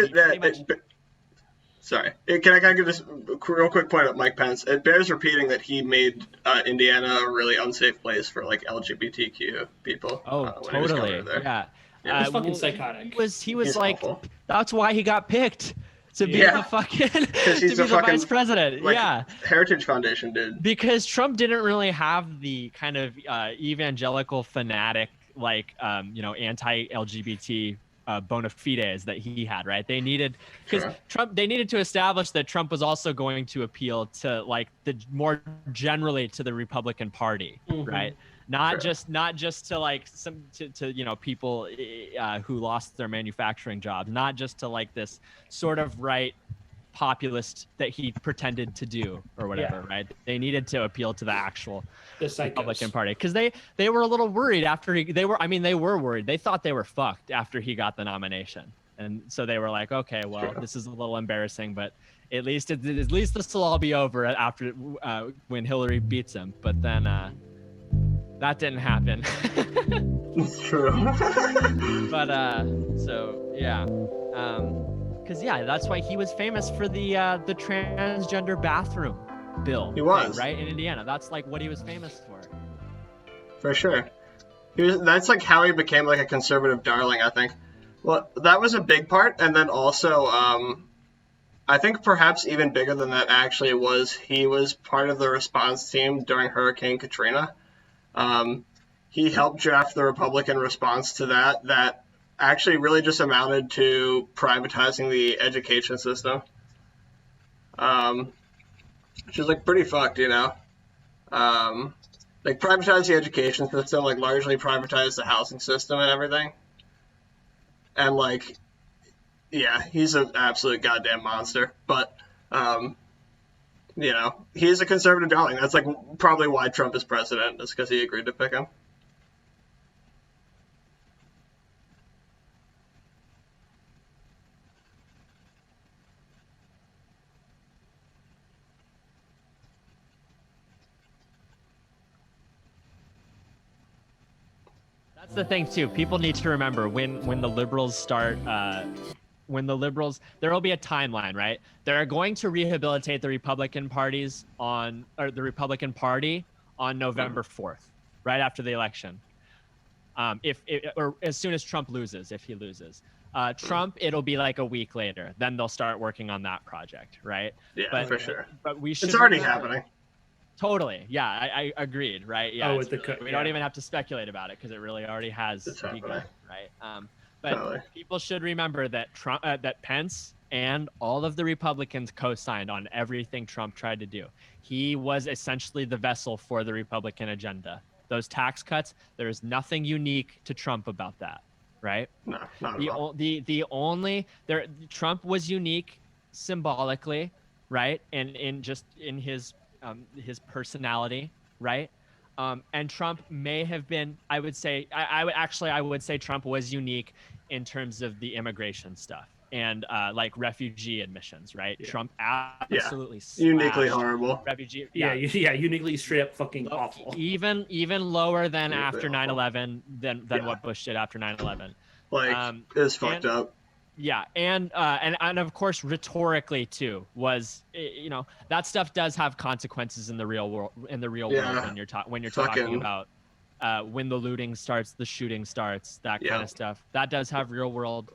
sorry. Can I give this real quick point at Mike Pence? It bears repeating that he made Indiana a really unsafe place for like LGBTQ people. Oh, totally. Yeah. It was fucking psychotic. He was like, awful. That's why he got picked to be the fucking vice president. Like, Heritage Foundation dude. Because Trump didn't really have the kind of evangelical fanatic anti-LGBT bona fides that he had, right? They needed They needed to establish that Trump was also going to appeal to like more generally to the Republican Party, right? Not just to like to people who lost their manufacturing jobs, not just to like this sort of right populist that he pretended to do or whatever, right? They needed to appeal to the actual Republican Party, because they were a little worried after they were worried. They thought they were fucked after he got the nomination, and so they were like, okay, well, this is a little embarrassing, but at least this will all be over after when Hillary beats him. But then that didn't happen. It's true. But so yeah. Because that's why he was famous for the transgender bathroom bill. He was right in Indiana. That's like what he was famous for sure. That's like how he became like a conservative darling, I think. Well, that was a big part, and then also I think perhaps even bigger than that actually was he was part of the response team during Hurricane Katrina. He helped draft the Republican response to that actually really just amounted to privatizing the education system, which is like pretty fucked, like privatize the education system, like largely privatize the housing system and everything. And like, he's an absolute goddamn monster, but he's a conservative darling. That's like probably why Trump is president, is because he agreed to pick him. That's the thing too. People need to remember when the liberals start, there will be a timeline, right? They're going to rehabilitate the Republican Party on November 4th, right after the election. Or as soon as Trump loses, if he loses. Trump, it'll be like a week later. Then they'll start working on that project, right? Yeah, for sure. But we should. It's already happening. Totally. Yeah, I agreed. Right. Yeah. We don't even have to speculate about it because it really already has begun. Right. But people should remember that that Pence and all of the Republicans co-signed on everything Trump tried to do. He was essentially the vessel for the Republican agenda. Those tax cuts, there is nothing unique to Trump about that, right? No, not at all. The only Trump was unique symbolically, right? And in his personality, right? And Trump may have been, I would say Trump was unique in terms of the immigration stuff and like refugee admissions, right? Yeah. Trump absolutely uniquely horrible. Refugee, uniquely straight up fucking awful. Even lower than after 9/11 than what Bush did after 9/11. Like it's fucked up. Yeah, and of course rhetorically too was, that stuff does have consequences in the real world when you're talking about when the looting starts, the shooting starts, that kind of stuff. That does have real world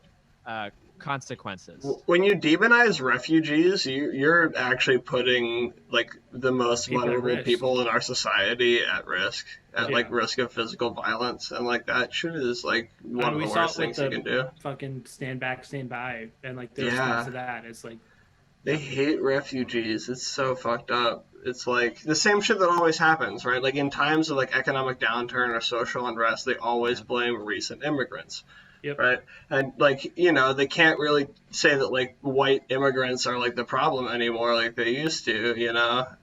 consequences. When you demonize refugees, you're actually putting like the most vulnerable people in our society at risk, like risk of physical violence, and like that shit is like one of the worst things you can do. Fucking stand back, stand by, and like the response to that is like they hate refugees. It's so fucked up. It's like the same shit that always happens, right? Like in times of like economic downturn or social unrest, they always blame recent immigrants. Yep. Right. And like, they can't really say that like white immigrants are like the problem anymore like they used to,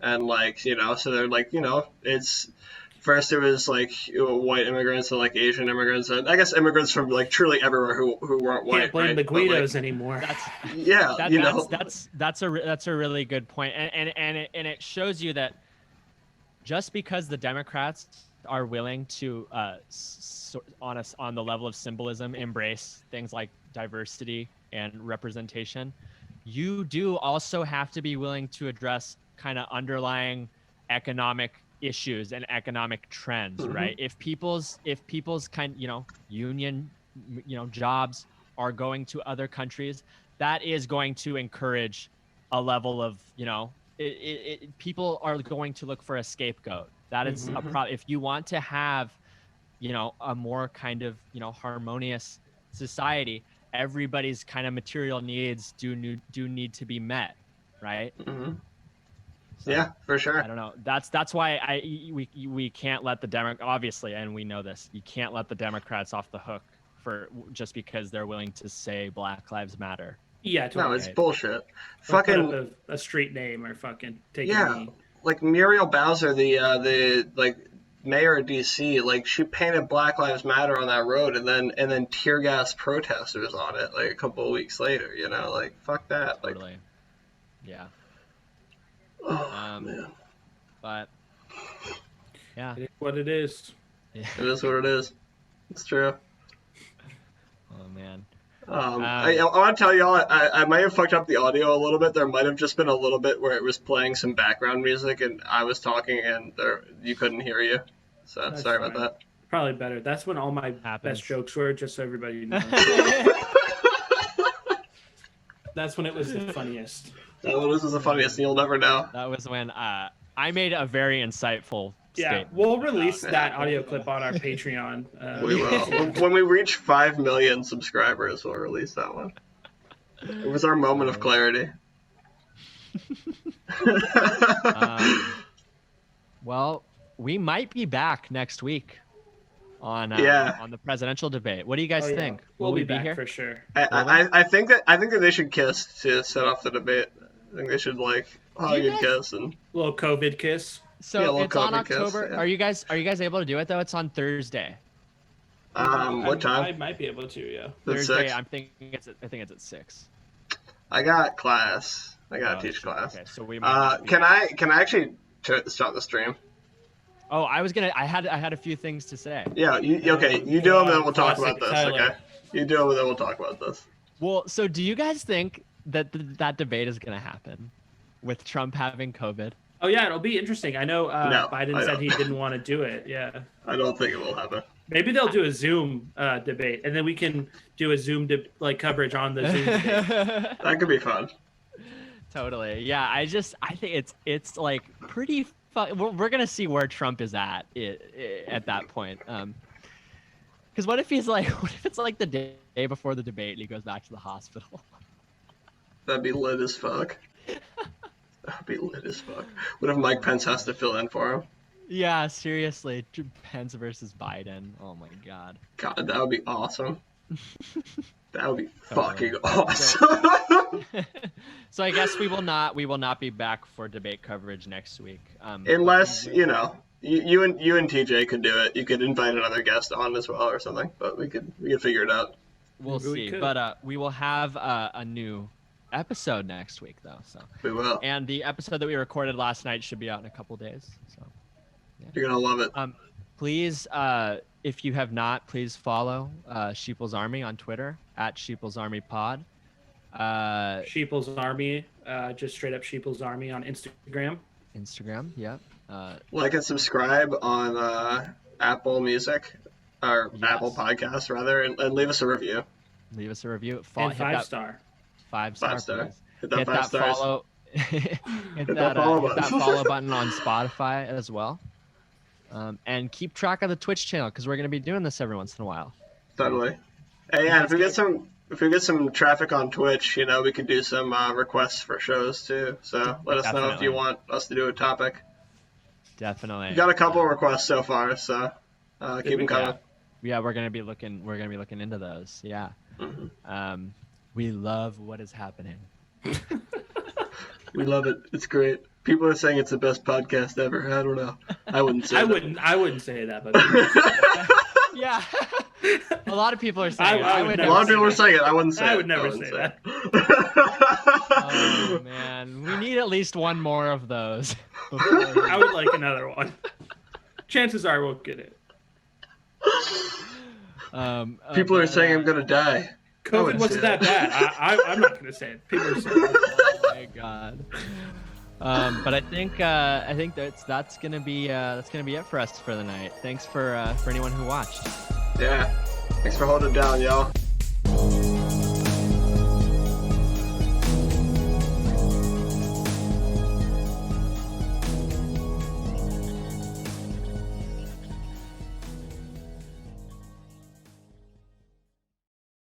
and like, so they're like, it's first it was like white immigrants and like Asian immigrants and I guess immigrants from like truly everywhere who weren't white. Can't blame the Guidos anymore. That's a really good point. And it shows you that just because the Democrats are willing to on the level of symbolism embrace things like diversity and representation, you do also have to be willing to address kind of underlying economic issues and economic trends, right? If people's kind union jobs are going to other countries, that is going to encourage a level of people are going to look for a scapegoat. That is a problem. If you want to have a more kind of harmonious society, everybody's kind of material needs do need to be met, right? So, yeah, for sure. I don't know. That's why we can't let the obviously, and we know this, you can't let the Democrats off the hook for just because they're willing to say Black Lives Matter. Yeah, totally. No, it's bullshit. Or fucking put up a street name or fucking take a knee. Like Muriel Bowser, the like mayor of DC, like she painted Black Lives Matter on that road and then tear gas protesters on it like a couple of weeks later, like fuck that. Totally. Like, yeah. Oh man. But yeah. It is what it is. Yeah. It is what it is. It's true. Oh man. I want to tell y'all, I might have fucked up the audio a little bit. There might have just been a little bit where it was playing some background music and I was talking and you couldn't hear you. So that's sorry about that. Probably better. That's when all my best jokes were, just so everybody knows. That's when it was the funniest. That was the funniest, and you'll never know. That was when I made a very insightful statement. We'll release that audio clip on our Patreon. We will. When we reach 5 million subscribers, we'll release that one. It was our moment of clarity. Well, we might be back next week on the presidential debate. What do you guys think? We'll Will we be back here for sure. I think that they should kiss to set off the debate. I think they should like hug and kiss and little COVID kiss. So it's on October. Kiss, Are you guys able to do it though? It's on Thursday. What time? I might be able to. Yeah. Thursday. I think it's at 6. I got class. I got to teach class. Okay, so we. Can I actually start the stream? Oh, I had a few things to say. Yeah. You do them, and then we'll talk about this. Tyler. Okay. You do them, and then we'll talk about this. Well, so do you guys think that that debate is going to happen with Trump having COVID? Oh yeah, it'll be interesting. I know Biden said he didn't want to do it. Yeah. I don't think it will happen. Maybe they'll do a Zoom debate, and then we can do a Zoom coverage on the Zoom debate. That could be fun. Totally. Yeah. I think it's like pretty fun. We're gonna see where Trump is at that point. Because what if it's like the day before the debate and he goes back to the hospital? That'd be lit as fuck. That'd be lit as fuck. What if Mike Pence has to fill in for him? Yeah, seriously. Pence versus Biden. Oh my god. God, that would be awesome. That would be fucking awesome. So I guess we will not be back for debate coverage next week. Unless, you know, you and TJ could do it. You could invite another guest on as well or something, but we could figure it out. We'll see. But we will have a new episode next week though. So we will. And the episode that we recorded last night should be out in a couple days. So yeah. You're gonna love it. Please, if you have not, please follow Sheeples Army on Twitter at Sheeples Army Pod. Sheeples Army, just straight up Sheeples Army on Instagram. Yep. Like and subscribe on Apple Music or Apple Podcasts rather, and leave us a review. Leave us a review. And 5-star. 5-star. Hit that 5 stars. Follow. hit that follow button on Spotify as well. And keep track of the Twitch channel because we're going to be doing this every once in a while. Totally. Hey, yeah, if we get some traffic on Twitch, you know, we could do some requests for shows too. So let us know if you want us to do a topic. Definitely. We got a couple requests so far, so keep them coming. Yeah, we're gonna be looking into those. Yeah. Mm-hmm. We love what is happening. We love it. It's great. People are saying it's the best podcast ever. I don't know. I wouldn't say that. I wouldn't say that, but yeah. A lot of people are saying it. A lot of people are saying it. I wouldn't say it. I would never say that. Oh man, we need at least one more of those. I would like another one. Chances are we'll get it. People are saying I'm gonna die. COVID wasn't that bad. I'm not gonna say it. People are saying Oh my god. But I think that's gonna be it for us for the night. Thanks for anyone who watched. Yeah. Thanks for holding it down, y'all.